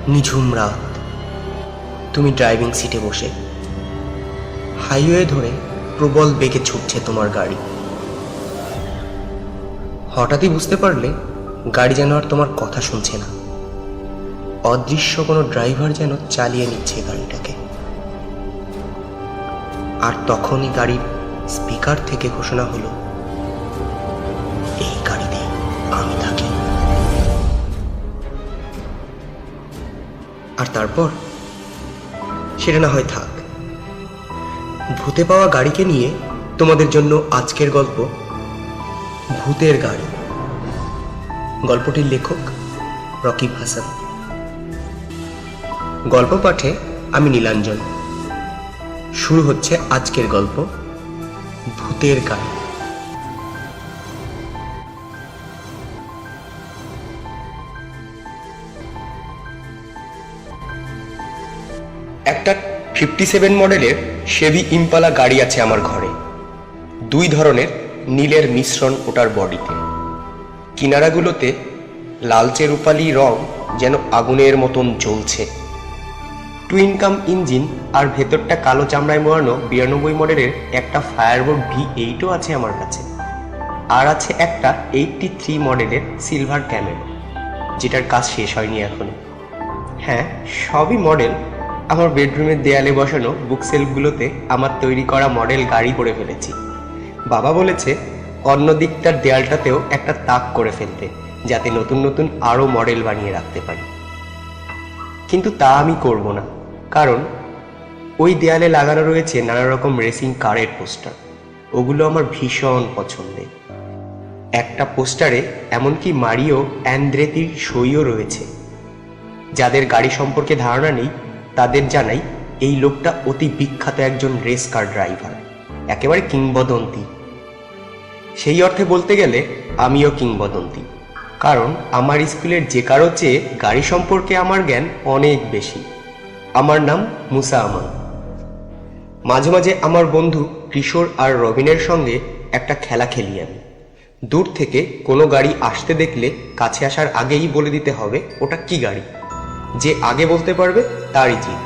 নিঝুম রাত, তুমি ড্রাইভিং সিটে বসে, হাইওয়ে ধরে প্রবল বেগে ছুটছে তোমার গাড়ি। হঠাৎই বুঝতে পারলে গাড়ি যেন আর তোমার কথা শুনছে না, অদৃশ্য কোনো ড্রাইভার যেন চালিয়ে নিচ্ছে গাড়িটাকে। আর তখনই গাড়ির স্পিকার থেকে ঘোষণা হলো, এই গাড়িতে আমি থাকি। আর তারপর সেটা না হয় থাক, ভূতে পাওয়া গাড়িকে নিয়ে তোমাদের জন্য আজকের গল্প ভূতের গাড়ি। গল্পটির লেখক রকিব হাসান। গল্প পাঠে আমি নীলাঞ্জন। শুরু হচ্ছে আজকের গল্প ভূতের গাড়ি। একটা 57 মডেলের শেভি ইম্পালা গাড়ি আছে আমার ঘরে। দুই ধরনের নীলের মিশ্রণ ওটার বডিতে। কিনারাগুলোতে লালচে রূপালি রং যেন আগুনের মতন জ্বলছে। টুইন কাম ইঞ্জিন আর ভেতরটা কালো চামড়ায় মোড়ানো 92 মডেলের একটা ফায়ারবোর্ড V8ও আছে আমার কাছে। আর আছে একটা 83 মডেলের সিলভার ক্যামেল, যেটার কাজ শেষ হয়নি এখনো। হ্যাঁ, সবই মডেল। আমার বেডরুমের দেয়ালে বসানো বুকসেলফগুলোতে আমার তৈরি করা মডেল গাড়ি করে ফেলেছি। বাবা বলেছে অন্য দিকটার দেয়ালটাতেও একটা তাক করে ফেলতে, যাতে নতুন নতুন আরও মডেল বানিয়ে রাখতে পারি। কিন্তু তা আমি করব না, কারণ ওই দেয়ালে লাগানো রয়েছে নানা রকম রেসিং কারের পোস্টার। ওগুলো আমার ভীষণ পছন্দের। একটা পোস্টারে এমনকি মারিও অ্যান্দ্রেতির সইও রয়েছে। যাদের গাড়ি সম্পর্কে ধারণা নেই তাদের জানাই, এই লোকটা অতি বিখ্যাত একজন রেস কার ড্রাইভার, একেবারে কিংবদন্তি। সেই অর্থে বলতে গেলে আমিও কিংবদন্তি, কারণ আমার স্কুলের যে কারো চেয়ে গাড়ি সম্পর্কে আমার জ্ঞান অনেক বেশি। আমার নাম মুসা আমান। মাঝে মাঝে আমার বন্ধু কিশোর আর রবিনের সঙ্গে একটা খেলা খেলি আমি। দূর থেকে কোনো গাড়ি আসতে দেখলে কাছে আসার আগেই বলে দিতে হবে ওটা কি গাড়ি। যে আগে বলতে পারবে তারই জিত।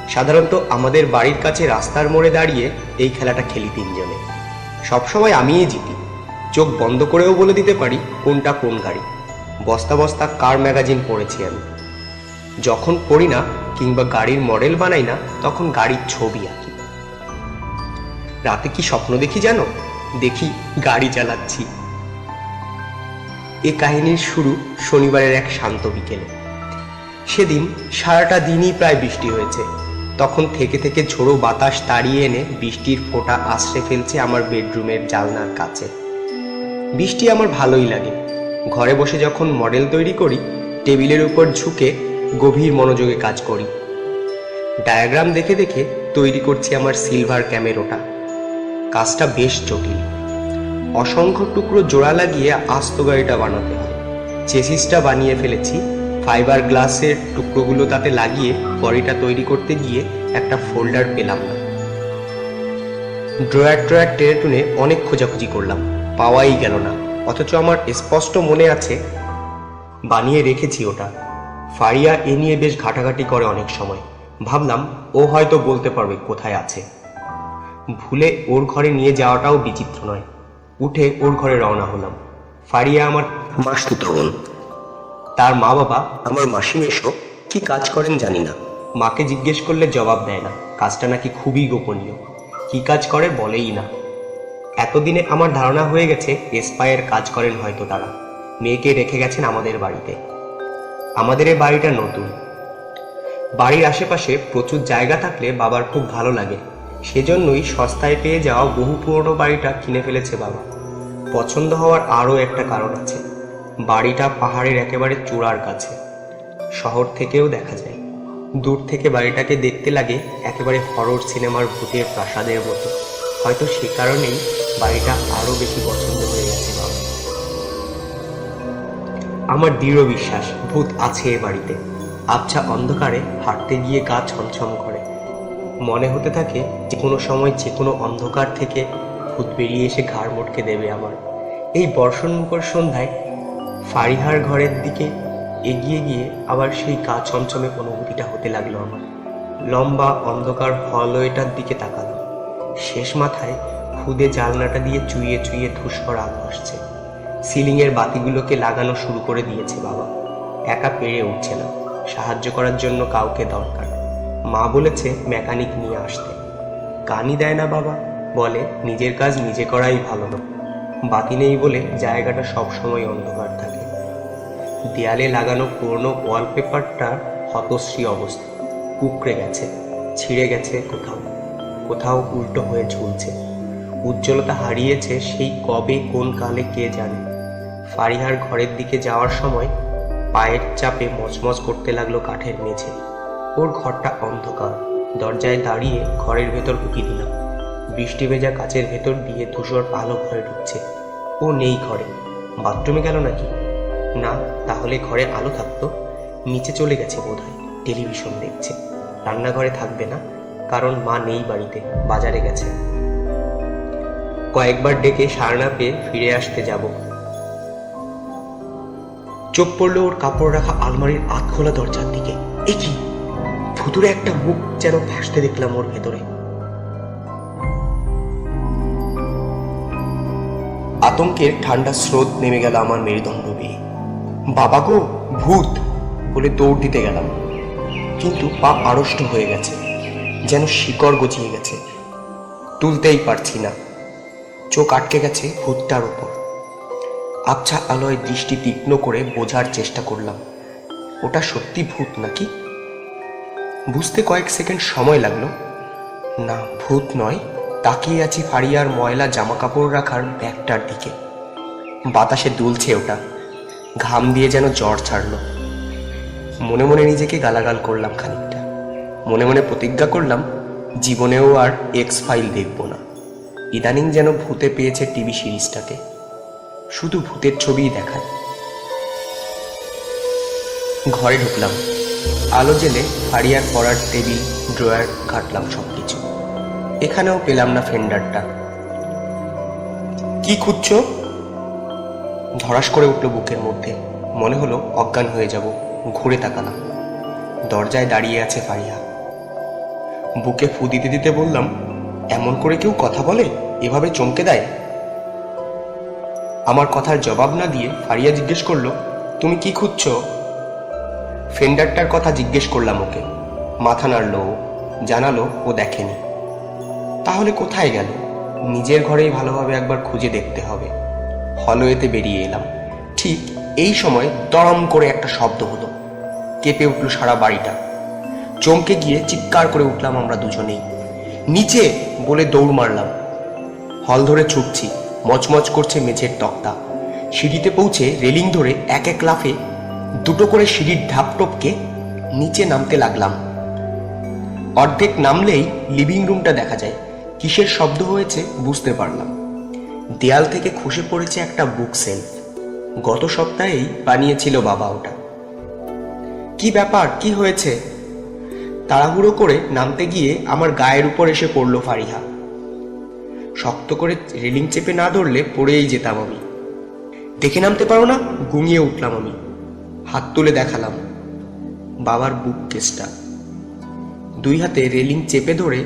সাধারণত আমাদের বাড়ির কাছে রাস্তার মোড়ে দাঁড়িয়ে এই খেলাটা খেলি তিনজনে। সবসময় আমিই জিতি। চোখ বন্ধ করেও বলে দিতে পারি কোনটা কোন গাড়ি। বস্তা বস্তা কার ম্যাগাজিন পড়েছি আমি। যখন পড়ি না কিংবা গাড়ির মডেল বানাই না, তখন গাড়ির ছবি আঁকি। রাতে কি স্বপ্ন দেখি জানো? দেখি গাড়ি চালাচ্ছি। এ কাহিনীর শুরু শনিবারের এক শান্ত বিকেলে। সেদিন সারাটা দিনই প্রায় বৃষ্টি হয়েছে। তখন থেকে থেকে ঝোড়ো বাতাস তাড়িয়ে এনে বৃষ্টির ফোঁটা আশ্রে ফেলছে আমার বেডরুমের জানলার কাছে। বৃষ্টি আমার ভালোই লাগে। ঘরে বসে যখন মডেল তৈরি করি, টেবিলের উপর ঝুঁকে গভীর মনোযোগে কাজ করি। ডায়াগ্রাম দেখে দেখে তৈরি করছি আমার সিলভার ক্যামেরোটা। কাজটা বেশ জটিল। অসংখ্য টুকরো জোড়া লাগিয়ে আস্ত গাড়িটা বানাতে হয়। চেসিসটা বানিয়ে ফেলেছি। ফাইবার গ্লাসের টুকরোগুলো তাতে লাগিয়ে বডিটা তৈরি করতে গিয়ে একটা ফোল্ডার পেলাম না। ড্রয়ার টেনে টুনে অনেক খোঁজাখুঁজি করলাম, পাওয়াই গেল না। অথচ আমার স্পষ্ট মনে আছে বানিয়ে রেখেছি ওটা। ফারিয়া এ নিয়ে বেশ ঘাটাঘাটি করে অনেক সময়। ভাবলাম ও হয়তো বলতে পারবে কোথায় আছে। ভুলে ওর ঘরে নিয়ে যাওয়াটাও বিচিত্র নয়। উঠে ওর ঘরে রওনা হলাম। ফারিয়া আমার মাসতুতো বোন। তার মা বাবা আমার মাসিমেশো কি কাজ করেন জানি না। মাকে জিজ্ঞেস করলে জবাব দেয় না। কাজটা নাকি খুবই গোপনীয়। কি কাজ করে বলেই না। এতদিনে আমার ধারণা হয়ে গেছে এসপায়ের কাজ করেন হয়তো তারা। মেয়েকে রেখে গেছেন আমাদের বাড়িতে। আমাদের এই বাড়িটা নতুন। বাড়ির আশেপাশে প্রচুর জায়গা থাকলে বাবার খুব ভালো লাগে। সেজন্যই সস্তায় পেয়ে যাওয়া বহু পুরনো বাড়িটা কিনে ফেলেছে বাবা। পছন্দ হওয়ার আরও একটা কারণ আছে। বাড়িটা পাহাড়ের একেবারে চূড়ার কাছে। শহর থেকেও দেখা যায়। দূর থেকে বাড়িটাকে দেখতে লাগে একেবারে হরর সিনেমার ভূতের প্রাসাদের মতো। হয়তো সে কারণেই বাড়িটা আরও বেশি পছন্দ হয়ে গেছে বাবা। আমার দৃঢ় বিশ্বাস ভূত আছে এ বাড়িতে। আবছা অন্ধকারে হাঁটতে গিয়ে গা ছমছম করে। মনে হতে থাকে যে কোনো সময় যে কোনো অন্ধকার থেকে ভূত বেরিয়ে এসে ঘাড় মটকে দেবে আমার। এই বর্ষণমুখর সন্ধ্যায় ফারিহার ঘরের দিকে এগিয়ে গিয়ে আবার সেই গা চমচমে অনুভূতিটা হতে লাগলো আমার। লম্বা অন্ধকার হলওয়েটার দিকে তাকালাম। শেষ মাথায় খুদে জানলাটা দিয়ে চুইয়ে চুইয়ে ধূসর আলো আসছে। সিলিংয়ের বাতিগুলোকে লাগানো শুরু করে দিয়েছে বাবা। একা পেরে উঠছে না, সাহায্য করার জন্য কাউকে দরকার। মা বলেছে মেকানিক নিয়ে আসতে। কানই দেয় না বাবা, বলে নিজের কাজ নিজে করাই ভালো না। বাতি নেই বলে জায়গাটা সবসময় অন্ধকার থাকে। দেয়ালে লাগানো পুরনো ওয়ালপেপারটা হতশ্রী অবস্থা, কুঁকড়ে গেছে, ছিঁড়ে গেছে, কোথাও কোথাও উল্টো হয়ে ঝুলছে। উজ্জ্বলতা হারিয়েছে সেই কবে কোন কালে কে জানে। ফারিহার ঘরের দিকে যাওয়ার সময় পায়ের চাপে মচমচ করতে লাগলো কাঠের মেঝে। ওর ঘরটা অন্ধকার। দরজায় দাঁড়িয়ে ঘরের ভেতর উকি দিলাম। বৃষ্টি ভেজা কাচের ভেতর দিয়ে ধূসর আলো ঘরে ঢুকছে। ও নেই ঘরে। বাথরুমে গেল নাকি? না, তাহলে ঘরে আলো থাকতো। নিচে চলে গেছে বোধহয়, টেলিভিশন দেখছে। রান্নাঘরে থাকবে না, কারণ মা নেই বাড়িতে, বাজারে গেছে। কয়েকবার ডেকে সাড়া না পেয়ে ফিরে আসতে যাব। চোখ পড়লো ওর কাপড় রাখা আলমারির আধখোলা দরজার দিকে। এ কি? ভুতুরে একটা মুখ যেন ভাসতে দেখলাম ওর ভেতরে। আতঙ্কের ঠান্ডা স্রোত নেমে গেল আমার মেরুদণ্ড বেয়ে। বাবা গো, ভূত বলে দৌড় দিতে গেলাম, কিন্তু পা আড়ষ্ট হয়ে গেছে, যেন শিকড় গজিয়ে গেছে। তুলতেই পারছি না। চোখ আটকে গেছে ভূতটার উপর। আবছা আলোয় দৃষ্টি তীক্ষ্ণ করে বোঝার চেষ্টা করলাম, ওটা সত্যি ভূত নাকি। বুঝতে কয়েক সেকেন্ড সময় লাগলো। না, ভূত নয়। তাকিয়ে আছি ফারিয়ার ময়লা জামা কাপড় রাখার ব্যাগটার দিকে। বাতাসে দুলছে ওটা, ঘাম দিয়ে যেন জ্বর ছাড়লো। মনে মনে নিজেকে গালাগাল করলাম খানিকটা। মনে মনে প্রতিজ্ঞা করলাম জীবনেও আর এক্স ফাইল দেখব না। ইদানিং যেন ভূতে পেয়েছে টিভি সিরিজটাকে, শুধু ভূতের ছবিই দেখায়। ঘরে ঢুকলাম। আলো জেলে ফারিয়ার পড়ার টেবিল, ড্রয়ার ঘাটলাম সবকিছু। এখানেও পেলাম না ফেন্ডারটা। কি খুঁজছো? ধরাস করে উঠল বুকের মধ্যে। মনে হলো অজ্ঞান হয়ে যাব। ঘুরে তাকালাম। দরজায় দাঁড়িয়ে আছে ফারিয়া। বুকে ফু দিতে দিতে বললাম, এমন করে কেউ কথা বলে? এভাবে চমকে দেয়? আমার কথার জবাব না দিয়ে ফারিয়া জিজ্ঞেস করলো, তুমি কি খুঁজছো? ফেন্ডারটার কথা জিজ্ঞেস করলাম ওকে। মাথা নাড়ল ও, জানালো ও দেখেনি। তাহলে কোথায় গেল? নিজের ঘরেই ভালোভাবে একবার খুঁজে দেখতে হবে। হলওয়েতে বেরিয়ে এলাম। ঠিক এই সময় দড়ম করে একটা শব্দ হলো। কেঁপে উঠল সারা বাড়িটা। চমকে গিয়ে চিৎকার করে উঠলাম আমরা দুজনেই। নিচে বলে দৌড় মারলাম। হল ধরে ছুটছি। মচমচ করছে মেঝের তক্তা। সিঁড়িতে পৌঁছে রেলিং ধরে এক এক লাফে দুটো করে সিঁড়ির ধাপ টপকে নিচে নামতে লাগলাম। অর্ধেক নামলেই লিভিং রুমটা দেখা যায়। কিসের শব্দ হয়েছে বুঝতে পারলাম। দেয়াল থেকে খসে পড়েছে একটা বুক সেলফ। গত সপ্তাহেই বানিয়েছিল বাবা ওটা। কি ব্যাপার, কি হয়েছে? তাড়াহুড়ো করে নামতে গিয়ে আমার গায়ের উপর এসে পড়ল ফারিহা। শক্ত করে রেলিং চেপে না ধরলে পড়েই যেতাম আমি। দেখে নামতে পারো না? গুঙিয়ে উঠলাম আমি। হাত তুলে দেখালাম বাবার বুক কেসটা। দুই হাতে রেলিং চেপে ধরে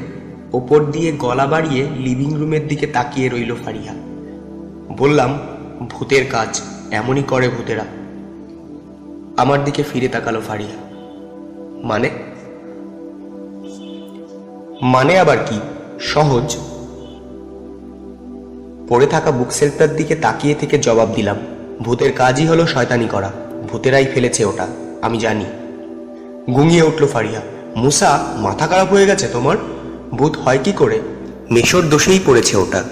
ওপর দিয়ে গলা বাড়িয়ে লিভিং রুমের দিকে তাকিয়ে রইল ফারিহা। বললাম, ভূতের কাজ, এমনই করে ভূতেরা। আমার দিকে ফিরে তাকালো ফারিহা। মানে? মানে আবার কি? সহজ। পড়ে থাকা বুক সেলফটার দিকে তাকিয়ে থেকে জবাব দিলাম, ভূতের কাজই হলো শয়তানি করা। ভূতেরাই ফেলেছে ওটা, আমি জানি। গুঙিয়ে উঠল ফারিহা। মুসা, মাথা খারাপ হয়ে গেছে তোমার? ভূত হয় কি করে? মেশোর দোষেই পড়েছে ওটা।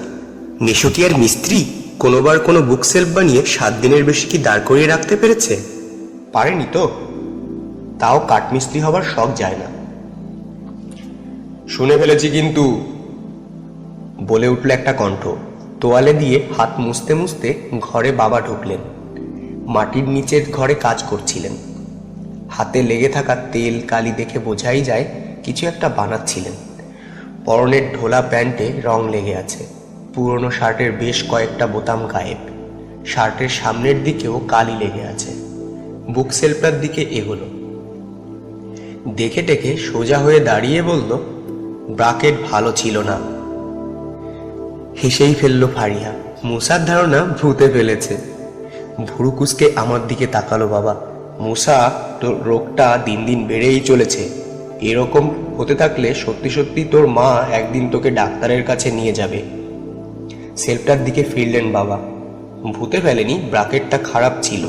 মেশো কি আর মিস্ত্রি? কোনোবার কোনো বুক সেলফ বানিয়ে 7 দিনের বেশি কি দাঁড় করিয়ে রাখতে পেরেছে? পারেনি তো। তাও কাঠমিস্ত্রি হবার শখ যায় না। শুনে ফেলেছি কিন্তু, বলে উঠল একটা কণ্ঠ। তোয়ালে দিয়ে হাত মুছতে মুছতে ঘরে বাবা ঢুকলেন। মাটির নিচের ঘরে কাজ করছিলেন। হাতে লেগে থাকা তেল কালি দেখে বোঝাই যায় কিছু একটা বানাচ্ছিলেন। পরনের ঢোলা প্যান্টে রং লেগে আছে। পুরনো শার্টের বেশ কয়েকটা বোতাম গায়েব। শার্টের সামনের দিকেও কালি লেগে আছে। বুক সেলফটার দিকে এগোলো। দেখে টেকে সোজা হয়ে দাঁড়িয়ে বলল, ব্রাকেট ভালো ছিল না। হেসেই ফেললো ফারিয়া। মুসার ধারণা ভূতে ফেলেছে। ভুরু কুঁচকে আমার দিকে তাকালো। বাবা, মুসা, তোর রোগটা দিন দিন বেড়েই চলেছে। এরকম হতে থাকলে সত্যি সত্যি তোর মা একদিন তোকে ডাক্তারের কাছে নিয়ে যাবে। সেলফটার দিকে ফিরলেন বাবা। ভূতে ফেলেনি, ব্রাকেটটা খারাপ ছিল।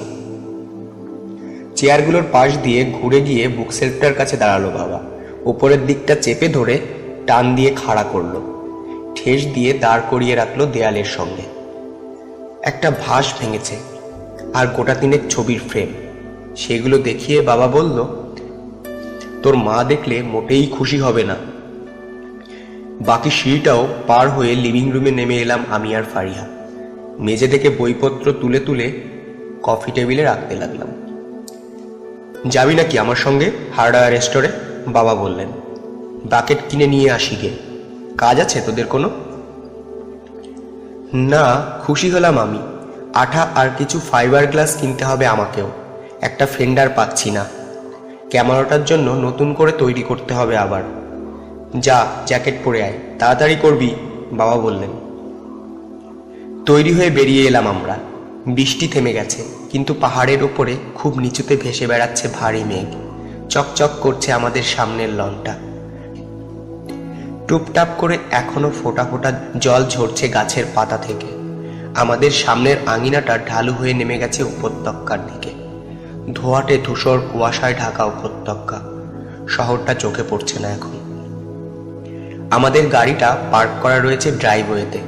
চেয়ারগুলোর পাশ দিয়ে ঘুরে গিয়ে বুক সেলফটার কাছে দাঁড়ালো বাবা। উপরের দিকটা চেপে ধরে টান দিয়ে খাড়া করলো। ঠেস দিয়ে দাঁড় করিয়ে রাখলো দেয়ালের সঙ্গে। একটা ভাঁজ ভেঙেছে আর গোটা তিনেক ছবির ফ্রেম। সেগুলো দেখিয়ে বাবা বলল, তোর মা দেখলে মোটেই খুশি হবে না। বাকি সিঁড়িটাও পার হয়ে লিভিং রুমে নেমে এলাম আমি আর ফারিয়া। মেঝে থেকে বইপত্র তুলে তুলে কফি টেবিলে রাখতে লাগলাম। যাবি নাকি আমার সঙ্গে হার্ডওয়্যার স্টোরে? বাবা বললেন। বাকেট কিনে নিয়ে আসি গে। কাজ আছে তোদের কোনো? না, খুশি হলাম আমি। আঠা আর কিছু ফাইবার গ্লাস কিনতে হবে আমাকেও। একটা ফেন্ডার পাচ্ছি না। ক্যামেরাটার জন্য নতুন করে তৈরি করতে হবে আবার। যা, জ্যাকেট পরে আয়, তাড়াতাড়ি করবি, বাবা বললেন। তৈরি হয়ে বেরিয়ে এলাম আমরা। বৃষ্টি থেমে গেছে, কিন্তু পাহাড়ের ওপরে খুব নিচুতে ভেসে বেড়াচ্ছে ভারী মেঘ। চকচক করছে আমাদের সামনের লনটা। টুপটাপ করে এখনো ফোঁটা ফোঁটা জল ঝরছে গাছের পাতা থেকে। আমাদের সামনের আঙিনাটা ঢালু হয়ে নেমে গেছে উপত্যকার দিকে। ধোঁয়াটে ধূসর কুয়াশায় ঢাকা উপত্যকা। শহরটা চোখে পড়ছে না এখন। আমাদের গাড়িটা পার্ক করা রয়েছে ড্রাইভওয়েতে।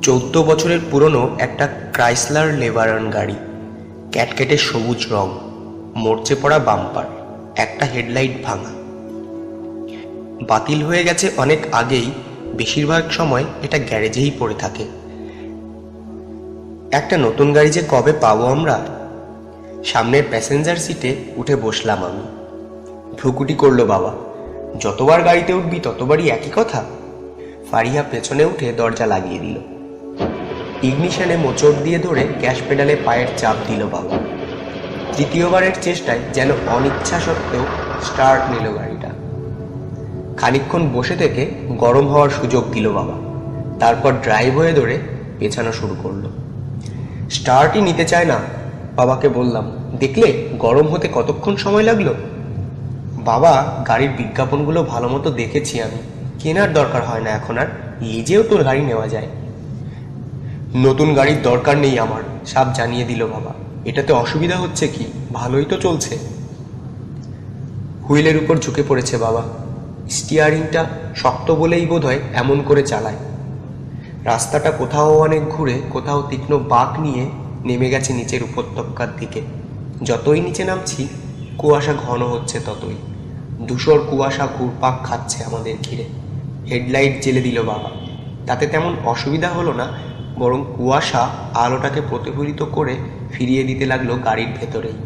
14 বছরের পুরনো একটা ক্রাইসলার লেবারন গাড়ি। ক্যাটকেটে সবুজ রং, মরচে পড়া বাম্পার, একটা হেডলাইট ভাঙা। বাতিল হয়ে গেছে অনেক আগেই। বেশিরভাগ সময় এটা গ্যারেজেই পড়ে থাকে। একটা নতুন গাড়ি যে কবে পাবো আমরা। সামনের প্যাসেঞ্জার সিটে উঠে বসলাম আমি। ভ্রুকুটি করলো বাবা। যতবার গাড়িতে উঠবি ততবারই একই কথা। ফারিয়া পেছনে উঠে দরজা লাগিয়ে দিল। ইগনিশনে মোচড় দিয়ে ধরে গ্যাস পেডালে পায়ের চাপ দিল বাবা। তৃতীয়বারের চেষ্টায় যেন অনিচ্ছা সত্ত্বেও স্টার্ট নিল গাড়িটা। খানিকক্ষণ বসে থেকে গরম হওয়ার সুযোগ দিল বাবা। তারপর ড্রাইভওয়ে ধরে পেছানো শুরু করলো। স্টার্টই নিতে চায় না। বাবাকে বললাম, দেখলে গরম হতে কতক্ষণ সময় লাগলো? বাবা, গাড়ির বিজ্ঞাপনগুলো ভালো মতো দেখেছি আমি। কেনার দরকার হয় না এখন আর, লিজেও তোর গাড়ি নেওয়া যায়। নতুন গাড়ির দরকার নেই আমার, সব জানিয়ে দিল বাবা। এটাতে অসুবিধা হচ্ছে কি? ভালোই তো চলছে। হুইলের উপর ঝুঁকে পড়েছে বাবা। স্টিয়ারিংটা শক্ত বলেই বোধহয় এমন করে চালায়। রাস্তাটা কোথাও অনেক ঘুরে, কোথাও তীক্ষ্ণ বাঁক নিয়ে নেমে গেছে নিচের উপত্যকার দিকে। যতই নিচে নামছি কুয়াশা ঘন হচ্ছে ততই। ধূসর কুয়াশা ঘুরপাক খাচ্ছে আমাদের ঘিরে। হেডলাইট জ্বেলে দিল বাবা। তাতে তেমন অসুবিধা হলো না, বরং কুয়াশা আলোটাকে প্রতিফলিত করে ফিরিয়ে দিতে লাগলো গাড়ির ভেতরেই।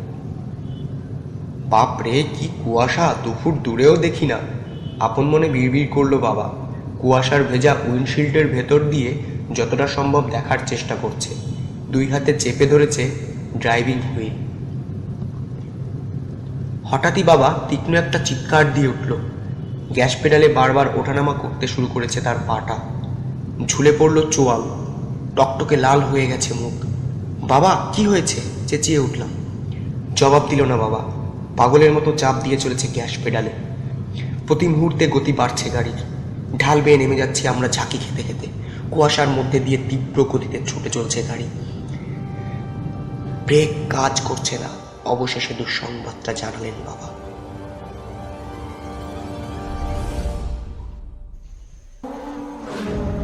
বাপরে, কি কুয়াশা! 2 ফুট দূরেও দেখি না, আপন মনে বিড়বিড় করলো বাবা। কুয়াশার ভেজা উইন্ডশিল্ডের ভেতর দিয়ে যতটা সম্ভব দেখার চেষ্টা করছে। 2 হাতে চেপে ধরেছে ড্রাইভিং হুইল। হঠাৎই বাবা তীক্ষ্ণ একটা চিৎকার দিয়ে উঠল। গ্যাস পেডালে বারবার ওঠানামা করতে শুরু করেছে তার পাটা। ঝুলে পড়ল চোয়াল। টকটকে লাল হয়ে গেছে মুখ। বাবা, কি হয়েছে? চেঁচিয়ে উঠলাম। জবাব দিল না বাবা। পাগলের মতো চাপ দিয়ে চলেছে গ্যাস পেডালে। প্রতি মুহূর্তে গতি বাড়ছে গাড়ির। ঢাল বেয়ে নেমে যাচ্ছি আমরা ঝাঁকি খেতে খেতে। কুয়াশার মধ্যে দিয়ে তীব্র গতিতে ছুটে চলছে গাড়ি। ব্রেক কাজ করছে না। অবশেষে দুঃসংবাদটা জানালেন বাবা।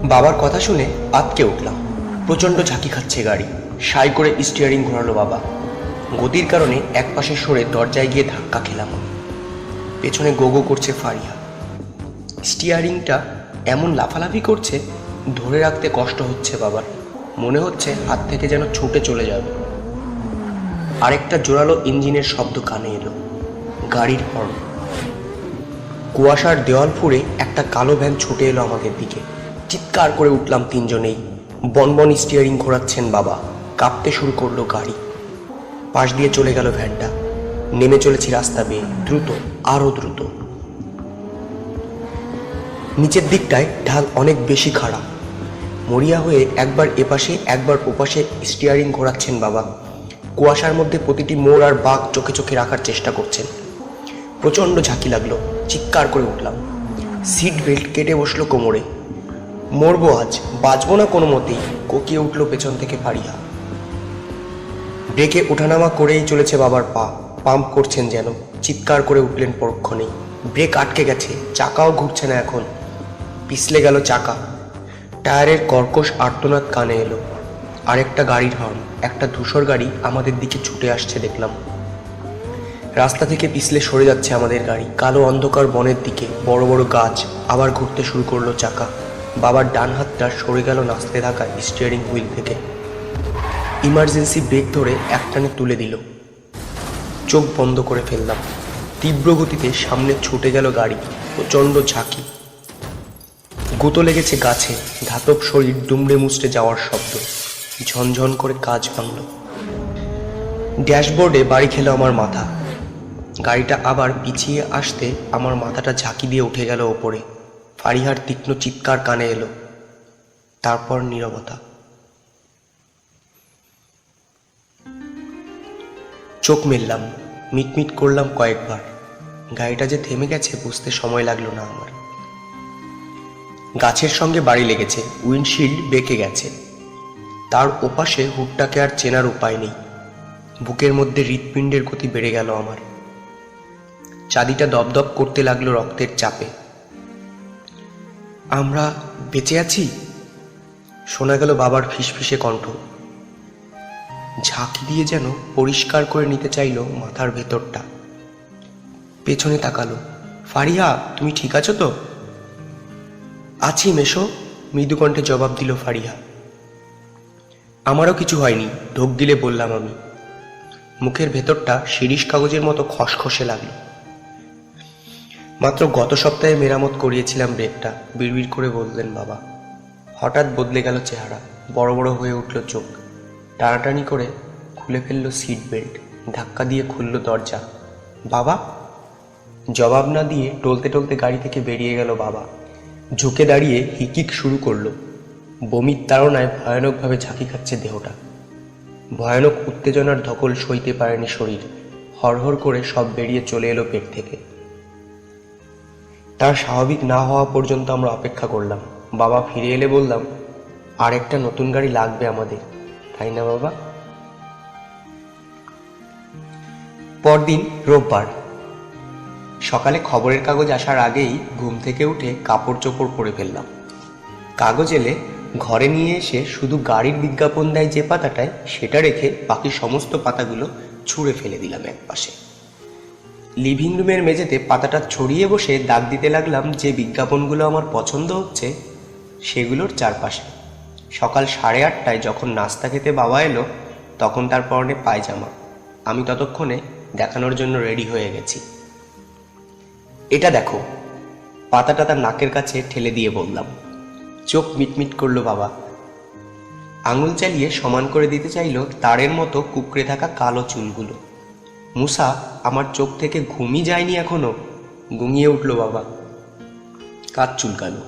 বাবার কথা শুনে আঁতকে উঠলাম। প্রচণ্ড ঝাঁকি খাচ্ছে গাড়ি। সাই করে স্টিয়ারিং ঘোরালো বাবা। গতির কারণে একপাশে সরে দরজায় গিয়ে ধাক্কা খেলাম। পেছনে গোগো করছে ফারিয়া। স্টিয়ারিংটা এমন লাফালাফি করছে, ধরে রাখতে কষ্ট হচ্ছে বাবার। মনে হচ্ছে হাত থেকে যেন ছুটে চলে যাবে। আরেকটা জোরালো ইঞ্জিনের শব্দ কানে এলো। গাড়ির হর্ন। কুয়াশার দেওয়াল ফুঁড়ে একটা কালো ভ্যান ছুটে এলো আমাদের দিকে। চিৎকার করে উঠলাম তিনজনেই। বনবন স্টিয়ারিং ঘোরাচ্ছেন বাবা। কাঁপতে শুরু করলো গাড়ি। পাশ দিয়ে চলে গেল ভ্যানটা। নেমে চলেছি রাস্তা বেয়ে, দ্রুত, আরো দ্রুত। নিচের দিকটায় ঢাল অনেক বেশি খাড়া। মরিয়া হয়ে একবার এপাশে একবার ওপাশে স্টিয়ারিং ঘোরাচ্ছেন বাবা। কুয়াশার মধ্যে প্রতিটি মোড় আর বাঁক চোখে চোখে রাখার চেষ্টা করছেন। প্রচণ্ড ঝাঁকি লাগলো, চিৎকার করে উঠলাম। সিট বেল্ট কেটে বসলো কোমরে। মরবো আজ, বাঁচবো না কোনো মতেই, কোকিয়ে উঠলো পেছন থেকে ফারিহা। ব্রেকে ওঠানামা করেই চলেছে বাবার পা, পাম্প করছেন যেন। চিৎকার করে উঠলেন পরক্ষণেই। ব্রেক আটকে গেছে, চাকাও ঘুরছে না এখন। পিছলে গেল চাকা। টায়ারের কর্কশ আর্তনাদ কানে এলো। আরেকটা গাড়ির হর্ন, একটা ধূসর গাড়ি আমাদের দিকে ছুটে আসছে দেখলাম। রাস্তা থেকে পিছলে সরে যাচ্ছে আমাদের গাড়ি, কালো অন্ধকার বনের দিকে, বড় বড় গাছ। আবার ঘুরতে শুরু করলো চাকা। বাবার ডান হাতটা সরে গেল নাচতে থাকা স্টিয়ারিং হুইল থেকে। ইমার্জেন্সি ব্রেক ধরে একটানে তুলে দিল। চোখ বন্ধ করে ফেললাম। তীব্র গতিতে সামনে ছুটে গেল গাড়ি, প্রচণ্ড ঝাঁকি। গুঁতো লেগেছে গাছে, ধাতব শরীর দুমড়ে মুচড়ে যাওয়ার শব্দ। ঝনঝন করে কাজ ভাঙল। ড্যাশবোর্ডে বাড়ি খেলো আমার মাথা। গাড়িটা আবার পিছিয়ে আসতে আমার মাথাটা ঝাঁকি দিয়ে উঠে গেল ওপরে। ফারিহার তীক্ষ্ণ চিৎকার কানে এলো। তারপর নীরবতা। চোখ মেললাম, মিটমিট করলাম কয়েকবার। গাড়িটা যে থেমে গেছে বুঝতে সময় লাগলো না আমার। গাছের সঙ্গে বাড়ি লেগেছে, উইন্ডশিল্ড বেঁকে গেছে। তার ওপাশে হুডটাকে আর চেনার উপায় নেই। বুকের মধ্যে হৃৎপিণ্ডের গতি বেড়ে গেল আমার। চাঁদিটা দপদপ করতে লাগলো রক্তের চাপে। আমরা বেঁচে আছি, শোনা গেল বাবার ফিসফিসে কণ্ঠ। ঝাঁকি দিয়ে যেন পরিষ্কার করে নিতে চাইল মাথার ভেতরটা। পেছনে তাকালো। ফারিহা, তুমি ঠিক আছো তো? আছি মেশো, মৃদু কণ্ঠে জবাব দিল ফারিহা। আমারও কিছু হয়নি, ঢোক গিলে বললাম আমি। মুখের ভেতরটা শিরিষ কাগজের মতো খসখসে লাগলো। মাত্র গত সপ্তাহে মেরামত করিয়েছিলাম ব্রেকটা, বিড়বিড় করে বললেন বাবা। হঠাৎ বদলে গেল চেহারা, বড় বড় হয়ে উঠল চোখ। টানাটানি করে খুলে ফেললো সিট বেল্ট, ধাক্কা দিয়ে খুলল দরজা। বাবা? জবাব না দিয়ে টলতে টলতে গাড়ি থেকে বেরিয়ে গেল বাবা। ঝুঁকে দাঁড়িয়ে হিকিক শুরু করলো। বমির তাড়নায় ভয়ানকভাবে ঝাঁকি খাচ্ছে দেহটা। ভয়ানক উত্তেজনার ধকল সইতে পারেনি শরীর। হড়হড় করে সব বেরিয়ে চলে এলো পেট থেকে। তার স্বাভাবিক না হওয়া পর্যন্ত আমরা অপেক্ষা করলাম। বাবা ফিরে এলে বললাম, আর একটা নতুন গাড়ি লাগবে আমাদের, তাই না বাবা? পরদিন রোববার সকালে খবরের কাগজ আসার আগেই ঘুম থেকে উঠে কাপড় চোপড় পরে ফেললাম। কাগজ এলে ঘরে নিয়ে এসে শুধু গাড়ির বিজ্ঞাপন দেয় যে পাতাটায়, সেটা রেখে বাকি সমস্ত পাতাগুলো ছুঁড়ে ফেলে দিলাম একপাশে। লিভিং রুমের মেঝেতে পাতাটা ছড়িয়ে বসে দাগ দিতে লাগলাম যে বিজ্ঞাপনগুলো আমার পছন্দ হচ্ছে সেগুলোর চারপাশে। সকাল 8:30টায় যখন নাস্তা খেতে বাবা এলো, তখন তার পরনে পায়জামা। আমি ততক্ষণে দেখানোর জন্য রেডি হয়ে গেছি। এটা দেখো। পাতাটা তার নাকের কাছে ঠেলে দিয়ে বললাম। চোখ মিটমিট করলো বাবা। আঙুল চালিয়ে সমান করে দিতে চাইল তারের মতো কুকড়ে থাকা কালো চুলগুলো। মুসা, আমার চোখ থেকে ঘুমই যায়নি এখনো, গুঙিয়ে উঠল বাবা। কাজ চুলকালো।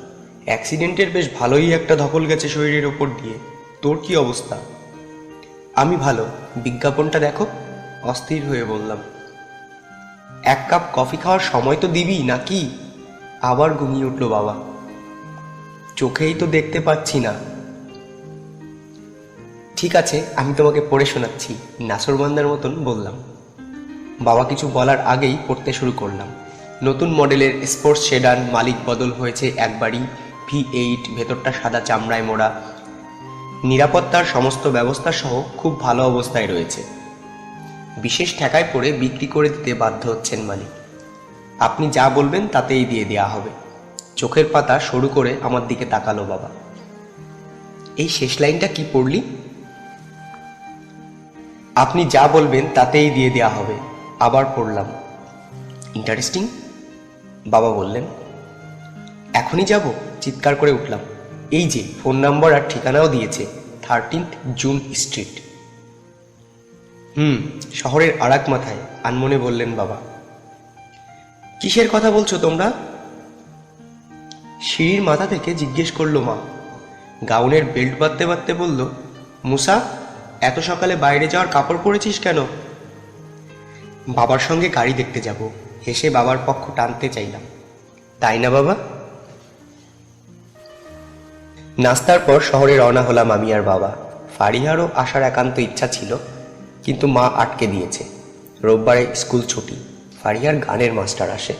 অ্যাক্সিডেন্টের বেশ ভালোই একটা ধকল গেছে শরীরের ওপর দিয়ে। তোর কি অবস্থা? আমি ভালো, বিজ্ঞাপনটা দেখো, অস্থির হয়ে বললাম। এক কাপ কফি খাওয়ার সময় তো দিবি নাকি? আবার ঘুমিয়ে উঠল বাবা। চোখেই তো দেখতে পাচ্ছি না। ঠিক আছে, আমি তোমাকে পড়ে শোনাচ্ছি, নাসরবান্দার মতন বললাম। বাবা কিছু বলার আগেই পড়তে শুরু করলাম। নতুন মডেলের স্পোর্টস সেডান, মালিক বদল হয়েছে একবারই, V8, ভেতরটা সাদা চামড়ায় মোড়া। নিরাপত্তার সমস্ত ব্যবস্থা সহ খুব ভালো অবস্থায় রয়েছে। বিশেষ ঠেকায় পড়ে বিক্রি করে দিতে বাধ্য হচ্ছেন মালিক। আপনি যা বলবেন তাতেই দিয়ে দেওয়া হবে। চোখের পাতা সরু করে আমার দিকে তাকালো বাবা। এই শেষ লাইনটা কি পড়লি? আপনি যা বলবেন তাতেই দিয়ে দেওয়া হবে। আবার পড়লাম। ইন্টারেস্টিং, বাবা বললেন। এখনই যাব? চিৎকার করে উঠলাম। এই যে ফোন নাম্বার আর ঠিকানাও দিয়েছে, 13 জুন স্ট্রিট। শহরের আরাক মাথায়, আনমনে বললেন বাবা। কিসের কথা বলছো তোমরা? সিঁড়ির মাথা থেকে জিজ্ঞেস করলো মা। গাউনের বেল্ট বাঁধতে বাঁধতে বলল, মুসা, এত সকালে বাইরে যাওয়ার কাপড় পরেছিস কেন? বাবার সঙ্গে গাড়ি দেখতে যাব, হেসে বাবার পক্ষ টানতে চাইলাম। তাই না বাবা? নাস্তার পর শহরে রওনা হলাম আমি আর বাবা। ফারিহারও আসার একান্ত ইচ্ছা ছিল, কিন্তু মা আটকে দিয়েছে। রোববারে স্কুল ছুটি। ফারিহার গানের মাস্টার আসে।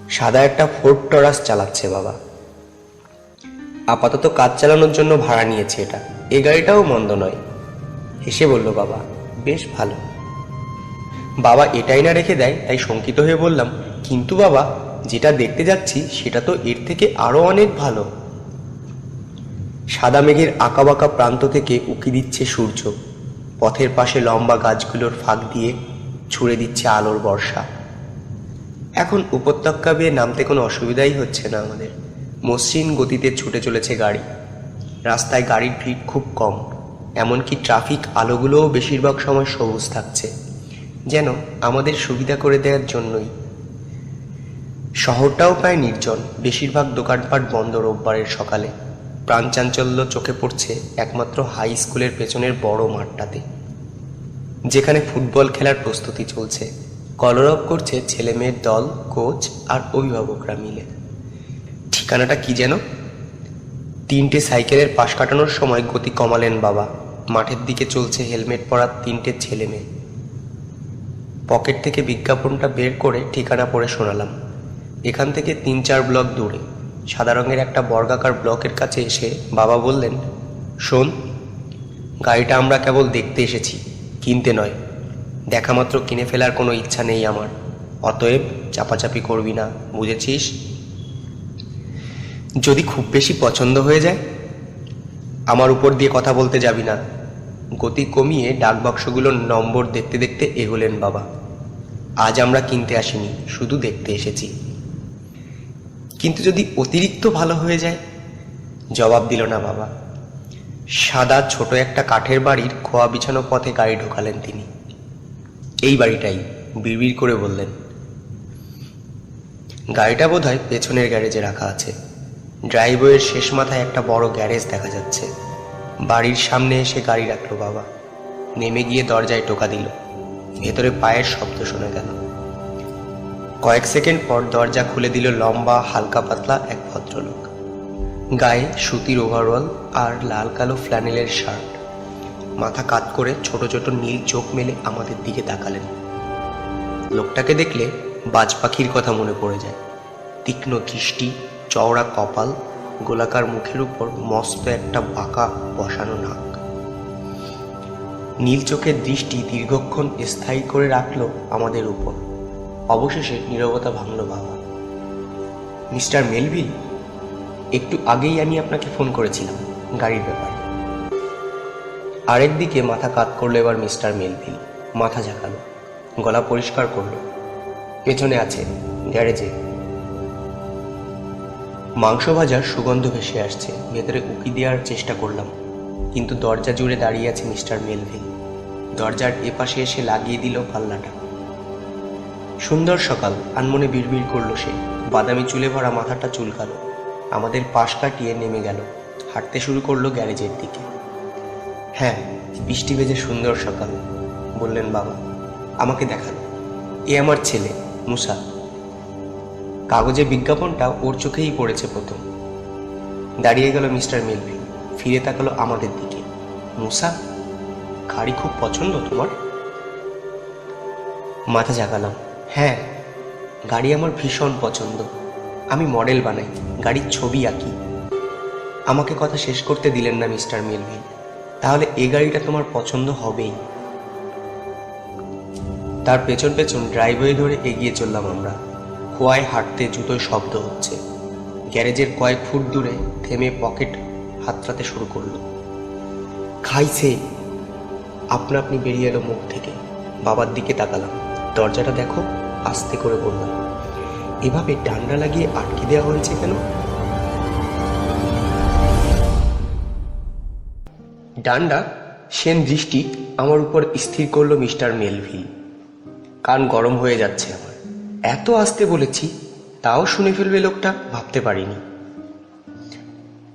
সাদা একটা ফোর্ড টরাস চালাচ্ছে বাবা। আপাতত কাজ চালানোর জন্য ভাড়া নিয়েছে এটা। এই গাড়িটাও মন্দ নয়। হেসে বলল বাবা, বেশ ভালো। বাবা এটাই না রেখে দেয়, তাই শঙ্কিত হয়ে বললাম, কিন্তু বাবা, যেটা দেখতে যাচ্ছি সেটা তো এর থেকে আরো অনেক ভালো। সাদা মেঘের আঁকাবাঁকা প্রান্ত থেকে উকি দিচ্ছে সূর্য। পথের পাশে লম্বা গাছগুলোর ফাঁক দিয়ে ছুঁড়ে দিচ্ছে আলোর বর্ষা। এখন উপত্যকা বেয়ে নামতে কোনো অসুবিধাই হচ্ছে না আমাদের। মসৃণ গতিতে ছুটে চলেছে গাড়ি। রাস্তায় গাড়ির ভিড় খুব কম, এমনকি ট্রাফিক আলোগুলোও বেশিরভাগ সময় সবুজ থাকছে, যেন আমাদের সুবিধা করে দেওয়ার জন্যই। শহরটাও প্রায় নির্জন, বেশিরভাগ দোকানপাট বন্ধ রোববারের সকালে। প্রাণচাঞ্চল্য চোখে পড়ছে একমাত্র হাই স্কুলের পেছনের বড় মাঠটাতে, যেখানে ফুটবল খেলার প্রস্তুতি চলছে। কলরব করছে ছেলে মেয়ের দল, কোচ আর অভিভাবকরা মিলে। ঠিকানাটা কি যেন? 3টে সাইকেলের পাশ কাটানোর সময় গতি কমালেন বাবা। মাঠের দিকে চলছে হেলমেট পরা 3টে ছেলে মেয়ে। পকেট থেকে বিজ্ঞাপনটা বের করে ঠিকানা পড়ে শোনালাম। এখান থেকে 3-4 ব্লক দূরে সাদা রঙের একটা বর্গাকার ব্লকের কাছে এসে বাবা বললেন, শোন, গাড়িটা আমরা কেবল দেখতে এসেছি, কিনতে নয়। দেখা মাত্র কিনে ফেলার কোনো ইচ্ছা নেই আমার। অতএব চাপাচাপি করবি না, বুঝেছিস? যদি খুব বেশি পছন্দ হয়ে যায়, আমার উপর দিয়ে কথা বলতে যাবি না। গতি কমিয়ে ডাকবাক্সগুলোর নম্বর দেখতে দেখতে এগোলেন বাবা। আজ আমরা কিনতে আসিনি, শুধু দেখতে এসেছি। কিন্তু যদি অতিরিক্ত ভালো হয়ে যায়? জবাব দিল না বাবা। সাদা ছোট একটা কাঠের বাড়ির খোয়া বিছানো পথে গাড়ি ঢোকালেন তিনি। এই বাড়িটাই, বিড়বিড় করে বললেন। গাড়িটা বোধহয় পেছনের গ্যারেজে রাখা আছে। ড্রাইভওয়ের শেষ মাথায় একটা বড় গ্যারেজ দেখা যাচ্ছে। বাড়ির সামনে এসে গাড়ি রাখলো বাবা। নেমে গিয়ে দরজায় টোকা দিল। ভেতরে পায়ের শব্দ শোনা গেল। কয়েক সেকেন্ড পর দরজা খুলে দিল লম্বা হালকা পাতলা এক ভদ্রলোক। গায়ে সুতির ওভারঅল আর লাল কালো ফ্ল্যানেলের শার্ট। মাথা কাত করে ছোট ছোট নীল চোখ মেলে আমাদের দিকে তাকালেন। লোকটাকে দেখলে বাজ পাখির কথা মনে পড়ে যায়। তীক্ষ্ণ দৃষ্টি, চওড়া কপাল, গোলাকার মুখের উপর মস্ত একটা বাঁকা বসানো নাক। নীল চোখের দৃষ্টি দীর্ঘক্ষণ স্থায়ী করে রাখলো আমাদের উপর। অবশেষে নীরবতা ভাঙল বাবা। মিস্টার মেলভিল, একটু আগেই আমি আপনাকে ফোন করেছিলাম গাড়ির ব্যাপারে। আরেকদিকে মাথা কাত করলো এবার মিস্টার মেলভিল। মাথা ঝাঁকালো, গলা পরিষ্কার করলো। পেছনে আছে, গ্যারেজে। মাংস ভাজার সুগন্ধ ভেসে আসছে। ভেতরে উকি দেওয়ার চেষ্টা করলাম, কিন্তু দরজা জুড়ে দাঁড়িয়ে আছে মিস্টার মেলভিল। দরজার এপাশে এসে লাগিয়ে দিল পাল্লাটা। সুন্দর সকাল, আনমনে বিড়বিড় করলো সে। বাদামি চুলে ভরা মাথাটা চুলকালো। আমাদের পাশ কাটিয়ে নেমে গেল, হাঁটতে শুরু করলো গ্যারেজের দিকে। হ্যাঁ, বৃষ্টি ভেজে সুন্দর সকাল, বললেন বাবা। আমাকে দেখালো, এ আমার ছেলে মুসা। কাগজে বিজ্ঞাপনটা ওর চোখেই পড়েছে প্রথম। দাঁড়িয়ে গেল মিস্টার মেলভিল, ফিরে তাকালো আমাদের দিকে। মুসা, গাড়ি খুব পছন্দ তোমার? মাথা ঝাঁকালাম। হ্যাঁ, গাড়ি আমার ভীষণ পছন্দ। আমি মডেল বানাই, গাড়ির ছবি আঁকি। আমাকে কথা শেষ করতে দিলেন না মিস্টার মেলভিল। তাহলে এ গাড়িটা তোমার পছন্দ হবেই। তার পেছন পেছন ড্রাইভওয়ে ধরে এগিয়ে চললাম আমরা। খোয়ায় হাঁটতে জুতোয় শব্দ হচ্ছে। গ্যারেজের কয়েক ফুট দূরে থেমে পকেট হাতড়াতে শুরু করলো। খাইছে, আপনা আপনি বেরিয়ে এলো মুখ থেকে। বাবার দিকে তাকালাম। দরজাটা দেখো, আস্তে করে বললাম। এভাবে ডান্ডা লাগিয়ে আটকে দেওয়া হয়েছে কেন? ডান্ডা? সেন দৃষ্টি আমার উপর স্থির করলো মিস্টার মেলভিল। কান গরম হয়ে যাচ্ছে আমার। এত আস্তে বলেছি, তাও শুনে ফেলবে লোকটা, ভাবতে পারিনি।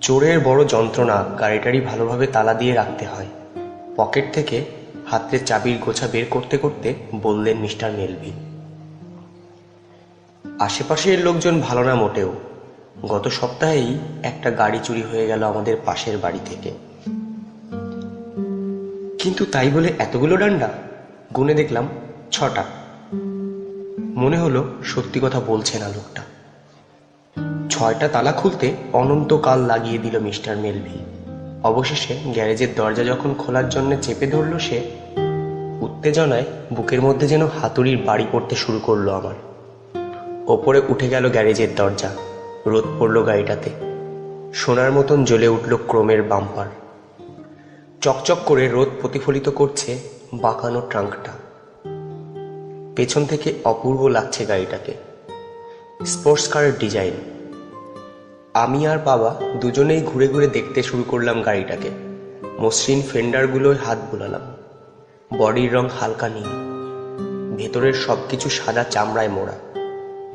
চোরের বড় যন্ত্রণা, গাড়িটারি ভালোভাবে তালা দিয়ে রাখতে হয়। পকেট থেকে হাতের চাবির গোছা বের করতে করতে বললেন মিস্টার মেলভিল, আশেপাশের লোকজন ভালো না মোটেও। গত সপ্তাহেই একটা গাড়ি চুরি হয়ে গেল আমাদের পাশের বাড়ি থেকে। কিন্তু তাই বলে এতগুলো ডান্ডা? গুনে দেখলাম 6টা। মনে হলো সত্যি কথা বলছে না লোকটা। 6টা তালা খুলতে অনন্তকাল লাগিয়ে দিল মিস্টার মেলভিল। অবশেষে গ্যারেজের দরজা যখন খোলার জন্য চেপে ধরল সে, উত্তেজনায় বুকের মধ্যে যেন হাতুড়ির বাড়ি পড়তে শুরু করলো আমার। ওপরে উঠে গেল গ্যারেজের দরজা। রোদ পড়ল গাড়িটাতে। সোনার মতন জ্বলে উঠল ক্রোমের বাম্পার। চকচক করে রোদ প্রতিফলিত করছে বাঁকানো ট্রাঙ্কটা। পেছন থেকে অপূর্ব লাগছে গাড়িটাকে। স্পোর্টস কারের ডিজাইন। আমি আর বাবা দুজনেই ঘুরে ঘুরে দেখতে শুরু করলাম গাড়িটাকে। মসৃণ ফেন্ডারগুলোয় হাত বুলালাম। বডির রং হালকা নীল, ভেতরের সবকিছু সাদা চামড়ায় মোড়া।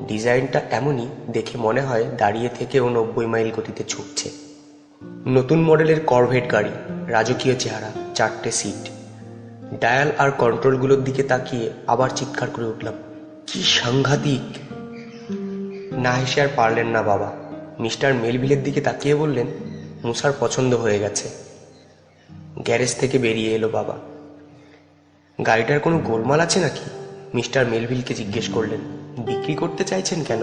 ডিজাইনটা এমনই, দেখে মনে হয় দাঁড়িয়ে থেকেও 90 মাইল গতিতে ছুটছে। নতুন মডেলের করভেট গাড়ি, রাজকীয় চেহারা, 4টে সিট। ডায়াল আর কন্ট্রোলগুলোর দিকে তাকিয়ে আবার চিৎকার করে উঠলাম, কি সাংঘাতিক! না হেসে আর পারলেন না বাবা। মিস্টার মেলভিলের দিকে তাকিয়ে বললেন, মুসার পছন্দ হয়ে গেছে। গ্যারেজ থেকে বেরিয়ে এলো বাবা। গাড়িটার কোনো গোলমাল আছে নাকি? মিস্টার মেলভিলকে জিজ্ঞেস করলেন। বিক্রি করতে চাইছেন কেন?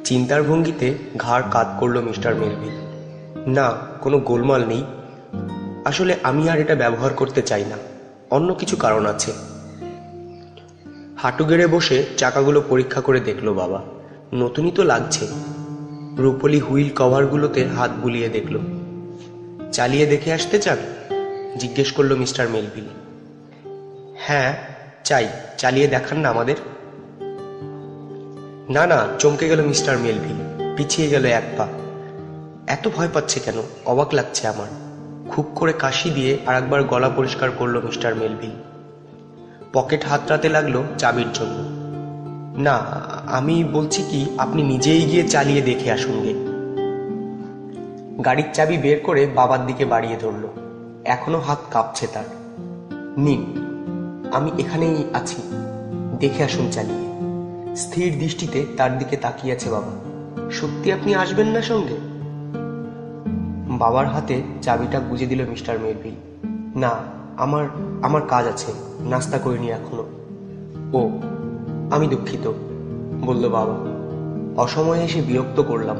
চিন্তার ভঙ্গিতে ঘাড় কাত করল মিস্টার মেলভিল। না, কোনো গোলমাল নেই। আসলে আমি আর এটা ব্যবহার করতে চাই না। অন্য কিছু কারণ আছে। হাঁটু গেড়ে বসে চাকাগুলো পরীক্ষা করে দেখলো বাবা। নতুনই তো লাগছে। রূপলি হুইল কভারগুলোতে হাত বুলিয়ে দেখল। চালিয়ে দেখে আসতে চান? জিজ্ঞেস করলো মিস্টার মেলভিল। হ্যাঁ চাই, চালিয়ে দেখান না আমাদের। না না, চমকে গেল মিস্টার মেলভিল। পিছিয়ে গেল এক পা। এত ভয় পাচ্ছে কেন? অবাক লাগছে আমার। খুব করে কাশি দিয়ে আরেকবার গলা পরিষ্কার করলো মিস্টার মেলভিল। পকেট হাতড়াতে লাগলো চাবির জন্য। না, আমি বলছি কি, আপনি নিজেই গিয়ে চালিয়ে দেখে আসুন গে। গাড়ির চাবি বের করে বাবার দিকে বাড়িয়ে ধরল। এখনো হাত কাঁপছে তার। নিন, আমি এখানেই আছি, দেখে আসুন চালিয়ে। স্থির দৃষ্টিতে তার দিকে তাকিয়ে আছে বাবা। সত্যি আপনি আসবেন না সঙ্গে? বাবার হাতে চাবিটা গুজে দিল মিস্টার মেলভিল। না, আমার কাজ আছে, নাস্তা করিনি এখনো। ও, আমি দুঃখিত, বলল বাবা। অসময়ে এসে বিরক্ত করলাম।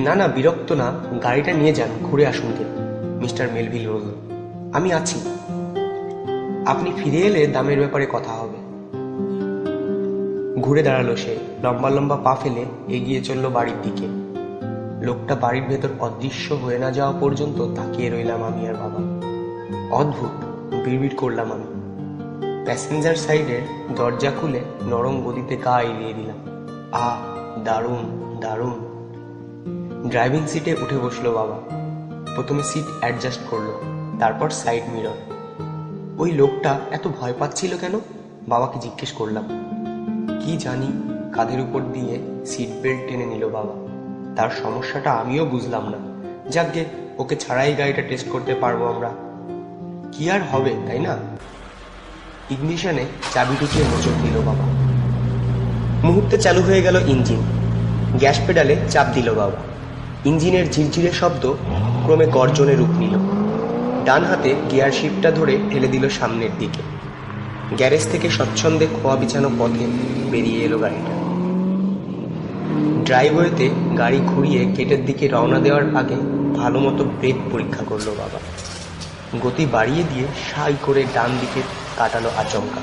না না, বিরক্ত না, গাড়িটা নিয়ে যান, ঘুরে আসুন গে, মিস্টার মেলভিল বলল। আমি আছি। আপনি ফিরে এলে দামের ব্যাপারে কথা হবে। ঘুরে দাঁড়ালো সে। লম্বা লম্বা পা ফেলে এগিয়ে চলল বাড়ির দিকে। লোকটা বাড়ির ভেতর অদৃশ্য হয়ে না যাওয়া পর্যন্ত তাকিয়ে রইলাম আমি আর বাবা। অদ্ভুত, বিড়বিড় করলাম আমি। প্যাসেঞ্জার সাইডের দরজা খুলে নরম গদিতে গা এড়িয়ে দিলাম। আহ, দারুণ দারুণ। ড্রাইভিং সিটে উঠে বসলো বাবা। প্রথমে সিট অ্যাডজাস্ট করলো, তারপর সাইড মিরর। ওই লোকটা এত ভয় পাচ্ছিল কেন? বাবাকে জিজ্ঞেস করলাম। কি জানি, কাঁধের উপর দিয়ে সিট বেল্ট টেনে নিল বাবা। তার সমস্যাটা আমিও বুঝলাম না। যাকগে, ওকে ছাড়াই গাড়িটা টেস্ট করতে পারবো আমরা। কি আর হবে, তাই না? ইগনিশনে চাবি ঢুকিয়ে মোচড় দিল বাবা। মুহূর্তে চালু হয়ে গেল ইঞ্জিন। গ্যাস পেডালে চাপ দিল বাবা। ইঞ্জিনের ঝিরঝিরে শব্দ ক্রমে গর্জনে রূপ নিল। ডান হাতে গিয়ার শিফটটা ধরে ঠেলে দিল সামনের দিকে। গ্যারেজ থেকে স্বচ্ছন্দে খোয়া বিছানো পথে বেরিয়ে এলো গাড়িটা। ড্রাইভওয়েতে গাড়ি ঘুরিয়ে গেটের দিকে রওনা দেওয়ার আগে ভালো মতো ব্রেক পরীক্ষা করলো বাবা। গতি বাড়িয়ে দিয়ে সাই করে ডান দিকে কাটালো আচমকা।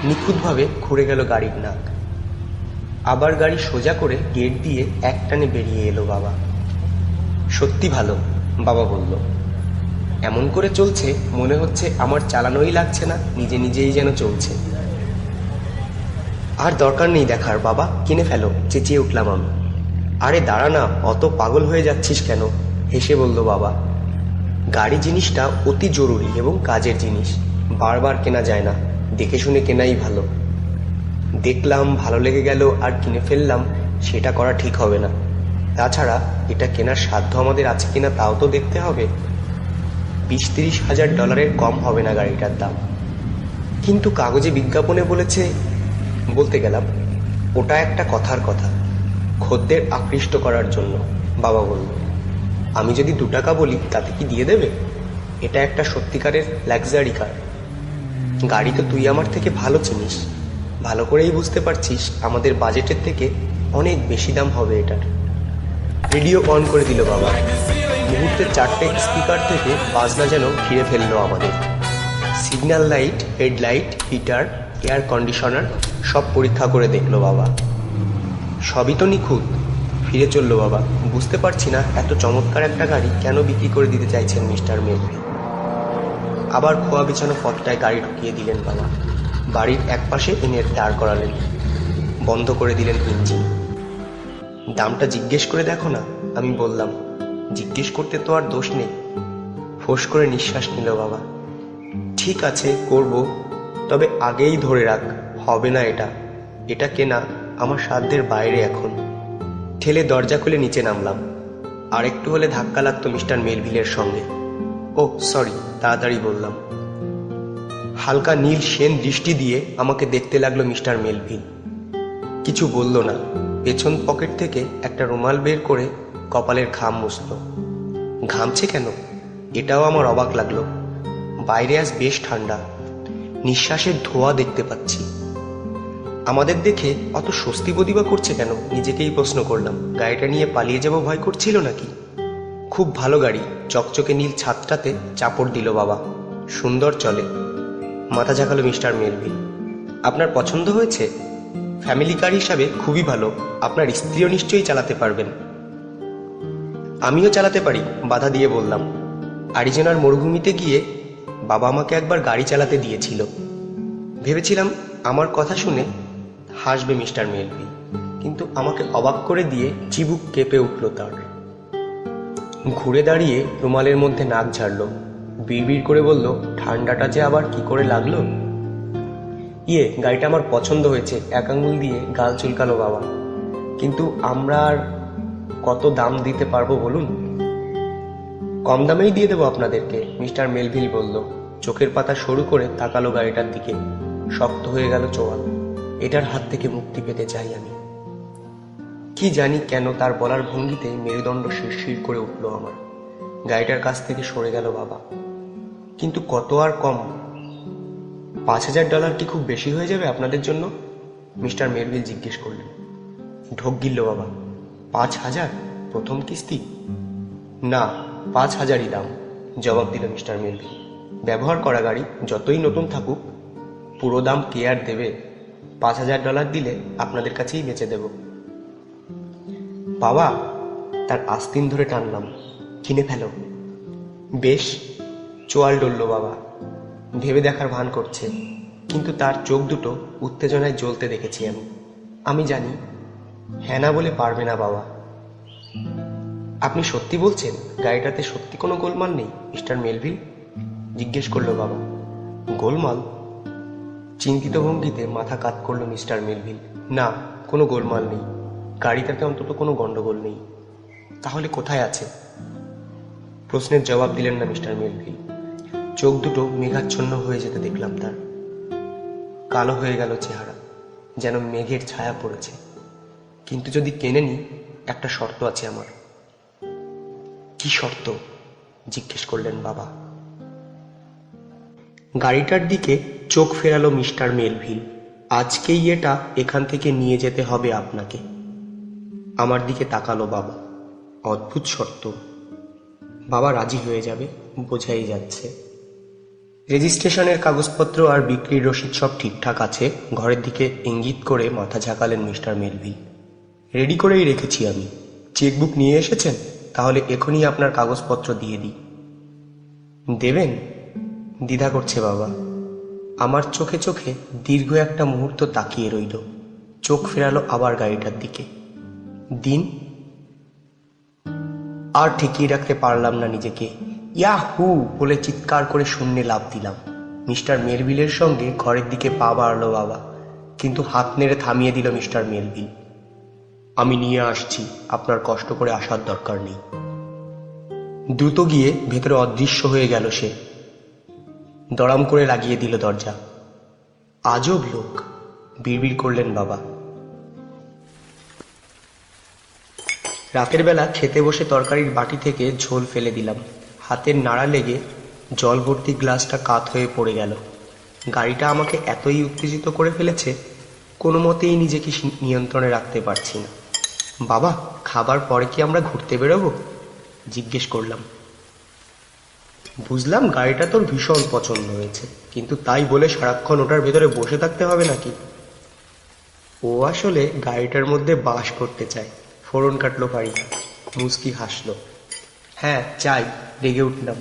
নিখুঁতভাবে ঘুরে গেল গাড়ির নাক। আবার গাড়ি সোজা করে গেট দিয়ে একটানে বেরিয়ে এলো বাবা। সত্যি ভালো, বাবা বলল। এমন করে চলছে মনে হচ্ছে আমার চালানোই লাগছে না, নিজে নিজেই যেন চলছে। আর দরকার নেই দেখার বাবা, কিনে ফেলো, চেঁচিয়ে উঠলাম আমি। আরে দাঁড়া না, অত পাগল হয়ে যাচ্ছিস কেন? হেসে বলল বাবা। গাড়ি জিনিসটা অতি জরুরি এবং কাজের জিনিস, বারবার কেনা যায় না, দেখে শুনে কেনাই ভালো। দেখলাম ভালো লেগে গেল আর কিনে ফেললাম, সেটা করা ঠিক হবে না। তাছাড়া এটা কেনার সাধ্য আমাদের আছে কিনা তাও তো দেখতে হবে। 20-30 হাজার ডলারের কম হবে না গাড়িটার দাম। কিন্তু কাগজে বিজ্ঞাপনে বলেছে, বলতে গেলাম ওটা একটা কথার কথা, খদ্দের আকৃষ্ট করার জন্য। বাবা বলল, আমি যদি 2 টাকা বলি তাতে কি দিয়ে দেবে? এটা একটা সত্যিকারের লাক্সারি কার। গাড়ি তো তুই আমার থেকে ভালো চিনিস, ভালো করেই বুঝতে পারছিস আমাদের বাজেটের থেকে অনেক বেশি দাম হবে এটার। রেডিও অন করে দিল বাবা। মুহূর্তে 4টে স্পিকার থেকে বাজনা যেন ঘিরে ফেললো আমাদের। Signal light, headlight, heater, air conditioner সব পরীক্ষা করে দেখলো বাবা। সবই তো নিখুঁত। ফিরে চললো বাবা। বুঝতে পারছি না এত চমৎকার একটা গাড়ি কেন বিক্রি করে দিতে চাইছেন মিস্টার মেলভি। আবার খোয়া বিছানো পথটায় গাড়ি ঢুকিয়ে দিলেন বাবা। বাড়ির একপাশে এনে দাঁড় করালেন, বন্ধ করে দিলেন ইঞ্জিন। দামটা জিজ্ঞেস করে দেখো না, আমি বললাম। জিজ্ঞেস করতে তো আর দোষ নেই। ফোঁস করে নিঃশ্বাস নিল বাবা। ঠিক আছে, করব, তবে আগেই ধরে রাখ, হবে না এটা। এটা কেনা আমার সাধ্যের বাইরে এখন। ঠেলে দরজা খুলে নিচে নামলাম। আর একটু হলে ধাক্কা লাগতো মিস্টার মেলভিলের সঙ্গে। ও সরি, তাড়াতাড়ি বললাম। হালকা নীল সেন দৃষ্টি দিয়ে আমাকে দেখতে লাগলো মিস্টার মেলভিল। কিছু বলল না। পেছন পকেট থেকে একটা রুমাল বের করে কপালের ঘাম মুছল। ঘামছে কেন, এটাও আমার অবাক লাগলো। বাইরে আজ বেশ ঠান্ডা, নিঃশ্বাসের ধোঁয়া দেখতে পাচ্ছি। আমাদের দেখে অত স্বস্তি বোধই বা করছে কেন, নিজেকেই প্রশ্ন করলাম। গাড়িটা নিয়ে পালিয়ে যাব ভয় করছিল নাকি? খুব ভালো গাড়ি, চকচকে নীল ছাদটাতে চাপড় দিল বাবা। সুন্দর চলে। মাথা ঝাঁকালো মিস্টার মেলভিল। আপনার পছন্দ হয়েছে? ফ্যামিলি কার হিসাবে খুবই ভালো। আপনার স্ত্রীও নিশ্চয়ই চালাতে পারবেন। আমিও চালাতে পারি, বাধা দিয়ে বললাম। আরিজোনার মরুভূমিতে গিয়ে বাবা আমাকে একবার গাড়ি চালাতে দিয়েছিল। ভেবেছিলাম আমার কথা শুনে হাসবে মিস্টার মেলভি, কিন্তু আমাকে অবাক করে দিয়ে চিবুক কেঁপে উঠল তার। ঘুরে দাঁড়িয়ে রুমালের মধ্যে নাক ঝাড়ল, বিড়বিড় করে বলল, ঠান্ডাটা যে আবার কি করে লাগলো। গাড়িটা আমার পছন্দ হয়েছে, এক আঙুল দিয়ে গাল চুলকালো বাবা। কিন্তু আমরা আর কত দাম দিতে পারবো বলুন? কম দামেই দিয়ে দেবো আপনাদেরকে, মিস্টার মেলভিল বলল। চোখের পাতা সরু করে তাকালো গাড়িটার দিকে। শক্ত হয়ে গেল চোয়াল। এটার হাত থেকে মুক্তি পেতে চাই আমি। কি জানি কেন তার বলার ভঙ্গিতে মেরুদণ্ড শিরশির করে উঠল আমার। গাড়িটার কাছ থেকে সরে গেল বাবা। কিন্তু কত আর কম? $5,000 কি খুব বেশি হয়ে যাবে আপনাদের জন্য? মিস্টার মেলভিল জিজ্ঞেস করলেন। ঢোক গিলল বাবা। 5,000 প্রথম কিস্তি? না, 5,000ই দাম, জবাব দিল মিস্টার মেলভিল। ব্যবহার করা গাড়ি, যতই নতুন থাকুক, পুরো দাম কে আর দেবে? $5,000 দিলে আপনাদের কাছেই বেচে দেব। বাবা, তার আস্তিন ধরে টানলাম। কিনে ফেলো। বেশ। চোয়াল ডলল বাবা। ভেবে দেখার ভান করছে, কিন্তু তার চোখ দুটো উত্তেজনায় জ্বলতে দেখেছি আমি জানি হ্যাঁ না বলে পারবে না বাবা। আপনি সত্যি বলছেন? গাড়িটাতে সত্যি কোনো গোলমাল নেই মিস্টার মেলভিল? জিজ্ঞেস করলো বাবা। গোলমাল? চিন্তিত ভঙ্গিতে মাথা কাত করলো মিস্টার মেলভিল। না, কোনো গোলমাল নেই। গাড়িটাতে অন্তত কোনো গন্ডগোল নেই। তাহলে কোথায় আছে? প্রশ্নের জবাব দিলেন না মিস্টার মেলভিল। চোখ দুটো মেঘাচ্ছন্ন হয়ে যেতে দেখলাম তার। কালো হয়ে গেল চেহারা, যেন মেঘের ছায়া পড়েছে। কিন্তু যদি কেনে নি, একটা শর্ত আছে আমার। কি শর্ত? জিজ্ঞেস করলেন বাবা। গাড়িটার দিকে চোখ ফেরালো মিস্টার মেলভিল। আজকেই এটা এখান থেকে নিয়ে যেতে হবে আপনাকে। আমার দিকে তাকালো বাবা। অদ্ভুত শর্ত। বাবা রাজি হয়ে যাবে বোঝাই যাচ্ছে। রেজিস্ট্রেশনের কাগজপত্র আর বিক্রির রসিদ সব ঠিকঠাক আছে। ঘরের দিকে ইঙ্গিত করে মাথা ঝাঁকালেন মিস্টার মেলভিল। রেডি করেই রেখেছি আমি। চেকবুক নিয়ে এসেছেন? তাহলে এখনই আপনার কাগজপত্র দিয়ে দিই। দেবেন? দ্বিধা করছে বাবা। আমার চোখে চোখে দীর্ঘ একটা মুহূর্ত তাকিয়ে রইল। চোখ ফেরালো আবার গাড়িটার দিকে। দিন। আর ঠেকিয়ে রাখতে পারলাম না নিজেকে। ইয়াহু বলে চিৎকার করে শূন্যে লাফ দিলাম। মিস্টার মেলভিলের সঙ্গে ঘরের দিকে পা বাড়ালো বাবা, কিন্তু হাত নেড়ে থামিয়ে দিল মিস্টার মেলভিল। আমি নিয়ে আসছি, আপনার কষ্ট করে আসার দরকার নেই। দ্রুত গিয়ে ভেতরে অদৃশ্য হয়ে গেল সে। দড়াম করে লাগিয়ে দিল দরজা। আজব লোক, বিড়বিড় করলেন বাবা। রাতের বেলা খেতে বসে তরকারির বাটি থেকে ঝোল ফেলে দিলাম। হাতের নাড়া লেগে জল ভর্তি গ্লাসটা কাত হয়ে পড়ে গেল। গাড়িটা আমাকে এতই উত্তেজিত করে ফেলেছে, কোনো মতেই নিজেকে নিয়ন্ত্রণে রাখতে পারছি না। বাবা, খাবার পরে কি আমরা ঘুরতে বেরোবো? জিজ্ঞেস করলাম। বুঝলাম গাড়িটা তোর ভীষণ পছন্দ হয়েছে, কিন্তু তাই বলে সারাক্ষণ ওটার ভেতরে বসে থাকতে হবে নাকি? ও আসলে গাড়িটার মধ্যে বাস করতে চায়। ফোড়ন কাটলো ফারিয়া, মুচকি হাসলো। হ্যাঁ চাই, রেগে উঠলাম।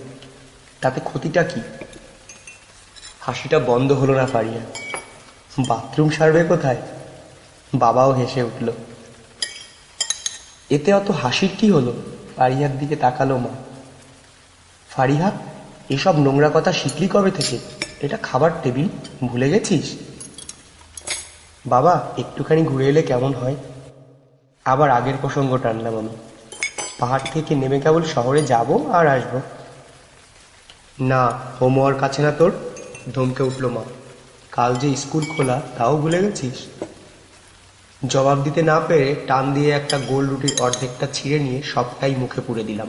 তাতে ক্ষতিটা কি? হাসিটা বন্ধ হলো না ফারিয়া। বাথরুম সারবে কোথায়? বাবাও হেসে উঠল। এতে অত হাসির কি হলো? ফারিহার দিকে তাকালো মা। ফারিহা, এসব নোংরা কথা শিখলি কবে থেকে? এটা খাবার টেবিল, ভুলে গেছিস? বাবা, একটুখানি ঘুরে এলে কেমন হয়? আবার আগের প্রসঙ্গ টানলাম আমি। পাহাড় থেকে নেমে কেবল শহরে যাব আর আসবো। না, হোমওয়ার্ক আছে না তোর? ধমকে উঠল মা। কাল যে স্কুল খোলা, তাও ভুলে গেছিস? জবাব দিতে না পেরে টান দিয়ে একটা গোল রুটির অর্ধেকটা ছিঁড়ে নিয়ে সবটাই মুখে পুরে দিলাম।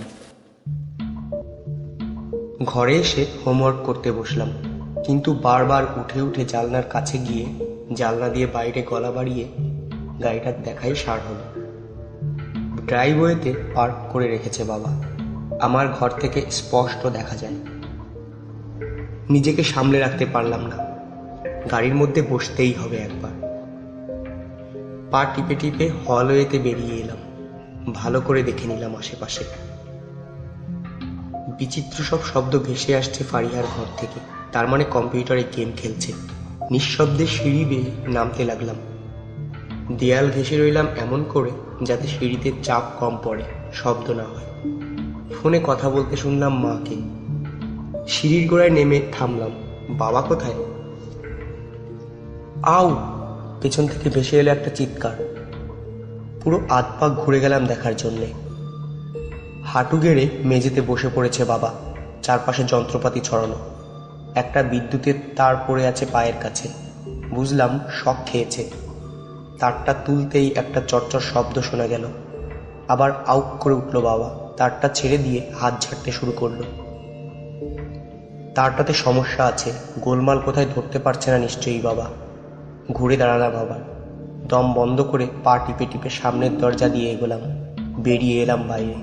ঘরে এসে হোমওয়ার্ক করতে বসলাম, কিন্তু বারবার উঠে উঠে জানলার কাছে গিয়ে জানলা দিয়ে বাইরে গলা বাড়িয়ে গাড়িটার দেখাই সার হলো। ড্রাইভওয়েতে পার্ক করে রেখেছে বাবা। আমার ঘর থেকে স্পষ্ট দেখা যায়। নিজেকে সামলে রাখতে পারলাম না, গাড়ির মধ্যে বসতেই হবে একবার। পা টিপে টিপে হলওয়েতে বেরিয়ে এলাম। ভালো করে দেখে নিলাম আশেপাশে। বিচিত্র সব শব্দ ভেসে আসছে ফারিহার ঘর থেকে। তার মানে কম্পিউটারে গেম খেলছে। নিঃশব্দে সিঁড়ি বেয়ে নামতে লাগলাম। দেয়াল ঘেঁষে রইলাম এমন করে যাতে সিঁড়িতে চাপ কম পড়ে, শব্দ না হয়। ফোনে কথা বলতে শুনলাম মাকে। সিঁড়ির গোড়ায় নেমে থামলাম। বাবা কোথায়? আউ! পেছন থেকে ভেসে এলো একটা চিৎকার। পুরো আধ পাক ঘুরে গেলাম দেখার জন্যে। হাঁটু গেড়ে মেঝেতে বসে পড়েছে বাবা, চারপাশে যন্ত্রপাতি ছড়ানো। একটা বিদ্যুতের তার পড়ে আছে পায়ের কাছে। বুঝলাম শক খেয়েছে। তারটা তুলতেই একটা চটচট শব্দ শোনা গেল। আবার আউক করে উঠল বাবা। তারটা ছেড়ে দিয়ে হাত ঝাড়তে শুরু করলো। তারটাতে সমস্যা আছে, গোলমাল কোথায় ধরতে পারছে না নিশ্চয়ই বাবা। ঘুরে দাঁড়ালাম আবার। দম বন্ধ করে পা টিপে টিপে সামনের দরজা দিয়ে এগোলাম। বেরিয়ে এলাম বাইরে।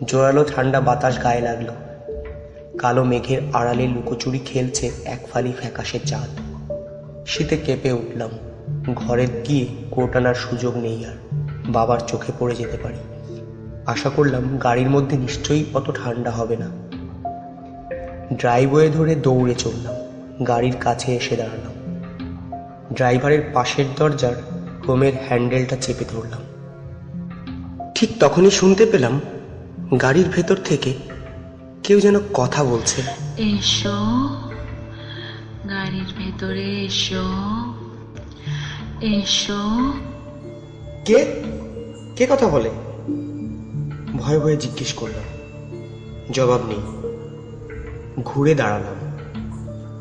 জোরালো ঠান্ডা বাতাস গায়ে লাগলো। কালো মেঘের আড়ালে লুকোচুরি খেলছে এক ফালি ফ্যাকাশে চাঁদ। শীতে কেঁপে উঠলাম। ঘরে গিয়ে কোট আনার সুযোগ নেই আর, বাবার চোখে পড়ে যেতে পারি। আশা করলাম গাড়ির মধ্যে নিশ্চয়ই অত ঠান্ডা হবে না। ড্রাইভওয়ে ধরে দৌড়ে চললাম। গাড়ির কাছে এসে দাঁড়ালাম। ড্রাইভারের পাশের দরজার ক্রোমের হ্যান্ডেলটা চেপে ধরলাম। ঠিক তখনই শুনতে পেলাম গাড়ির ভেতর থেকে কেউ যেন কথা বলছে। এসো, গাড়ির ভেতরে এসো, এসো। কে কে কথা বলে? ভয়ে ভয়ে জিজ্ঞেস করলাম। জবাব নেই। ঘুরে দাঁড়ালাম।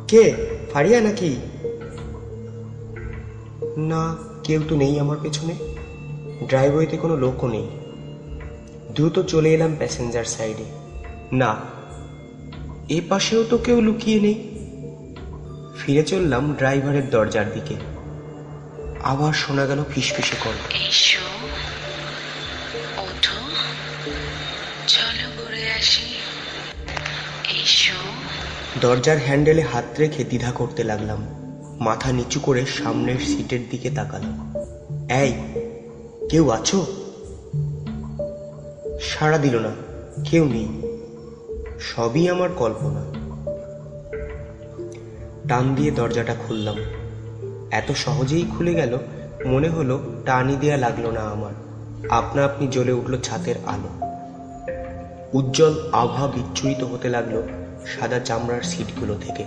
কে? ফারিয়া নাকি? না, কেউ তো নেই আমার পেছনে। ড্রাইভওয়েতে কোনো লোকও নেই। দ্রুত চলে এলাম প্যাসেঞ্জার সাইডে। না, এ পাশেও তো কেউ লুকিয়ে নেই। ফিরে চললাম ড্রাইভারের দরজার দিকে। আবার শোনা গেল ফিসফিসে কণ্ঠ। এসো, ওঠো, চলো ঘুরে আসি। এসো। দরজার হ্যান্ডেলে হাত রেখে দ্বিধা করতে লাগলাম। মাথা নিচু করে সামনের সিটের দিকে তাকালাম। এই, কেউ আছো? সাড়া দিল না। কেউ নেই। সবই আমার কল্পনা। টান দিয়ে দরজাটা খুললাম। এত সহজেই খুলে গেল মনে হলো। টানি দেয়া লাগলো না আমার, আপনা আপনি জ্বলে উঠল ছাতের আলো। উজ্জ্বল আভা বিচ্ছুরিত হতে লাগলো সাদা চামড়ার সিটগুলো থেকে।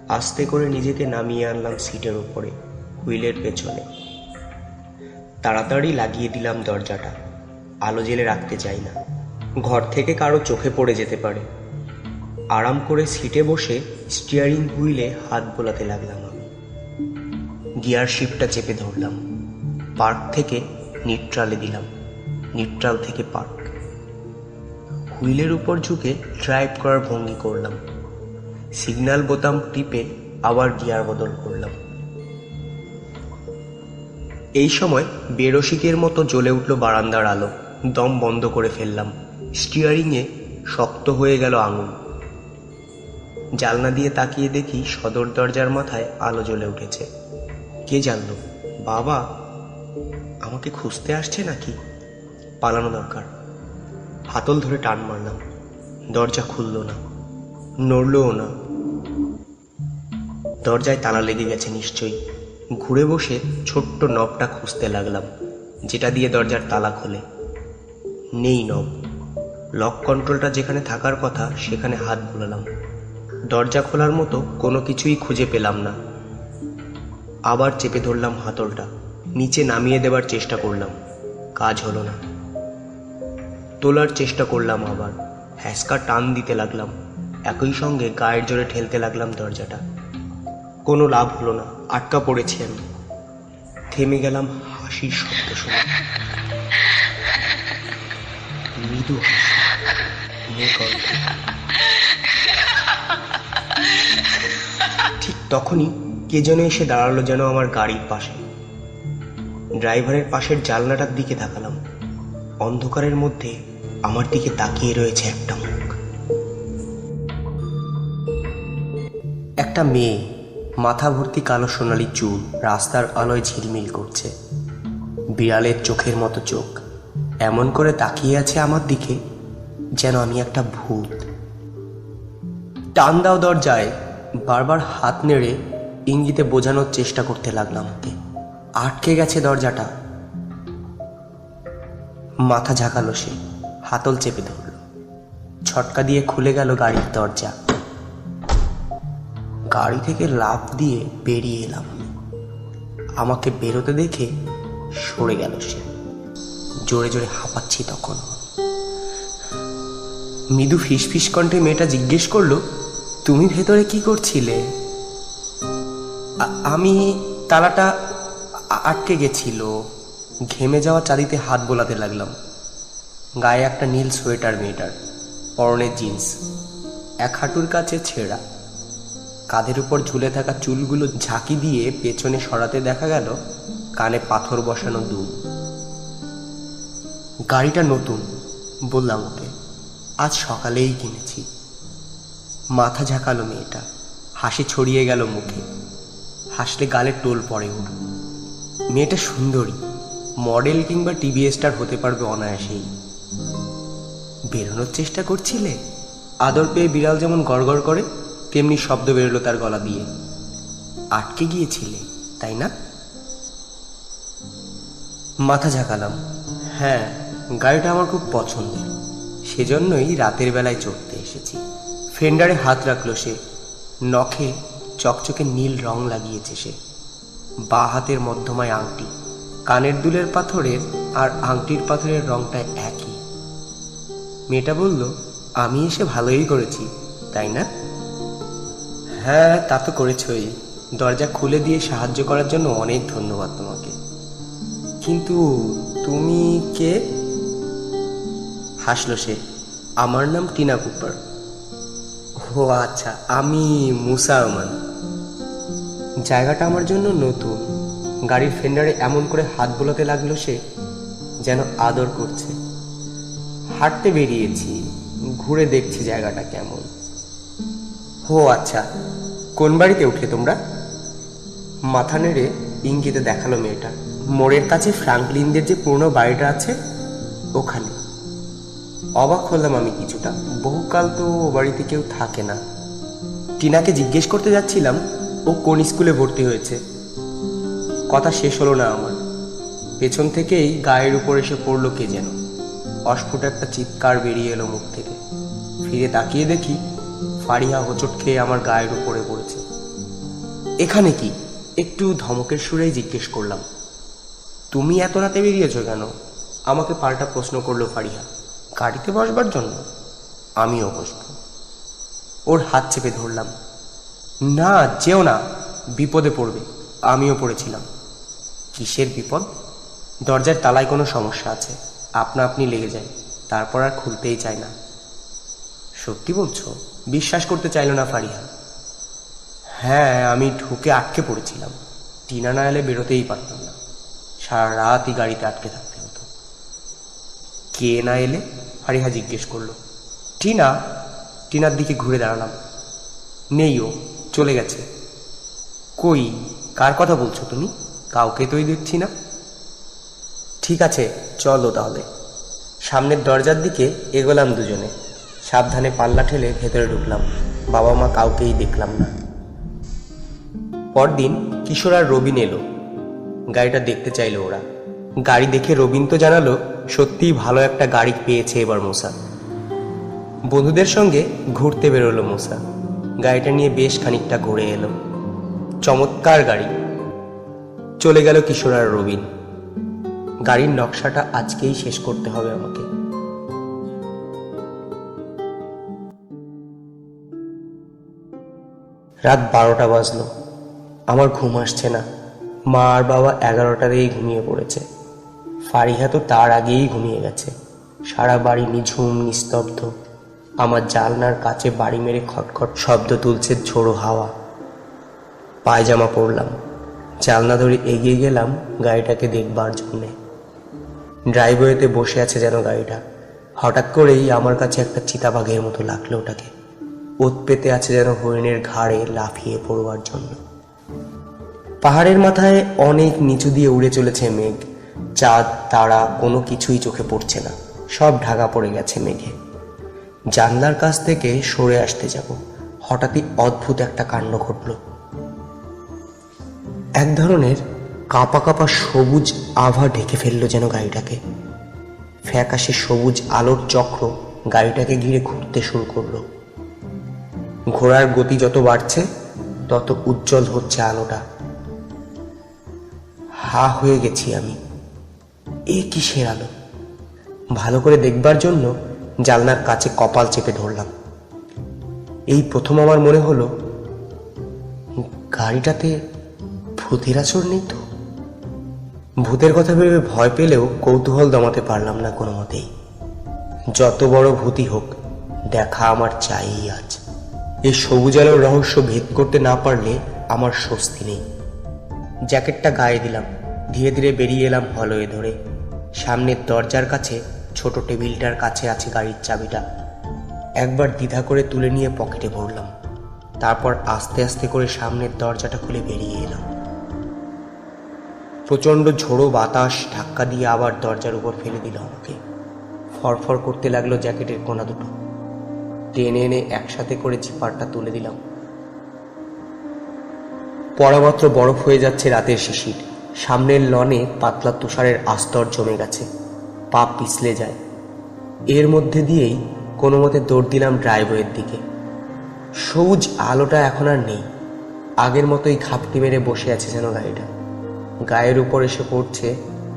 আস্তে করে নিজেকে নামিয়ে আনলাম সিটের উপরে, হুইলের পেছনে। তাড়াতাড়ি লাগিয়ে দিলাম দরজাটা। আলো জেলে রাখতে চাই না, ঘর থেকে কারো চোখে পড়ে যেতে পারে। আরাম করে সিটে বসে স্টিয়ারিং হুইলে হাত বোলাতে লাগলাম আমি। গিয়ার শিফটটা চেপে ধরলাম। পার্ক থেকে নিউট্রালে দিলাম, নিউট্রাল থেকে পার্ক। হুইলের উপর ঝুঁকে ড্রাইভ করার ভঙ্গি করলাম। সিগন্যাল বোতাম টিপে আবার গিয়ার বদল করলাম। এই সময় বেরসিকের মতো জ্বলে উঠল বারান্দার আলো। দম বন্ধ করে ফেললাম। স্টিয়ারিংয়ে শক্ত হয়ে গেল আঙুল। জানলা দিয়ে তাকিয়ে দেখি সদর দরজার মাথায় আলো জ্বলে উঠেছে। কে জানলো? বাবা আমাকে খুঁজতে আসছে নাকি? পালানো দরকার। হাতল ধরে টান মারলাম। দরজা খুলল না, নড়লও না। দরজায় তালা লেগে গেছে নিশ্চয়ই। ঘুরে বসে ছোট্ট নবটা খুঁজতে লাগলাম, যেটা দিয়ে দরজার তালা খোলে। নেই নব। লক কন্ট্রোলটা যেখানে থাকার কথা সেখানে হাত বুলালাম। দরজা খোলার মতো কোনো কিছুই খুঁজে পেলাম না। আবার চেপে ধরলাম হাতলটা, নিচে নামিয়ে দেবার চেষ্টা করলাম। কাজ হলো না। তোলার চেষ্টা করলাম আবার। হ্যাঁচকা টান দিতে লাগলাম। একই সঙ্গে গায়ের জোরে ঠেলতে লাগলাম দরজাটা। কোনো লাভ হলো না, আটকা পড়েছি আমি। থেমে গেলাম হাসির শব্দ শুনে। মৃদু হাসি, মেঘকণ্ঠে। ঠিক তখনই কে যেন এসে দাঁড়ালো যেন আমার গাড়ির পাশে। ড্রাইভারের পাশের জানলাটার দিকে তাকালাম। অন্ধকারের মধ্যে আমার দিকে তাকিয়ে রয়েছে একটা মুখ। একটা মেয়ে, মাথা ভর্তি কালো সোনালি চুল, রাস্তার আলোয় ঝিলমিল করছে। বিড়ালের চোখের মতো চোখ, এমন করে তাকিয়ে আছে আমার দিকে যেন আমি একটা ভূত। টান দাও দরজায়, বারবার হাত নেড়ে ইঙ্গিতে বোঝানোর চেষ্টা করতে লাগলাম ওকে। আটকে গেছে দরজাটা। মাথা ঝাঁকালো সে, হাতল চেপে ধরল। ছটকা দিয়ে খুলে গেল গাড়ির দরজা। গাড়ি থেকে লাফ দিয়ে বেরিয়ে এলাম। আমাকে বেরোতে দেখে সরে গেল সে। জোরে জোরে হাঁপাচ্ছি তখন। মৃদু ফিসফিস কণ্ঠে মেয়েটা জিজ্ঞেস করলো, তুমি ভেতরে কি করছিলে? আমি, তালাটা আটকে গেছিল। ঘেমে যাওয়া চাঁদিতে হাত বোলাতে লাগলাম। গায়ে একটা নীল সোয়েটার মেয়েটার, পরনে জিন্স, এক হাঁটুর কাছে ছেঁড়া। কাঁধের উপর ঝুলে থাকা চুলগুলো ঝাঁকি দিয়ে পেছনে সরাতে দেখা গেল কানে পাথর বসানো দুল। গাড়িটা নতুন, বললাম ওকে, আজ সকালেই কিনেছি। মাথা ঝাঁকালো মেয়েটা, হাসি ছড়িয়ে গেল মুখে। হাসলে গালে টোল পড়ে ওর। মেয়েটা সুন্দরী, মডেল কিংবা টিভি স্টার হতে পারবে অনায়াসেই। বেরোনোর চেষ্টা করছিলে? আদর পেয়ে বিড়াল যেমন গড়গড় করে তেমনি শব্দ বেরোলো তার গলা দিয়ে। আটকে গিয়েছিলে তাই না? মাথা ঝাঁকালাম। হ্যাঁ, গাড়িটা আমার খুব পছন্দের, সেজন্যই রাতের বেলায় চড়তে এসেছি। ফেন্ডারে হাত রাখলো সে। নখে চকচকে নীল রং লাগিয়েছে সে। বা হাতের মধ্যমায় আংটি। কানের দুলের পাথরের আর আংটির পাথরের রংটা একই। মেয়েটা বলল, আমি এসে ভালোই করেছি তাই না? হ্যাঁ, তা তো করেছই। দরজা খুলে দিয়ে সাহায্য করার জন্য অনেক ধন্যবাদ তোমাকে। কিন্তু তুমি কে? হাসলো সে। আমার নাম টিনা কুপার। ও আচ্ছা, আমি মুসা আমান। জায়গাটা আমার জন্য নতুন। গাড়ির ফেন্ডারে এমন করে হাত বোলাতে লাগলো সে যেন আদর করছে। হাঁটতে বেরিয়েছি, ঘুরে দেখছি জায়গাটা কেমন। ও আচ্ছা, কোন বাড়িতে উঠলে তোমরা? মাথা নেড়ে ইঙ্গিতে দেখালো মেয়েটা। মোড়ের কাছে ফ্রাঙ্কলিনদের যে পুরনো বাড়িটা আছে ওখানে। অবাক হলাম আমি কিছুটা। বহুকাল তো ও বাড়িতে কেউ থাকে না। টিনাকে জিজ্ঞেস করতে যাচ্ছিলাম ও কোন স্কুলে ভর্তি হয়েছে। কথা শেষ হলো না আমার। পেছন থেকেই গায়ের উপর এসে পড়লো কে যেন। অস্ফুট একটা চিৎকার বেরিয়ে এলো মুখ থেকে। ফিরে তাকিয়ে দেখি ফারিহা হোঁচট খেয়ে আমার গায়ের উপরে পড়েছে। এখানে কি? একটু ধমকের সুরেই জিজ্ঞেস করলাম। তুমি এত রাতে বেরিয়েছো কেন? আমাকে পাল্টা প্রশ্ন করলো ফারিহা। গাড়িতে বসবার জন্য? আমিও বসবো। ওর হাত চেপে ধরলাম। না, যেও না, বিপদে পড়বে। আমিও পড়েছিলাম। কিসের বিপদ? দরজার তালায় কোনো সমস্যা আছে, আপনা আপনি লেগে যায়, তারপর আর খুলতেই চায় না। সত্যি বলছো? বিশ্বাস করতে চাইল না ফারিহা। হ্যাঁ, আমি ঢুকে আটকে পড়েছিলাম। টিনা না এলে বেরোতেই পারতাম না। সারা রাতই গাড়িতে আটকে থাকতে হতো। কে না এলে? ফারিহা জিজ্ঞেস করলো। টিনা। টিনার দিকে ঘুরে দাঁড়ালাম। নেই, ও চলে গেছে। কই, কার কথা বলছো তুমি? কাউকে তোই দেখছি না। ঠিক আছে, চলো তাহলে। সামনের দরজার দিকে এগোলাম দুজনে। সাবধানে পাল্লা ঠেলে ভেতরে ঢুকলাম। বাবা মা কাউকেই দেখলাম না। পরদিন কিশোর আর রবিন এলো। গাড়িটা দেখতে চাইলো ওরা। গাড়ি দেখে রবিন তো জানালো সত্যিই ভালো একটা গাড়ি পেয়েছে এবার মোসা। বন্ধুদের সঙ্গে ঘুরতে বেরোলো মোসা। গাড়িটা নিয়ে বেশ খানিকটা ঘুরে এলো। চমৎকার গাড়ি। চলে গেল কিশোর আর রবিন। গাড়ির নকশাটা আজকেই শেষ করতে হবে আমাকে। রাত 12টা বাজলো। আমার ঘুম আসছে না। মা আর বাবা 11টাতেই ঘুমিয়ে পড়েছে। ফারিহা তো তার আগেই ঘুমিয়ে গেছে। সারা বাড়ি নিঝুম নিস্তব্ধ। আমার জানলার কাছে বাড়ি মেরে খটখট শব্দ তুলছে ঝোড়ো হাওয়া। পায়জামা পরলাম, জানলা ধরে এগিয়ে গেলাম গাড়িটাকে দেখবার জন্যে। ড্রাইভওয়েতে বসে আছে যেন গাড়িটা। হঠাৎ করেই আমার কাছে একটা চিতাবাঘের মতো লাগলো ওটাকে। ওত পেতে আছে যেন হরিণের ঘাড়ে লাফিয়ে পড়বার জন্য। পাহাড়ের মাথায় অনেক নিচু দিয়ে উড়ে চলেছে মেঘ। চাঁদ তারা কোনো কিছুই চোখে পড়ছে না, সব ঢাকা পড়ে গেছে মেঘে। জানলার কাছ থেকে সরে আসতে যাব, হঠাৎই অদ্ভুত একটা কাণ্ড ঘটল। এক ধরনের কাঁপা কাঁপা সবুজ আভা ঢেকে ফেললো যেন গাড়িটাকে। ফ্যাকাশে সবুজ আলোর চক্র গাড়িটাকে ঘিরে ঘুরতে শুরু করলো। ঘোড়ার গতি যত বাড়ছে তত উজ্জ্বল হচ্ছে আলোটা। হা হয়ে গেছি আমি। এ কিসের আলো? ভালো করে দেখবার জন্য জানলার কাছে কপাল চেপে ধরলাম। এই প্রথম আমার মনে হলো গাড়িটাতে ভূতের আচর নেই তো। ভূতের কথা ভেবে ভয় পেলেও কৌতূহল দমাতে পারলাম না কোনো মতেই। যত বড় ভূতই হোক, দেখা আমার চাই আজ। এই সবুজ আলোর রহস্য ভেদ করতে না পারলে আমার স্বস্তি নেই। জ্যাকেটটা গায়ে দিলাম, ধীরে ধীরে বেরিয়ে এলাম হলওয়ে ধরে। সামনের দরজার কাছে ছোট টেবিলটার কাছে আছে গাড়ির চাবিটা। একবার দ্বিধা করে তুলে নিয়ে পকেটে ভরলাম। তারপর আস্তে আস্তে করে সামনের দরজাটা খুলে বেরিয়ে এলাম। প্রচণ্ড ঝোড়ো বাতাস ধাক্কা দিয়ে আবার দরজার উপর ফেলে দিল আমাকে। ফরফর করতে লাগলো জ্যাকেটের কোনা দুটো। টেনে এনে একসাথে করে জিপারটা তুলে দিলাম। পরামাত্র বরফ হয়ে যাচ্ছে রাতের শিশির। সামনের লনে পাতলা তুষারের আস্তর জমে গেছে, পা পিছলে যায়। এর মধ্যে দিয়েই কোনো মতে দৌড় দিলাম ড্রাইভওয়ের দিকে। সবুজ আলোটা এখন আর নেই। আগের মতোই ঘাপটি মেরে বসে আছে যেন গাড়িটা। গায়ের উপর এসে পড়ছে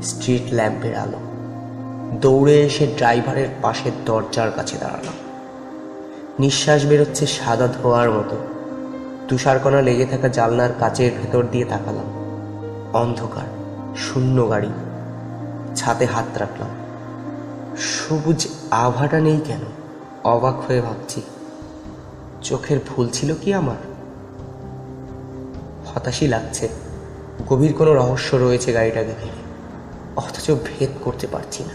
স্ট্রিট ল্যাম্পের আলো। দৌড়ে এসে ড্রাইভারের পাশের দরজার কাছে দাঁড়ালাম। নিঃশ্বাস বেরোচ্ছে সাদা ধোঁয়ার মতো। তুষারকণা লেগে থাকা জানলার কাচের ভেতর দিয়ে তাকালাম। অন্ধকার, শূন্য গাড়ি। ছাদে হাত রাখলাম। সবুজ আভাটা নেই কেন? অবাক হয়ে ভাবছি, চোখের ভুল ছিল কি আমার? হতাশই লাগছে। গভীর কোনো রহস্য রয়েছে গাড়িটাকে ঘিরে, অথচ ভেদ করতে পারছি না।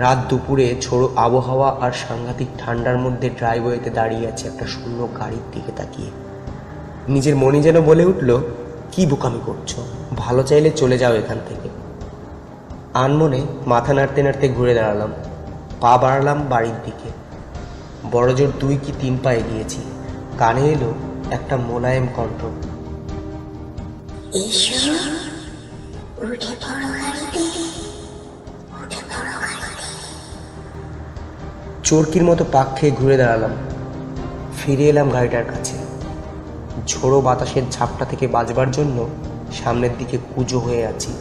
রাত দুপুরে ঝোড়ো আবহাওয়া আর সাংঘাতিক ঠান্ডার মধ্যে ড্রাইভওয়েতে দাঁড়িয়ে আছে একটা শূন্য গাড়ির দিকে তাকিয়ে। নিজের মনে যেন বলে উঠল, কি বোকামি করছো, ভালো চাইলে চলে যাও এখান থেকে। আনমনে মাথা নাড়তে নাড়তে ঘুরে দাঁড়ালাম। পা বাড়ালাম বাড়ির দিকে। বড়জোর 2 কি 3 পা এগিয়েছি। কানে এলো একটা মোলায়েম কণ্ঠ। এসো, উঠে পড়ো গাড়িতে, উঠে পড়ো। চরকির মতো পাক খেয়ে ঘুরে দাঁড়ালাম। ফিরে এলাম গাড়িটার কাছে। ঝোড়ো বাতাসের ঝাপটা থেকে বাঁচবার জন্য সামনের দিকে কুঁজো হয়ে আছি।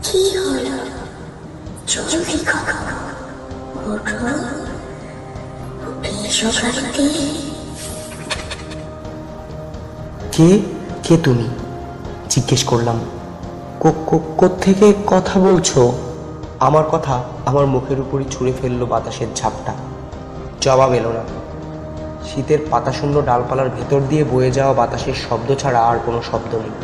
কি হলো? চলবি কখন? ওঠো, এসো গাড়িতে। কে কে তুমি? জিজ্ঞেস করলাম। কোত্থেকে কথা বলছো? আমার কথা আমার মুখের উপরই ছুঁড়ে ফেললো বাতাসের ঝাপটা। জবাব এলো না। শীতের পাতাশূন্য ডালপালার ভেতর দিয়ে বয়ে যাওয়া বাতাসের শব্দ ছাড়া আর কোনো শব্দ নেই।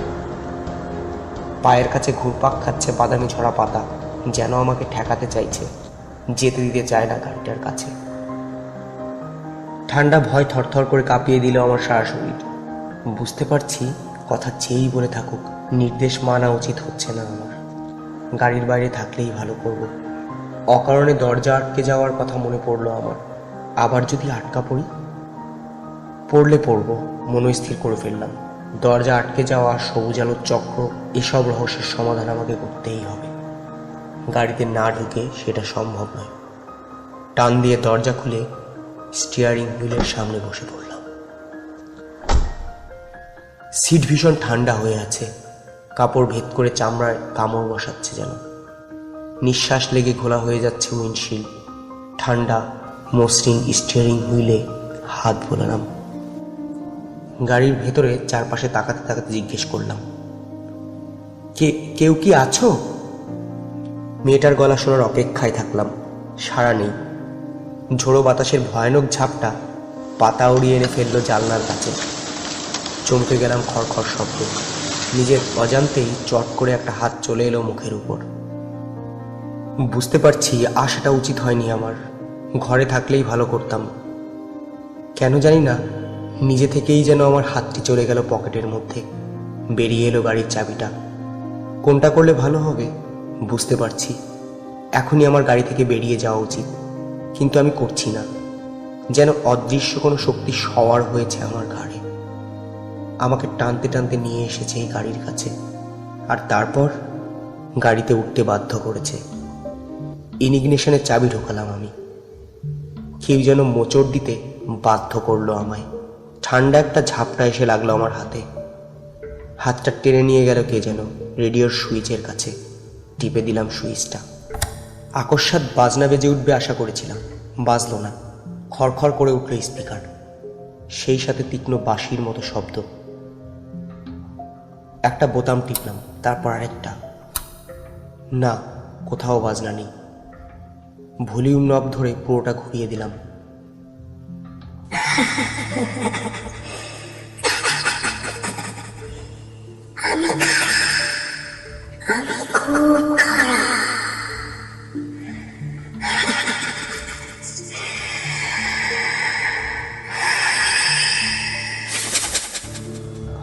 পায়ের কাছে ঘুরপাক খাচ্ছে বাদামি ঝরা পাতা, যেন আমাকে ঠেকাতে চাইছে, যেতে দিতে চায় না গাড়িটার কাছে। ঠান্ডা ভয় থরথর করে কাঁপিয়ে দিল আমার সারা শরীর। বুঝতে পারছি কথা চেয়েই বলে থাকুক, নির্দেশ মানা উচিত হচ্ছে না আমার। গাড়ির বাইরে থাকলেই ভালো করব। অকারণে দরজা আটকে যাওয়ার কথা মনে পড়লো আমার। আবার যদি আটকা পড়লে পড়ব, মনস্থির করে ফেললাম। দরজা আটকে যাওয়া, সবুজ আলোর চক্র, এসব রহস্যের সমাধান আমাকে করতেই হবে। গাড়িতে না ঢুকে সেটা সম্ভব নয়। টান দিয়ে দরজা খুলে স্টিয়ারিং হুইলের সামনে বসে পড়লাম। সিট ভীষণ ঠান্ডা হয়ে আছে। কাপড় ভেদ করে চামড়ায় কামড় বসাচ্ছে যেন। নিঃশ্বাস লেগে ঘোলা হয়ে যাচ্ছে উইন্ডশিল্ড। ঠান্ডা মসৃণ স্টিয়ারিং হুইলে হাত বোলালাম। গাড়ির ভেতরে চারপাশে তাকাতে তাকাতে জিজ্ঞেস করলাম, কেউ কি আছো? মেয়েটার গলা শোনার অপেক্ষায় থাকলাম। সাড়া নেই। ঝোড়ো বাতাসের ভয়ানক ঝাপটা পাতা উড়িয়ে এনে ফেললো জানলার কাছে। চমকে গেলাম খড়খড় শব্দে। নিজের অজান্তেই চট করে একটা হাত চলে এলো মুখের উপর। বুঝতে পারছি আসাটা উচিত হয়নি আমার। ঘরে থাকলেই ভালো করতাম। কেন জানি না, নিজে থেকেই যেন আমার হাতটি চলে গেল পকেটের মধ্যে। বেরিয়ে এলো গাড়ির চাবিটা। কোনটা করলে ভালো হবে বুঝতে পারছি। এখনই আমার গাড়ি থেকে বেরিয়ে যাওয়া উচিত, কিন্তু আমি করছি না। যেন অদৃশ্য কোনো শক্তি সওয়ার হয়েছে আমার ঘাড়ে। আমাকে টানতে টানতে নিয়ে এসেছে এই গাড়ির কাছে, আর তারপর গাড়িতে উঠতে বাধ্য করেছে। ইনিগনিশনের চাবি ঢোকালাম আমি। কেউ যেন মোচড় দিতে বাধ্য করলো আমায়। ঠান্ডা একটা ঝাপটা এসে লাগলো আমার হাতে। হাতটা টেনে নিয়ে গেল কে যেন রেডিওর সুইচের কাছে। টিপে দিলাম সুইচটা। আকস্মাৎ বাজনা বেজে উঠবে আশা করেছিলাম, বাজলো না। খড়খড় করে উঠল স্পিকার, সেই সাথে তীক্ষ্ণ বাঁশির মতো শব্দ। একটা বোতাম টিপলাম, তারপর আরেকটা। না, কোথাও বাজনা নেই। ভলিউম নব ধরে পুরোটা ঘুরিয়ে দিলাম।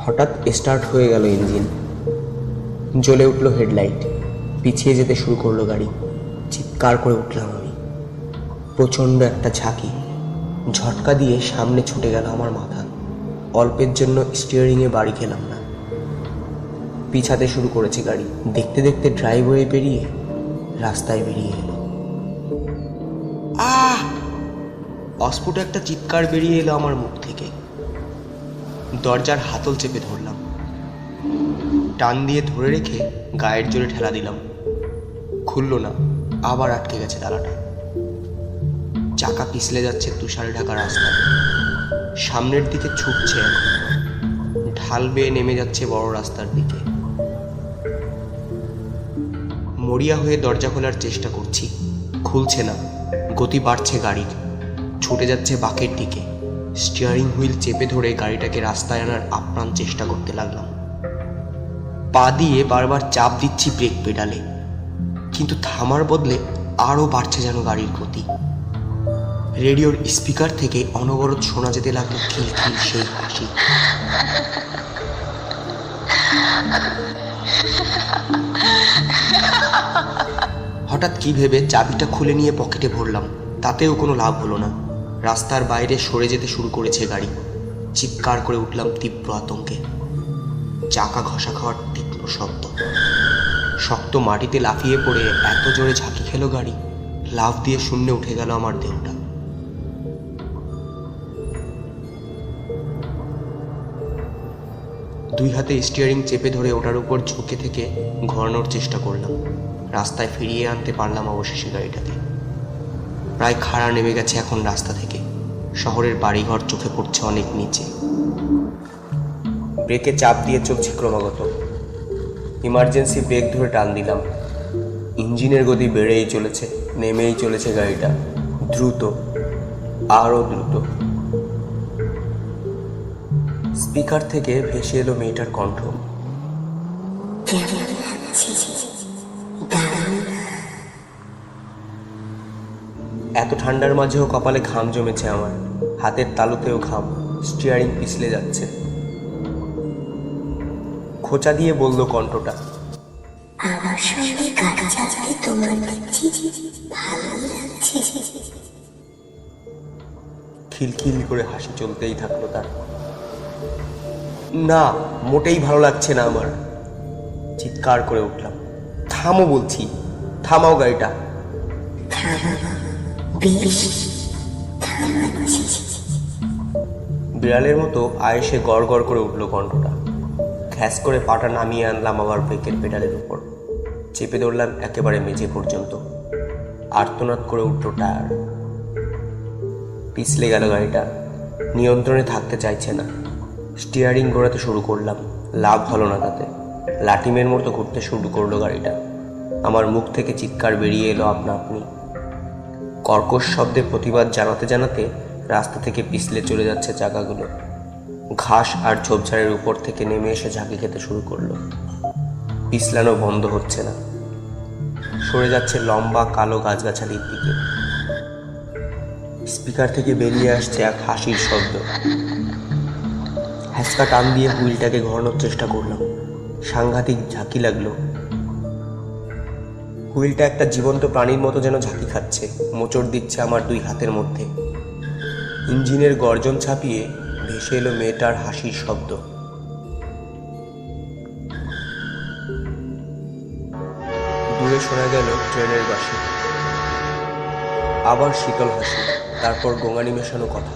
হঠাৎ স্টার্ট হয়ে গেল ইঞ্জিন। জ্বলে উঠল হেডলাইট। পিছিয়ে যেতে শুরু করলো গাড়ি। চিৎকার করে উঠলাম আমি। প্রচণ্ড একটা ঝাঁকি, ঝটকা দিয়ে সামনে ছুটে গেল আমার মাথা। অল্পের জন্য স্টিয়ারিংয়ে বাড়ি খেলাম না। পিছাতে শুরু করেছে গাড়ি। দেখতে দেখতে ড্রাইভওয়ে পেরিয়ে রাস্তায় বেরিয়ে এলো। আহ! অস্ফুট একটা চিৎকার বেরিয়ে এলো আমার মুখ থেকে। দরজার হাতল চেপে ধরলাম। টান দিয়ে ধরে রেখে গায়ের জোরে ঠেলা দিলাম। খুলল না, আবার আটকে গেছে তালাটা। চাকা পিছলে যাচ্ছে তুষারে ঢাকা রাস্তা। সামনের দিকে ছুটছে এখন, ঢাল বেয়ে নেমে যাচ্ছে বড় রাস্তার দিকে। মরিয়া হয়ে দরজা খোলার চেষ্টা করছি, খুলছে না। গতি বাড়ছে গাড়ির, ছুটে যাচ্ছে বাঁকের দিকে। স্টিয়ারিং হুইল চেপে ধরে গাড়িটাকে রাস্তায় আনার আপ্রাণ চেষ্টা করতে লাগলাম। পা দিয়ে বারবার চাপ দিচ্ছি ব্রেক পেডালে, কিন্তু থামার বদলে আরও বাড়ছে যেন গাড়ির গতি। রেডিওর স্পিকার থেকে অনবরত শোনা যেতে লাগলো খিলখিল সেই হাসি। হঠাৎ কি ভেবে চাবিটা খুলে নিয়ে পকেটে ভরলাম, তাতেও কোনো লাভ হলো না। রাস্তার বাইরে সরে যেতে শুরু করেছে গাড়ি। চিৎকার করে উঠলাম তীব্র আতঙ্কে। চাকা ঘষা খাওয়ার তীক্ষ্ণ শব্দ। শক্ত মাটিতে লাফিয়ে পড়ে এত জোরে ঝাঁকি খেলো গাড়ি, লাফ দিয়ে শূন্যে উঠে গেল আমার দেহটা। দুই হাতে স্টিয়ারিং চেপে ধরে ওটার উপর ঝুঁকে থেকে ঘোরানোর চেষ্টা করলাম। রাস্তায় ফিরিয়ে আনতে পারলাম অবশেষে গাড়িটাকে। প্রায় খাড়া নেমে গেছে এখন রাস্তা থেকে। শহরের বাড়িঘর চোখে পড়ছে অনেক নিচে। ব্রেকে চাপ দিয়ে চলছি ক্রমাগত। ইমার্জেন্সি ব্রেক ধরে টান দিলাম। ইঞ্জিনের গতি বেড়েই চলেছে, নেমেই চলেছে গাড়িটা, দ্রুত, আরও দ্রুত। স্পিকার থেকে ভেসে এলো মেয়েটার কণ্ঠ। কেমন লাগছে? দারুণ। এত ঠান্ডার মাঝেও কপালে ঘাম জমেছে আমার, হাতের তালুতেও ঘাম, স্টিয়ারিং পিছলে যাচ্ছে। খোঁচা দিয়ে বলল কণ্ঠটা, আমার সঙ্গে গাড়ি চালাতে তোমার দেখছি ভালো লাগছে। খিলখিল করে হাসি চলতেই থাকলো তার। না, মোটেই ভালো লাগছে না আমার। চিৎকার করে উঠলাম, থামো বলছি, থামাও গাড়িটা। বেশ থামাচ্ছি। বিড়ালের মতো আয়েসে গড় গড় করে উঠল কণ্ঠটা। ঘ্যাস করে পাটা নামিয়ে আনলাম আবার ব্রেকের পেডালের উপর। চেপে ধরলাম একেবারে মেঝে পর্যন্ত। আর্তনাদ করে উঠল টায়ার। পিছলে গেল গাড়িটা, নিয়ন্ত্রণে থাকতে চাইছে না। স্টিয়ারিং ঘোরাতে শুরু করলাম, লাভ হলো না তাতে। লাটিমের মতো ঘুরতে শুরু করলো গাড়িটা। আমার মুখ থেকে চিৎকার বেরিয়ে এলো আপনা আপনি। কর্কশ শব্দে প্রতিবাদ জানাতে জানাতে রাস্তা থেকে পিছলে চলে যাচ্ছে চাকাগুলো। ঘাস আর ঝোপঝাড়ের উপর থেকে নেমে এসে ঝাঁকি খেতে শুরু করলো। পিছলানো বন্ধ হচ্ছে না, সরে যাচ্ছে লম্বা কালো গাছগাছালির দিকে। স্পিকার থেকে বেরিয়ে আসছে এক হাসির শব্দ। হ্যাঁচকা টান দিয়ে হুইলটাকে ঘোরানোর চেষ্টা করলাম। সাংঘাতিক ঝাঁকি লাগলো। হুইলটা একটা জীবন্ত প্রাণীর মতো যেন ঝাঁকি খাচ্ছে, মোচড় দিচ্ছে আমার দুই হাতের মধ্যে। ইঞ্জিনের গর্জন ছাপিয়ে ভেসে এলো মেয়েটার হাসির শব্দ। দূরে শোনা গেল ট্রেনের বাঁশি। আবার শীতল হাসি, তারপর গোঙানি মেশানো কথা।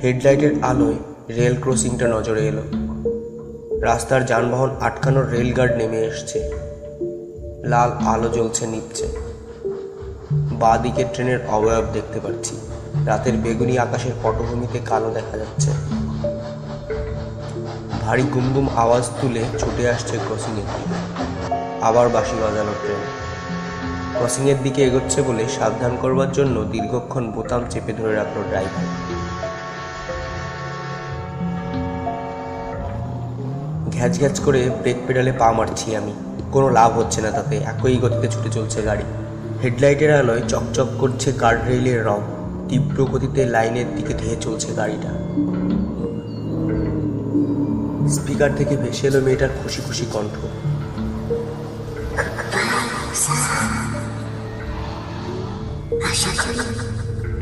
হেডলাইটের আলোয় রেল ক্রসিংটা নজরে এলো। রাস্তার যানবাহন আটকানোর রেলগার্ড নেমে এসছে। লাল আলো জ্বলছে, নিচ্ছে। বাঁ দিকে ট্রেনের অবয়ব দেখতে পাচ্ছি। রাতের বেগুনি আকাশের পটভূমিতে কালো দেখা যাচ্ছে। ভারী গুমগুম আওয়াজ তুলে ছুটে আসছে ক্রসিংয়ের দিকে। আবার বাঁশি বাজানো ট্রেন। ক্রসিংয়ের দিকে এগোচ্ছে বলে সাবধান করবার জন্য দীর্ঘক্ষণ বোতাম চেপে ধরে রাখলো ড্রাইভার। ঘ্যাচ ঘ্যাচ করে ব্রেক পেডালে পা মারছি আমি। কোনো লাভ হচ্ছে না তাতে, একই গতিতে ছুটে চলছে গাড়ি। হেডলাইটের আলোয় চকচক করছে গার্ড রেইলের রং। তীব্র গতিতে লাইনের দিকে ধেয়ে চলছে গাড়িটা। স্পিকার থেকে ভেসে এলো মেয়েটার খুশি খুশি কণ্ঠ। আশা করি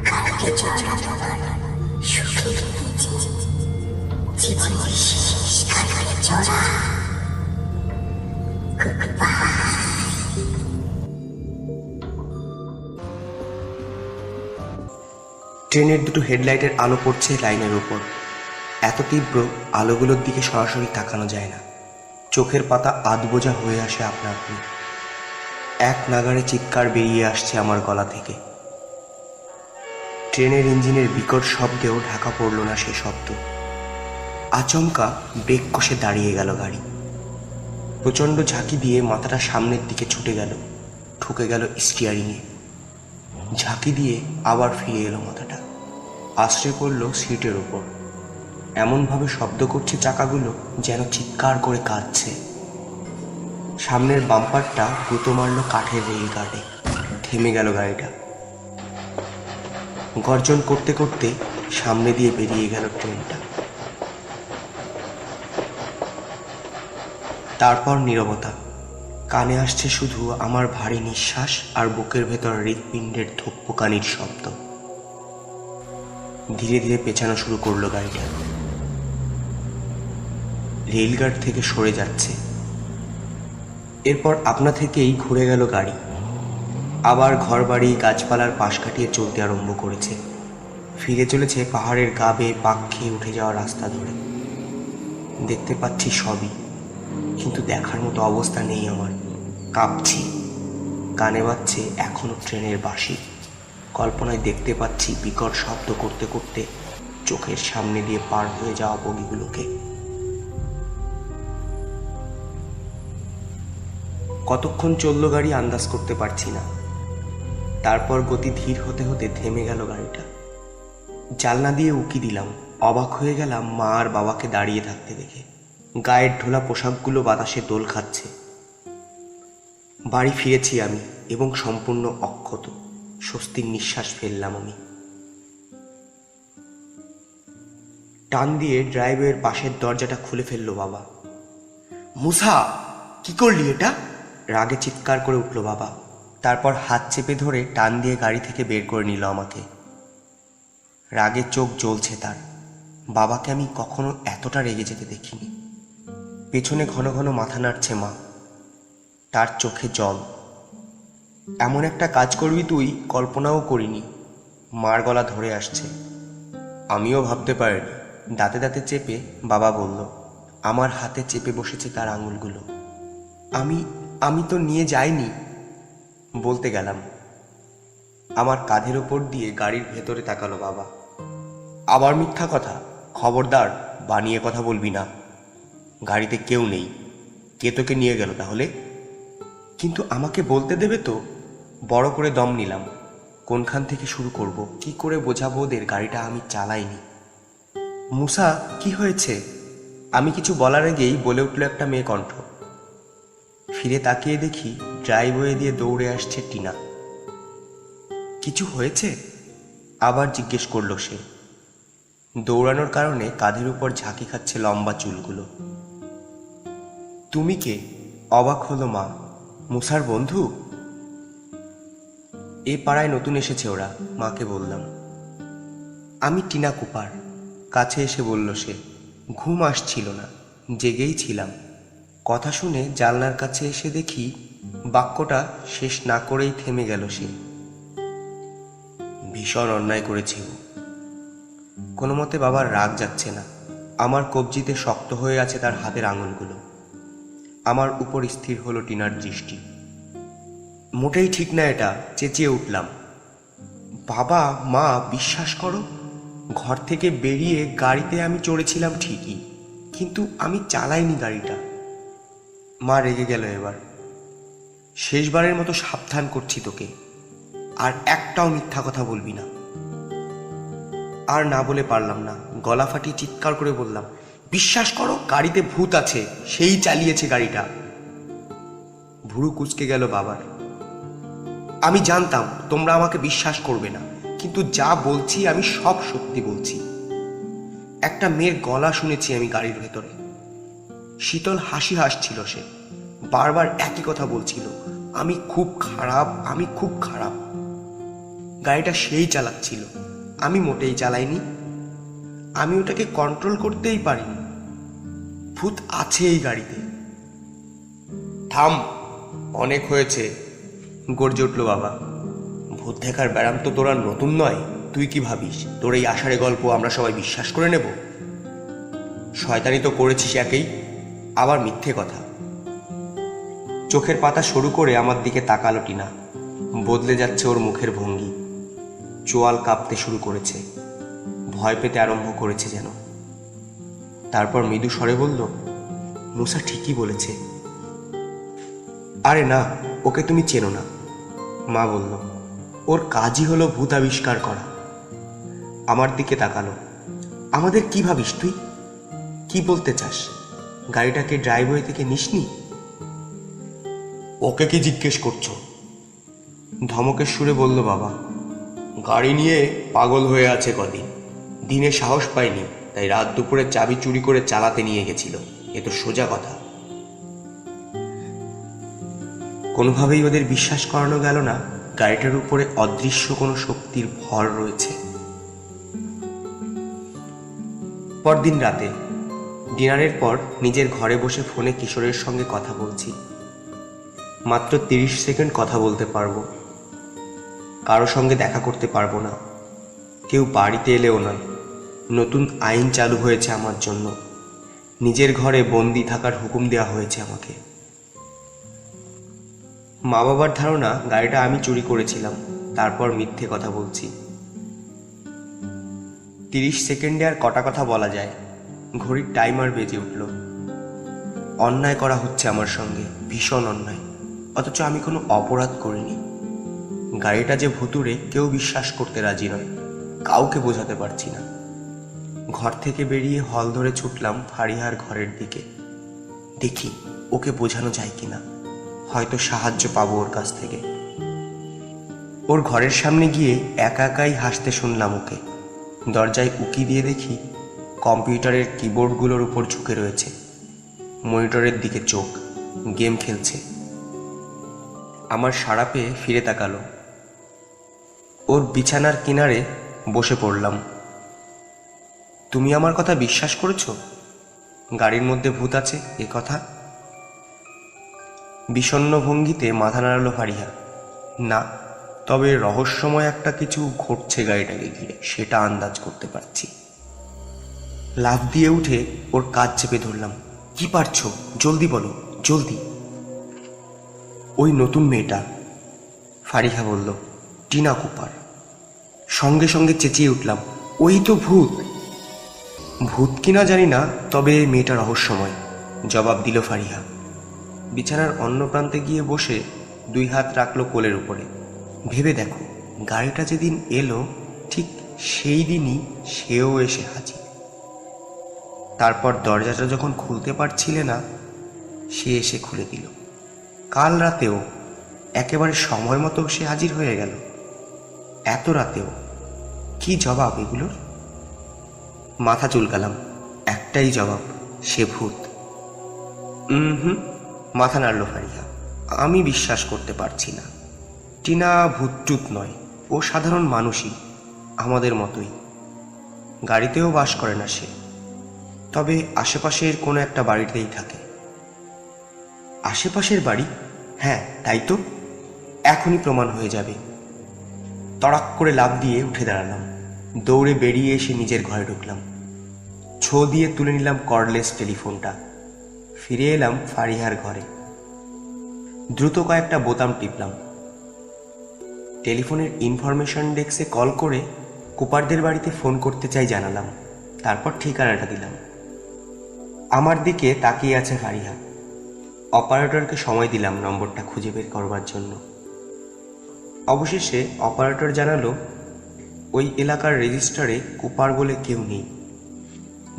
কালকে চলা তোমার সুখে গেছে। জীবনের শেষ কালকে চলা। ট্রেনের দুটো হেডলাইটের আলো পড়ছে লাইনের উপর। এত তীব্র আলোগুলোর দিকে সরাসরি তাকানো যায় না। চোখের পাতা আধবোঝা হয়ে আসে আপনা আপনি। এক নাগাড়ে চিৎকার বেরিয়ে আসছে আমার গলা থেকে। ট্রেনের ইঞ্জিনের বিকট শব্দেও ঢাকা পড়ল না সে শব্দ। আচমকা ব্রেক কষে দাঁড়িয়ে গেল গাড়ি। প্রচণ্ড ঝাঁকি দিয়ে মাথাটা সামনের দিকে ছুটে গেল, ঠুকে গেল স্টিয়ারিংয়ে। ঝাঁকি দিয়ে আবার ফিরে এলো মাথাটা, আশ্রয় পড়ল সিটের ওপর। এমনভাবে শব্দ করছে চাকাগুলো যেন চিৎকার করে কাঁদছে। সামনের বাম্পারটা গুঁতো মারল কাঠের রেল গার্ডে। থেমে গেল গাড়িটা। গর্জন করতে করতে সামনে দিয়ে বেরিয়ে গেল ট্রেনটা। তারপর নীরবতা। কানে আসছে শুধু আমার ভারী নিঃশ্বাস আর বুকের ভেতর হৃৎপিণ্ডের ধুকপুকানির শব্দ। ধীরে ধীরে পেছানো শুরু করলো গাড়িটা। রেলগার্ড থেকে সরে যাচ্ছে। এরপর আপনা থেকেই ঘুরে গেল গাড়ি, আবার ঘরবাড়ি গাছপালার পাশ কাটিয়ে চলতে আরম্ভ করেছে। ফিরে চলেছে পাহাড়ের গা বেয়ে পাক খেয়ে উঠে যাওয়া রাস্তা ধরে। দেখতে পাচ্ছি সবই, কিন্তু দেখার মতো অবস্থা নেই আমার। কাঁপছি, কানে বাজছে এখনো ট্রেনের বাঁশি। কল্পনায় দেখতে পাচ্ছি বিকট শব্দ করতে করতে চোখের সামনে দিয়ে পার হয়ে যাওয়া বগিগুলোকে। কতক্ষণ চলল গাড়ি আন্দাজ করতে পারছি না। তারপর গতি ধীর হতে হতে থেমে গেল গাড়িটা। জানলা দিয়ে উকি দিলাম, অবাক হয়ে গেলাম মা আর বাবাকে দাঁড়িয়ে থাকতে দেখে। গায়ের ঢোলা পোশাকগুলো বাতাসে দোল খাচ্ছে। বাড়ি ফিরেছি আমি এবং সম্পূর্ণ অক্ষত। স্বস্তির নিঃশ্বাস ফেললাম আমি। টান দিয়ে ড্রাইভওয়ের পাশের দরজাটা খুলে ফেললো বাবা। মুসা, কি করলি এটা? রাগে চিৎকার করে উঠল বাবা। তারপর হাত চেপে ধরে টান দিয়ে গাড়ি থেকে বের করে নিল আমাকে। রাগে চোখ জ্বলছে তার। বাবাকে আমি কখনো এতটা রেগে যেতে দেখিনি। পেছনে ঘন ঘন মাথা নাড়ছে মা, তার চোখে জল। এমন একটা কাজ করবি তুই কল্পনাও করিনি। মার গলা ধরে আসছে। আমিও ভাবতে পারিনি। দাঁতে দাঁতে চেপে বাবা বলল। আমার হাতে চেপে বসেছে তার আঙুলগুলো। আমি তো নিয়ে যাইনি বলতে গেলাম। আমার কাঁধের ওপর দিয়ে গাড়ির ভেতরে তাকালো বাবা। আবার মিথ্যা কথা? খবরদার, বানিয়ে কথা বলবি না। গাড়িতে কেউ নেই। কে তোকে নিয়ে গেল তাহলে? কিন্তু আমাকে বলতে দেবে তো? বড় করে দম নিলাম। কোনখান থেকে শুরু করব, কি করে বোঝাবো ওদের গাড়িটা আমি চালাইনি? মুসা, কি হয়েছে? আমি কিছু বলার আগেই বলে উঠল একটা মেয়ে কণ্ঠ। ফিরে তাকিয়ে দেখি ড্রাইভওয়ে দিয়ে দৌড়ে আসছে টিনা। কিছু হয়েছে? আবার জিজ্ঞেস করলো সে। দৌড়ানোর কারণে কাঁধের উপর ঝাঁকি খাচ্ছে লম্বা চুলগুলো। তুমি কে? অবাক হলো মা। মুসার বন্ধু? এ পাড়ায় নতুন এসেছে ওরা, মাকে বললাম। আমি টিনা কুপার, কাছে এসে বলল সে। ঘুম আসছিল না, জেগেই ছিলাম। কথা শুনে জানলার কাছে এসে দেখি বাক্যটা শেষ না করেই থেমে গেল সে। ভীষণ অন্যায় করেছি ও। কোনো মতে বাবার রাগ যাচ্ছে না। আমার কবজিতে শক্ত হয়ে আছে তার হাতের আঙুলগুলো। আমার উপর স্থির হলো টিনার দৃষ্টি। মোটেই ঠিক না এটা, চেঁচিয়ে উঠলাম। বাবা, মা, বিশ্বাস করো, ঘর থেকে বেরিয়ে গাড়িতে আমি চড়েছিলাম ঠিকই, কিন্তু আমি চালাইনি গাড়িটা। মা রেগে গেল এবার। শেষবারের মতো সাবধান করছি তোকে, আর একটাও মিথ্যা কথা বলবি না। আর না বলে পারলাম না, গলা ফাটিয়ে চিৎকার করে বললাম, বিশ্বাস করো, গাড়িতে ভূত আছে, সেই চালিয়েছে গাড়িটা। ভুরু কুঁচকে গেল বাবার। আমি জানতাম তোমরা আমাকে বিশ্বাস করবে না, কিন্তু যা বলছি আমি সব সত্যি বলছি। একটা মেয়ের গলা শুনেছি আমি গাড়ির ভেতরে। শীতল হাসি হাসছিল সে, বারবার একই কথা বলছিল, আমি খুব খারাপ, আমি খুব খারাপ। গাড়িটা সেই চালাচ্ছিল, আমি মোটেই চালাইনি। আমি ওটাকে কন্ট্রোল করতেই পারিনি। ভূত আছে এই গাড়িতে। থাম, অনেক হয়েছে, গর্জে উঠল বাবা। ভূত দেখার ব্যারাম তো তোরা নতুন নয়। তুই কি ভাবিস তোর এই আষাঢ়ে গল্প আমরা সবাই বিশ্বাস করে নেব? শয়তানি তো করেছিস একেই, আবার মিথ্যে কথা। চোখের পাতা সরু করে আমার দিকে তাকালো টিনা। বদলে যাচ্ছে ওর মুখের ভঙ্গি। চোয়াল কাঁপতে শুরু করেছে, ভয় পেতে আরম্ভ করেছে যেন। তারপর মৃদু স্বরে বলল, মুসা ঠিকই বলেছে। আরে না, ওকে তুমি চেনো না, মা বলল। ওর কাজই হলো ভূত আবিষ্কার করা। আমার দিকে তাকালো। আমাদের কি ভাবিস তুই? কি বলতে চাস? গাড়িটাকে ড্রাইভওয়ে থেকে নিসনি? ওকে কি জিজ্ঞেস করছো? ধমকের সুরে বলল বাবা। গাড়ি নিয়ে পাগল হয়ে আছে কদিন, দিনে সাহস পায়নি, তাই রাত দুপুরে চাবি চুরি করে চালাতে নিয়ে গেছিল। এ তো সোজা কথা। কোনোভাবেই ওদের বিশ্বাস করানো গেল না গাড়িটার উপরে অদৃশ্য কোনো শক্তির ভর রয়েছে। পরদিন রাতে ডিনারের পর নিজের ঘরে বসে ফোনে কিশোরের সঙ্গে কথা বলছি। মাত্র 30 সেকেন্ড কথা বলতে পারবো, কারো সঙ্গে দেখা করতে পারবো না, কেউ বাড়িতে এলেও নয়। নতুন আইন চালু হয়েছে আমার জন্য, নিজের ঘরে বন্দি থাকার হুকুম দেওয়া হয়েছে আমাকে। মা বাবার ধারণা গাড়িটা আমি চুরি করেছিলাম, তারপর মিথ্যে কথা বলছি। 30 সেকেন্ডে আর কটা কথা বলা যায়? ঘড়ির টাইমার বেজে উঠল। অন্যায় করা হচ্ছে আমার সঙ্গে, ভীষণ অন্যায়, অথচ আমি কোনো অপরাধ করিনি। গাড়িটা যে ভুতুড়ে কেউ বিশ্বাস করতে রাজি নয়, কাউকে বোঝাতে পারছি না। ঘর থেকে বেরিয়ে হল ধরে ছুটলাম ফারিহার ঘরের দিকে। দেখি ওকে বোঝানো যায় কিনা, হয়তো সাহায্য পাবো ওর কাছ থেকে। ওর ঘরের সামনে গিয়ে একা একাই হাসতে শুনলাম ওকে। দরজায় উকি দিয়ে দেখি কম্পিউটারের কিবোর্ডগুলোর উপর ঝুঁকে রয়েছে, মনিটরের দিকে চোখ, গেম খেলছে। আমার সাড়া পেয়ে ফিরে তাকালো। ওর বিছানার কিনারে বসে পড়লাম। তুমি আমার কথা বিশ্বাস করেছো? গাড়ির মধ্যে ভূত আছে এ কথা? বিষণ্ণ ভঙ্গিতে মাথা নাড়ালো ফারিহা। না, তবে রহস্যময় একটা কিছু ঘটছে গাড়িটাকে ঘিরে, সেটা আন্দাজ করতে পারছি। লাফ দিয়ে উঠে ওর কাজ চেপে ধরলাম। কি পারছো? জলদি বলো, জলদি। ওই নতুন মেয়েটা, ফারিহা বলল, টিনা কুপার। সঙ্গে সঙ্গে চেঁচিয়ে উঠলাম, ওই তো ভূত। ভূত কিনা জানি না, তবে মেয়েটা রহস্যময়, জবাব দিল ফারিহা। বিছানার অন্য প্রান্তে গিয়ে বসে 2 হাত রাখলো কোলের উপরে। ভেবে দেখো, গাড়িটা যেদিন এলো ঠিক সেই দিনই সেও এসে হাজির। তারপর দরজাটা যখন খুলতে পারছিলে না, সে এসে খুলে দিল। কাল রাতেও একেবারে সময় মতো সে হাজির হয়ে গেল। এত রাতেও কি জবাব এগুলোর? মাথা চুলকালাম। একটাই জবাব, সে ভূত। মাথা নাড়ল ফারিহা। আমি বিশ্বাস করতে পারছি না। টিনা ভূতটুত নয়, ও সাধারণ মানুষই, আমাদের মতোই। গাড়িতেও বাস করে না সে, তবে আশেপাশের কোনো একটা বাড়িতেই থাকে। আশেপাশের বাড়ি? হ্যাঁ, তাই তো, এখনই প্রমাণ হয়ে যাবে। তড়াক করে লাফ দিয়ে উঠে দাঁড়ালাম। দৌড়ে বেরিয়ে এসে নিজের ঘরে ঢুকলাম। ছো দিয়ে তুলে নিলাম কর্ডলেস টেলিফোনটা। ফিরে এলাম ফারিহার ঘরে। দ্রুত কয়েকটা বোতাম টিপলাম। টেলিফোনের ইনফরমেশন ডেস্কে কল করে কুপারদের বাড়িতে ফোন করতে চাই জানালাম। তারপর ঠিকানাটা দিলাম। আমার দিকে তাকিয়ে আছে ফারিহা। অপারেটরকে সময় দিলাম নম্বরটা খুঁজে বের করবার জন্য। অবশেষে অপারেটর জানালো, ওই এলাকার রেজিস্টারে কুপার বলে কেউ নেই।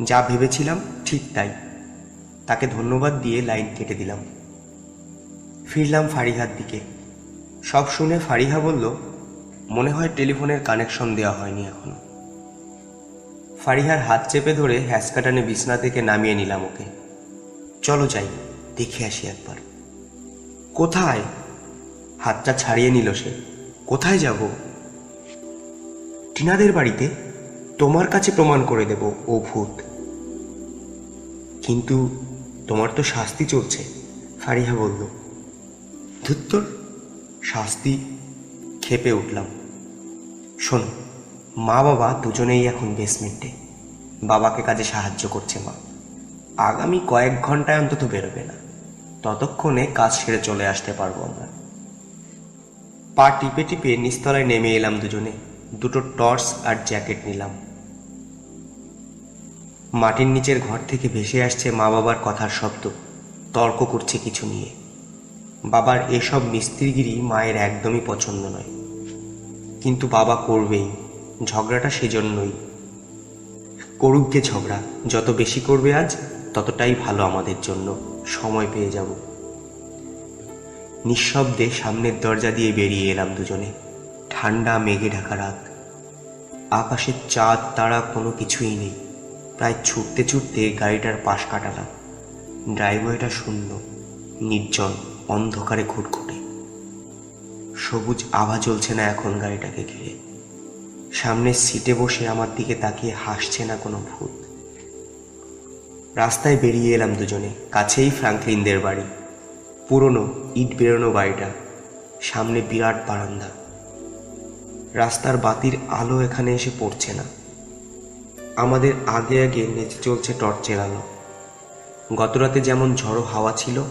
যা ভেবেছিলাম ঠিক তাই। তাকে ধন্যবাদ দিয়ে লাইন কেটে দিলাম। ফিরলাম ফারিহার দিকে। সব শুনে ফারিহা বলল, মনে হয় টেলিফোনের কানেকশন দেওয়া হয়নি এখনো। ফারিহার হাত চেপে ধরে হ্যাসকাটানে বিছনা থেকে নামিয়ে নিলাম ওকে। চলো যাই, দেখে আসি একবার। কোথায়? হাতটা ছাড়িয়ে নিল সে। কোথায় যাব? টিনাদের বাড়িতে। তোমার কাছে প্রমাণ করে দেব ও ভূত। কিন্তু তোমার তো শাস্তি চলছে, ফারিহা বলল। ধুত্তর, শাস্তি? খেপে উঠলাম। শোনো, মা বাবা দুজনেই এখন বেসমেন্টে। বাবাকে কাজে সাহায্য করছে মা। আগামী কয়েক ঘন্টায় অন্তত বেরোবে না, ততক্ষণে কাজ সেরে চলে আসতে পারবো আমরা। পা টিপে টিপে নিচতলায় নেমে এলাম দুজনে। 2টো টর্চ আর জ্যাকেট নিলাম। মাটির নিচের ঘর থেকে ভেসে আসছে মা বাবার কথার শব্দ। তর্ক করছে কিছু নিয়ে। বাবার এসব মিস্ত্রিগিরি মায়ের একদমই পছন্দ নয়, কিন্তু বাবা করবেই। ঝগড়াটা সেজন্যই। করুক গে ঝগড়া, যত বেশি করবে আজ ততটাই ভালো আমাদের জন্য। সময় পেয়ে যাব। নিঃশব্দে সামনের দরজা দিয়ে বেরিয়ে এলাম দুজনে। ঠান্ডা মেঘে ঢাকা রাত। আকাশে চাঁদ তারা কোনো কিছুই নেই। প্রায় ছুটতে ছুটতে গাড়িটার পাশ কাটালাম। ড্রাইভওয়েটা শূন্য, নির্জন, অন্ধকারে ঘুটঘুটে। সবুজ আভা জ্বলছে না এখন গাড়িটাকে ঘিরে। সামনের সিটে বসে আমার দিকে তাকিয়ে হাসছে না কোনো ভূত। রাস্তায় বেরিয়ে এলাম দুজনে। কাছেই ফ্র্যাঙ্কলিনদের বাড়ি। পুরনো ইট বেরোনো বাড়িটা, সামনে বিরাট বারান্দা। রাস্তার বাতির আলো এখানে এসে পড়ছে না। আমাদের আগে আগে নেচে চলছে টর্চের আলো। গতরাতে যেমন ঝড়ো হাওয়া ছিল,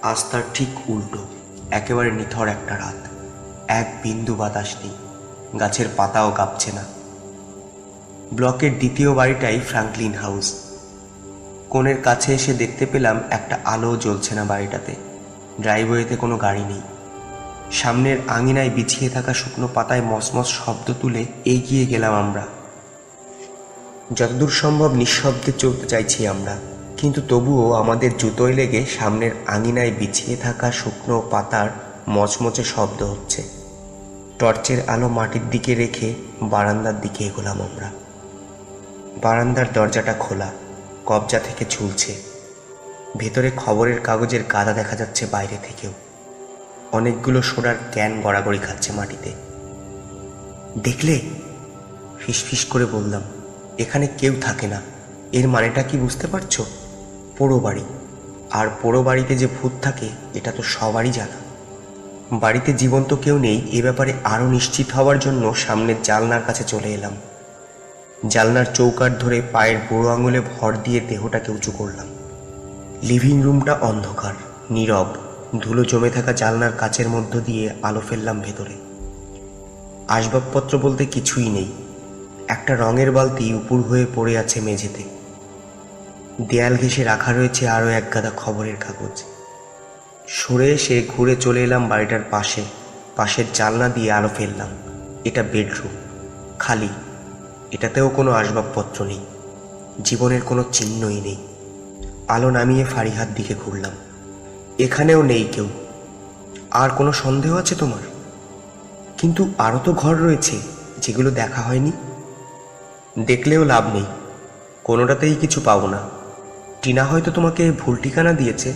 আজ তার ঠিক উল্টো। একেবারে নিথর একটা রাত। এক বিন্দু বাতাস নেই, গাছের পাতাও কাঁপছে না। ব্লকের দ্বিতীয় বাড়িটাই ফ্র্যাঙ্কলিন হাউস। কোণের কাছে এসে দেখতে পেলাম একটা আলো জ্বলছে না বাড়িটাতে। ড্রাইভওয়েতে কোনো গাড়ি নেই। সামনের আঙিনায় বিছিয়ে থাকা শুকনো পাতায় মসমস শব্দ তুলে এগিয়ে গেলাম আমরা। যতদূর সম্ভব নিঃশব্দে চলতে চাইছি আমরা, কিন্তু তবুও আমাদের জুতোয় লেগে সামনের আঙিনায় বিছিয়ে থাকা শুকনো পাতার মচমচে শব্দ হচ্ছে। টর্চের আলো মাটির দিকে রেখে বারান্দার দিকে এগোলাম আমরা। বারান্দার দরজাটা খোলা, কবজা থেকে ঝুলছে। ভেতরে খবরের কাগজের গাদা দেখা যাচ্ছে বাইরে থেকেও। অনেকগুলো সোডার ক্যান গড়াগড়ি খাচ্ছে মাটিতে। দেখলে? ফিসফিস করে বললাম, এখানে কেউ থাকে না। এর মানেটা কি বুঝতে পারছো? পোড়ো বাড়ি। আর পোড়ো বাড়িতে যে ভূত থাকে এটা তো সবারই জানা। বাড়িতে জীবন্ত কেউ নেই এ ব্যাপারে আরও নিশ্চিত হওয়ার জন্য সামনের জানলার কাছে চলে এলাম। জানলার চৌকাঠ ধরে পায়ের বুড়ো আঙুলে ভর দিয়ে দেহটাকে উঁচু করলাম। লিভিং রুমটা অন্ধকার, নীরব। ধুলো জমে থাকা জানলার কাচের মধ্য দিয়ে আলো ফেললাম ভেতরে। আসবাবপত্র বলতে কিছুই নেই। একটা রঙের বালতি উপুড় হয়ে পড়ে আছে মেঝেতে। দেয়াল ঘেঁষে রাখা রয়েছে আরও এক গাদা খবরের কাগজ। সরে এসে ঘুরে চলে এলাম বাড়িটার পাশে। পাশের জানলা দিয়ে আলো ফেললাম। এটা বেডরুম, খালি। এটাতেও কোনো আসবাবপত্র নেই, জীবনের কোনো চিহ্নই নেই। আলো নামিয়ে ফারিহার দিকে ঘুরলাম। এখানেও নেই কেউ। আর কোনো সন্দেহ আছে তোমার? কিন্তু আরও তো ঘর রয়েছে যেগুলো দেখা হয়নি। দেখলেও লাভ নেই, কোনোটাতেই কিছু পাবো না। টিনা হয়তো তোমাকে ভুল ঠিকানা দিয়েছে,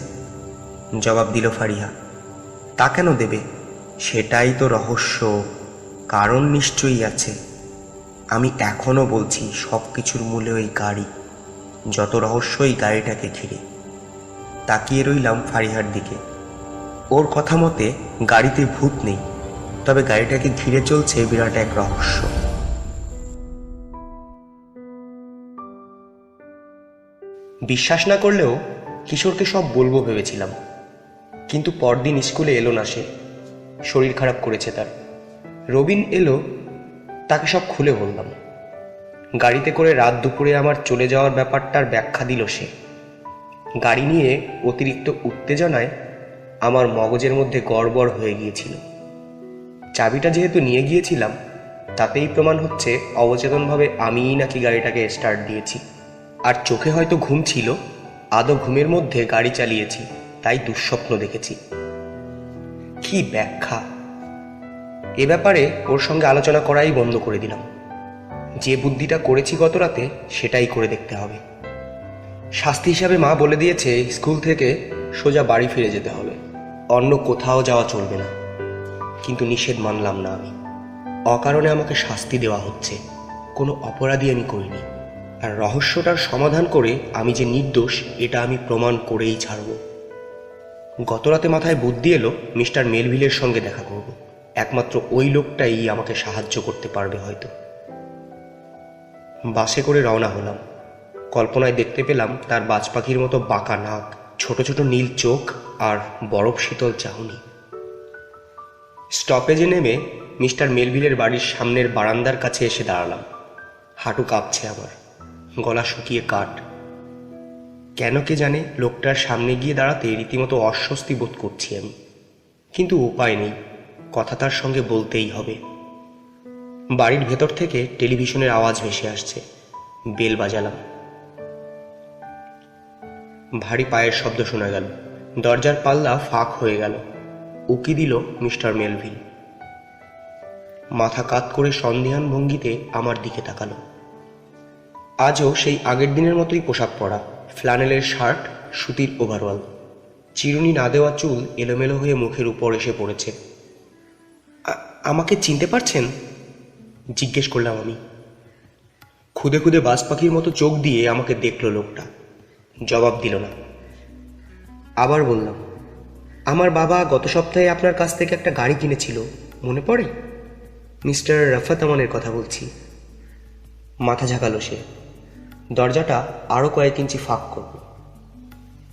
জবাব দিল ফারিহা। তা কেন দেবে? সেটাই তো রহস্য। কারণ নিশ্চয়ই আছে। আমি এখনো বলছি সব কিছুর মূলে ওই গাড়ি। যত রহস্য এই গাড়িটাকে ঘিরে। তাকিয়ে রইলাম ফারিহার দিকে। ওর কথা মতে গাড়িতে ভূত নেই, তবে গাড়িটাকে ঘিরে চলছে বিরাট এক রহস্য। বিশ্বাস না করলেও কিশোরকে সব বলবো ভেবেছিলাম, কিন্তু পরদিন স্কুলে এলো না সে। শরীর খারাপ করেছে তার। রবিন এলো, তাকে সব খুলে বললাম। গাড়িতে করে রাত দুপুরে আমার চলে যাওয়ার ব্যাপারটার ব্যাখ্যা দিল সে। গাড়ি নিয়ে অতিরিক্ত উত্তেজনায় আমার মগজের মধ্যে গড়বড় হয়ে গিয়েছিল। চাবিটা যেহেতু নিয়ে গিয়েছিলাম, তাতেই প্রমাণ হচ্ছে অবচেতনভাবে আমিই নাকি গাড়িটাকে স্টার্ট দিয়েছি। আর চোখে হয়তো ঘুম ছিল, আদৌ ঘুমের মধ্যে গাড়ি চালিয়েছি, তাই দুঃস্বপ্ন দেখেছি। কি ব্যাখ্যা! এ ব্যাপারে ওর সঙ্গে আলোচনা করাই বন্ধ করে দিলাম। যে বুদ্ধিটা করেছি গত রাতে সেটাই করে দেখতে হবে। শাস্তি হিসাবে মা বলে দিয়েছে স্কুল থেকে সোজা বাড়ি ফিরে যেতে হবে, অন্য কোথাও যাওয়া চলবে না। কিন্তু নিষেধ মানলাম না আমি। অকারণে আমাকে শাস্তি দেওয়া হচ্ছে, কোনো অপরাধী আমি করিনি। আর রহস্যটার সমাধান করে আমি যে নির্দোষ এটা আমি প্রমাণ করেই ছাড়ব। গতরাতে মাথায় বুদ্ধি এলো মিস্টার মেলভিলের সঙ্গে দেখা করব। একমাত্র ওই লোকটাই আমাকে সাহায্য করতে পারবে হয়তো। বাসে করে রওনা হলাম। কল্পনায় দেখতে পেলাম তার বাজ পাখির মতো বাঁকা নাক, ছোট ছোট নীল চোখ আর বরফ শীতল চাহনি। স্টপেজে নেমে মিস্টার মেলভিলের বাড়ির সামনের বারান্দার কাছে এসে দাঁড়ালাম। হাঁটু কাঁপছে আমার, গলা শুকিয়ে কাঠ। কেন কে জানে লোকটার সামনে গিয়ে দাঁড়াতে রীতিমতো অস্বস্তি বোধ করছি আমি, কিন্তু উপায় নেই, কথা তার সঙ্গে বলতেই হবে। বাড়ির ভেতর থেকে টেলিভিশনের আওয়াজ ভেসে আসছে। বেল বাজালাম। ভারী পায়ের শব্দ শোনা গেল। দরজার পাল্লা ফাঁক হয়ে গেল। উকি দিল মিস্টার মেলভিল। মাথা কাত করে সন্ধিহান ভঙ্গিতে আমার দিকে তাকালো। আজও সেই আগের দিনের মতোই পোশাক পরা, ফ্ল্যানেলের শার্ট, সুতির ওভারঅল। চিরুনি না দেওয়া চুল এলোমেলো হয়ে মুখের উপর এসে পড়েছে। আমাকে চিনতে পারছেন? জিজ্ঞেস করলাম আমি। খুদে খুদে বাজ পাখির মতো চোখ দিয়ে আমাকে দেখল লোকটা। জবাব দিল না। আবার বললাম, আমার বাবা গত সপ্তাহে আপনার কাছ থেকে একটা গাড়ি কিনেছিল, মনে পড়ে? মিস্টার রাফাত আমানের কথা বলছি। মাথা ঝাঁকালো সে। দরজাটা আরও কয়েক ইঞ্চি ফাঁক করল।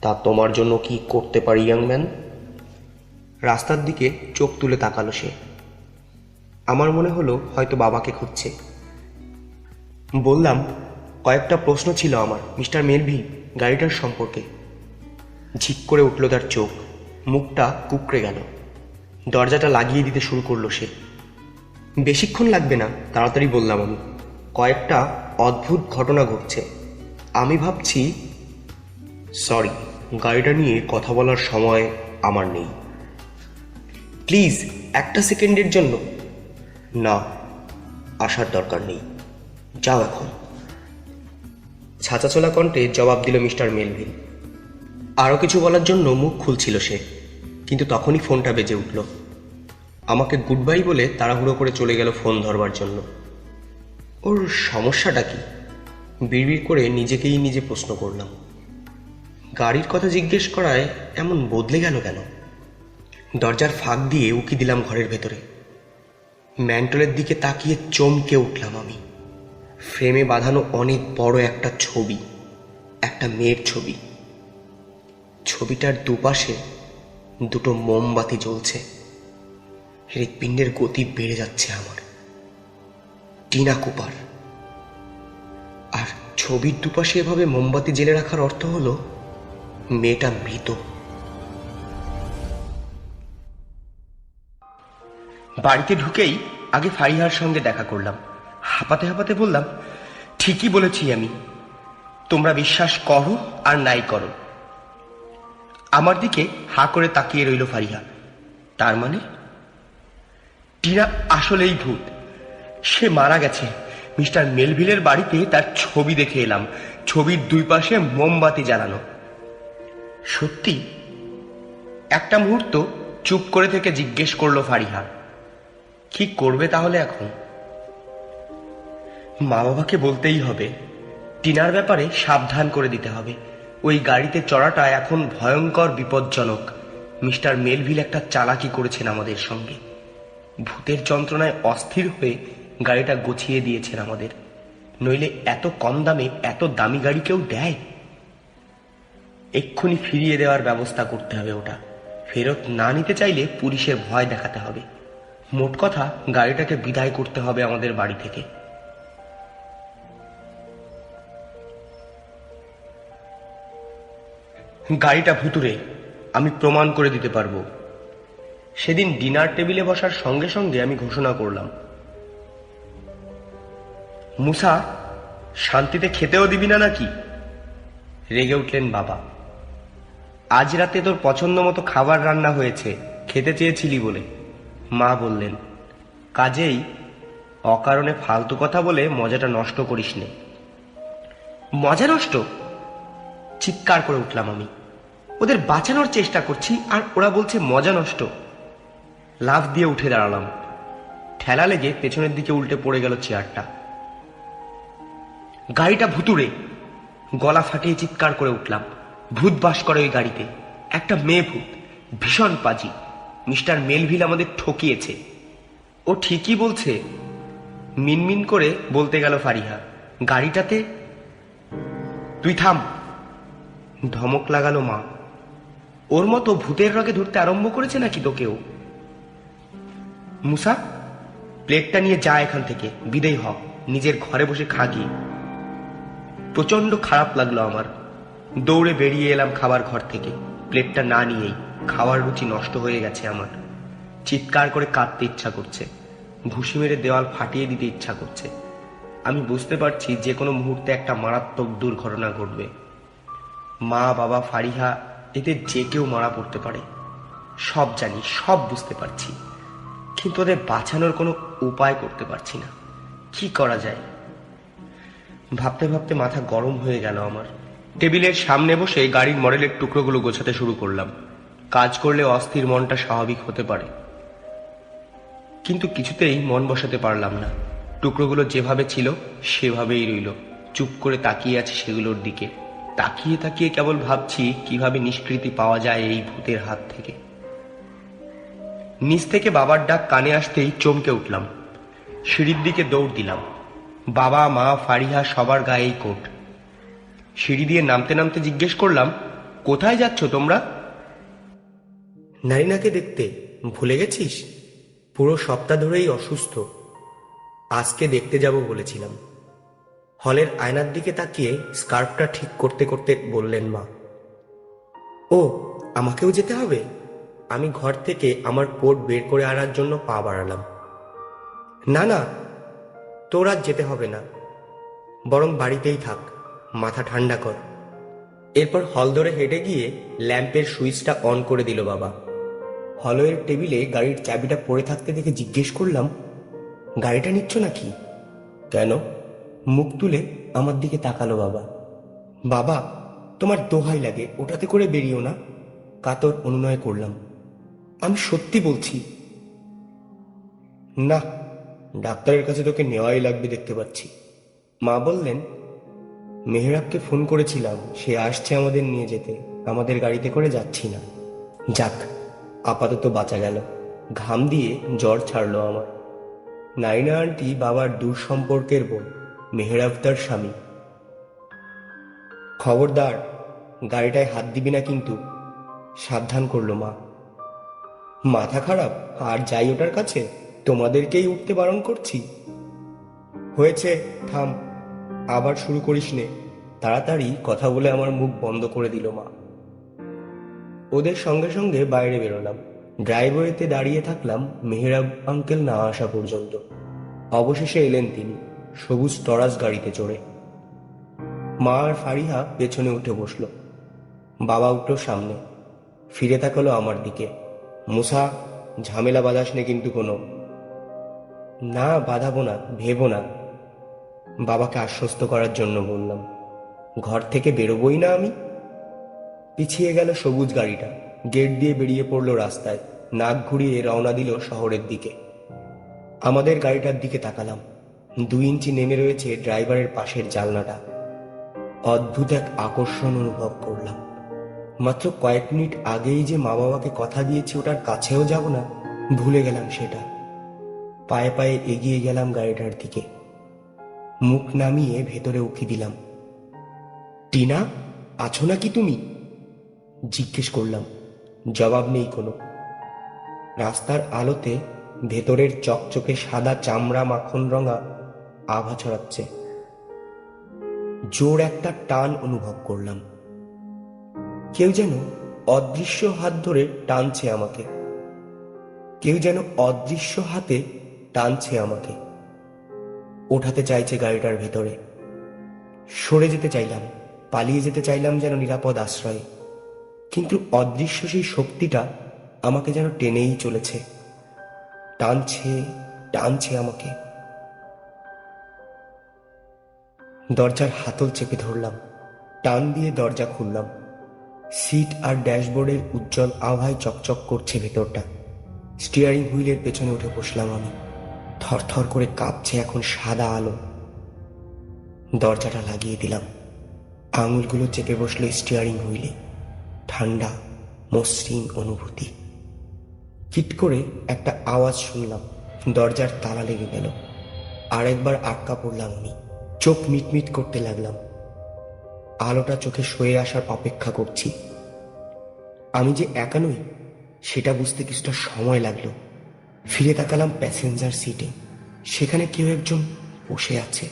তা তোমার জন্য কি করতে পারি ইয়াং ম্যান? রাস্তার দিকে চোখ তুলে তাকালো সে। আমার মনে হলো হয়তো বাবাকে খুঁজছে। বললাম, কয়েকটা প্রশ্ন ছিল আমার মিস্টার মেলভিল গাড়িটার সম্পর্কে। ঝিক করে উঠল তার চোখ, মুখটা কুকড়ে গেল। দরজাটা লাগিয়ে দিতে শুরু করলো সে। বেশিক্ষণ লাগবে না, তাড়াতাড়ি বললাম আমি। কয়েকটা অদ্ভুত ঘটনা ঘটছে। আমি ভাবছি। সরি, গাড়িটা নিয়ে কথা বলার সময় আমার নেই। প্লিজ, একটা সেকেন্ডের জন্য। না, আসার দরকার নেই, যাও এখন। ছাঁচাছোলা কণ্ঠে জবাব দিল মিস্টার মেলভিল। আরও কিছু বলার জন্য মুখ খুলছিল সে, কিন্তু তখনই ফোনটা বেজে উঠল। আমাকে গুড বাই বলে তাড়াহুড়ো করে চলে গেল ফোন ধরবার জন্য। ওর সমস্যাটা কি? বিড়বিড় করে নিজেকেই নিজে প্রশ্ন করলাম। গাড়ির কথা জিজ্ঞেস করায় এমন বদলে গেল কেন? দরজার ফাঁক দিয়ে উকি দিলাম ঘরের ভেতরে। ম্যান্টলের দিকে তাকিয়ে চমকে উঠলাম আমি। ফ্রেমে বাঁধানো অনেক বড় একটা ছবি, একটা মেয়ের ছবি। ছবিটার দুপাশে দুটো মোমবাতি জ্বলছে। হৃৎপিণ্ডের গতি বেড়ে যাচ্ছে আমার। টিনা কুপার। আর ছবির দুপাশে এভাবে মোমবাতি জেলে রাখার অর্থ হলো মেয়েটা মৃত। বাড়িতে ঢুকেই আগে ফারিহার সঙ্গে দেখা করলাম। হাঁপাতে হাঁপাতে বললাম, ঠিকই বলেছি আমি। তোমরা বিশ্বাস করো আর নাই করো। আমার দিকে হা করে তাকিয়ে রইল ফারিহা। তার মানে টিনা আসলেই ভূত। সে মারা গেছে। মিস্টার মেলভিলের বাড়িতে তার ছবি দেখে এলাম, ছবির দুই পাশে মোমবাতি জ্বালানো। সত্যি? একটা মুহূর্ত চুপ করে থেকে জিজ্ঞেস করলো ফারিহা, কি করবে তাহলে এখন? মা বাবাকে বলতেই হবে। টিনার ব্যাপারে সাবধান করে দিতে হবে। ওই গাড়িতে চড়াটা এখন ভয়ঙ্কর বিপজ্জনক। মিস্টার মেলভিল একটা চালাকি করেছেন আমাদের সঙ্গে। ভূতের যন্ত্রণায় অস্থির হয়ে গাড়িটা গুছিয়ে দিয়েছেন আমাদের। নইলে এত কম দামে এত দামি গাড়ি কেউ দেয়? এক্ষুনি ফিরিয়ে দেওয়ার ব্যবস্থা করতে হবে ওটা। ফেরত না নিতে চাইলে পুলিশের ভয় দেখাতে হবে। মোট কথা, গাড়িটাকে বিদায় করতে হবে আমাদের বাড়ি থেকে। গাড়িটা ভুতুরে, আমি প্রমাণ করে দিতে পারবো। সেদিন ডিনার টেবিলে বসার সঙ্গে সঙ্গে আমি ঘোষণা করলাম, মুসা, শান্তিতে খেতেও দিবি না নাকি? রেগে উঠলেন বাবা। আজ রাতে তোর পছন্দ মতো খাবার রান্না হয়েছে, খেতে চেয়েছিলি বলে। মা বললেন, কাজেই অকারণে ফালতু কথা বলে মজাটা নষ্ট করিস নে। মজা নষ্ট? চিৎকার করে উঠলাম আমি। ওদের বাঁচানোর চেষ্টা করছি আর ওরা বলছে মজা নষ্ট। লাফ দিয়ে উঠে দাঁড়ালাম। ঠেলা লেগে পেছনের দিকে উল্টে পড়ে গেল চেয়ারটা। গাড়িটা ভুতুরে। গলা ফাটিয়ে চিৎকার করে উঠলাম। ভূত বাস করে ওই গাড়িতে, একটা মেয়ে ভূত, ভীষণ পাজি। মিস্টার মেলভিল আমাদের ঠকিয়েছে। ও ঠিকই বলছে, মিনমিন করে বলতে গেল ফারিহা। গাড়িটাতে। তুই থাম, ধমক লাগালো মা। ওর মতো ভূতের রগে ধরতে আরম্ভ করেছে নাকি তোকেও? মুসা, প্লেটটা নিয়ে যা এখান থেকে, বিদেয় হ, নিজের ঘরে বসে খা গিয়ে। প্রচন্ড খারাপ লাগলো আমার। দৌড়ে বেরিয়ে এলাম খাবার ঘর থেকে। প্লেটটা না নিয়েই। খাওয়ার রুচি নষ্ট হয়ে গেছে আমার। চিৎকার করে কাঁদতে ইচ্ছা করছে। ঘুষি মেরে দেওয়াল ফাটিয়ে দিতে ইচ্ছা করছে। আমি বুঝতে পারছি যে কোনো মুহূর্তে একটা মারাত্মক দুর্ঘটনা ঘটবে। মা, বাবা, ফারিহা, এতে যে কেউ মারা পড়তে পারে। সব জানি, সব বুঝতে পারছি, কিন্তু ওদের বাঁচানোর কোনো উপায় করতে পারছি না। কি করা যায়? ভাবতে ভাবতে মাথা গরম হয়ে গেল আমার। টেবিলের সামনে বসে গাড়ির মডেলের টুকরোগুলো গোছাতে শুরু করলাম। কাজ করলে অস্থির মনটা স্বাভাবিক হতে পারে, কিন্তু কিছুতেই মন বসাতে পারলাম না। টুকরোগুলো যেভাবে ছিল সেভাবেই রইল। চুপ করে তাকিয়ে আছে সেগুলোর দিকে। তাকিয়ে তাকিয়ে কেবল ভাবছি কিভাবে নিষ্কৃতি পাওয়া যায় এই ভূতের হাত থেকে। নিচ থেকে বাবার ডাক কানে আসতেই চমকে উঠলাম, সিঁড়ির দিকে দৌড় দিলাম। বাবা, মা, ফারিহা সবার গায়েই কোট। সিঁড়ি দিয়ে নামতে নামতে জিজ্ঞেস করলাম, কোথায় যাচ্ছ তোমরা? নারিনাকে দেখতে ভুলে গেছিস? পুরো সপ্তাহ ধরেই অসুস্থ, আজকে দেখতে যাব বলেছিলাম। হলের আয়নার দিকে তাকিয়ে স্কার্ফটা ঠিক করতে করতে বললেন মা। ও, আমাকেও যেতে হবে? আমি ঘর থেকে আমার কোট বের করে আনার জন্য পা বাড়ালাম। না না, তোর আজ যেতে হবে না, বরং বাড়িতেই থাক, মাথা ঠান্ডা কর। এরপর হল ধরে হেঁটে গিয়ে ল্যাম্পের সুইচটা অন করে দিল বাবা। হলের টেবিলে গাড়ির চাবিটা পড়ে থাকতে দেখে জিজ্ঞেস করলাম, গাড়িটা নিচ্ছ নাকি? কেন? মুখ তুলে আমার দিকে তাকালো বাবা। বাবা, তোমার দোহাই লাগে, ওটাতে করে বেরিও না। কাতর অনুনয় করলাম। আমি সত্যি বলছি। না, ডাক্তারের কাছে তোকে নেওয়াই লাগবে দেখতে পাচ্ছি। মা বললেন, মেহরাবকে ফোন করেছিলাম, সে আসছে আমাদের নিয়ে যেতে, আমাদের গাড়িতে করে যাচ্ছি না। যাক, আপাতত বাঁচা গেল। ঘাম দিয়ে জ্বর ছাড়লো আমার। নাইনা আন্টি বাবার দূর সম্পর্কের বোন, মেহরাব তার স্বামী। খবরদার, গাড়িটায় হাত দিবি না কিন্তু, সাবধান করলো মা। মাথা খারাপ আর যাই ওটার কাছে, তোমাদেরকেই উঠতে বারণ করছি। হয়েছে, থাম, আবার শুরু করিস নে। তাড়াতাড়ি কথা বলে আমার মুখ বন্ধ করে দিল মা। ওদের সঙ্গে সঙ্গে বাইরে বেরোলাম। ড্রাইভওয়েতে দাঁড়িয়ে থাকলাম মেহরাব আঙ্কেল না আসা পর্যন্ত। অবশেষে এলেন তিনি, সবুজ টরাস গাড়িতে চড়ে। মা আর ফারিহা পেছনে উঠে বসলো। বাবা উঠল সামনে, ফিরে তাকালো আমার দিকে। মুসা, ঝামেলা বাঁধাস নে কিন্তু কোনো। না, বাঁধাবো না, ভেবো না, বাবাকে আশ্বস্ত করার জন্য বললাম। ঘর থেকে বেরোবই না আমি। পিছিয়ে গেল সবুজ গাড়িটা, গেট দিয়ে বেরিয়ে পড়লো রাস্তায়, নাক ঘুরিয়ে রওনা দিল শহরের দিকে। আমাদের গাড়িটার দিকে তাকালাম। 2 ইঞ্চি নেমে রয়েছে ড্রাইভারের পাশের জানলাটা। অদ্ভুত এক আকর্ষণ অনুভব করলাম। মাত্র কয়েক মিনিট আগেই যে মা বাবাকে কথা দিয়েছি ওটার কাছেও যাব না, ভুলে গেলাম সেটা। পায়ে পায়ে এগিয়ে গেলাম গাড়িটার দিকে। মুখ নামিয়ে ভেতরে উকি দিলাম। টিনা, আছো নাকি তুমি? জিজ্ঞেস করলাম। জবাব নেই কোনো। রাস্তার আলোতে ভেতরের চকচকে সাদা চামড়া মাখন রঙা আভা ছড়াচ্ছে। জোর একটা টান অনুভব করলাম। কেউ যেন অদৃশ্য হাত ধরে টানছে আমাকে। কেউ যেন অদৃশ্য হাতে টানছে আমাকে, ওঠাতে চাইছে গাড়িটার ভেতরে। সরে যেতে চাইলাম, পালিয়ে যেতে চাইলাম যেন নিরাপদ আশ্রয়ে, কিন্তু অদৃশ্য সেই শক্তিটা আমাকে যেন টেনেই চলেছে, টানছে টানছে আমাকে। দরজার হাতল চেপে ধরলাম, টান দিয়ে দরজা খুললাম। সিট আর ড্যাশবোর্ডের উজ্জ্বল আভায় চকচক করছে ভেতরটা। স্টিয়ারিং হুইলের পেছনে উঠে বসলাম আমি। থরথর করে কাঁপছে এখন সাদা আলো। দরজাটা লাগিয়ে দিলাম। আঙুলগুলো চেপে বসলো স্টিয়ারিং হুইলে। ঠান্ডা মসৃণ অনুভূতি। কিট করে একটা আওয়াজ শুনলাম, দরজার তালা লেগে গেল। আরেকবার আটকা পড়লাম আমি। চোখ মিটমিট করতে লাগলাম। আলোটা চোখে সয়ে আসার অপেক্ষা করছি। আমি যে একা নই সেটা বুঝতে কিছুটা সময় লাগলো। ফিরে তাকালাম প্যাসেঞ্জার সিটে। সেখানে কেউ একজন বসে আছে।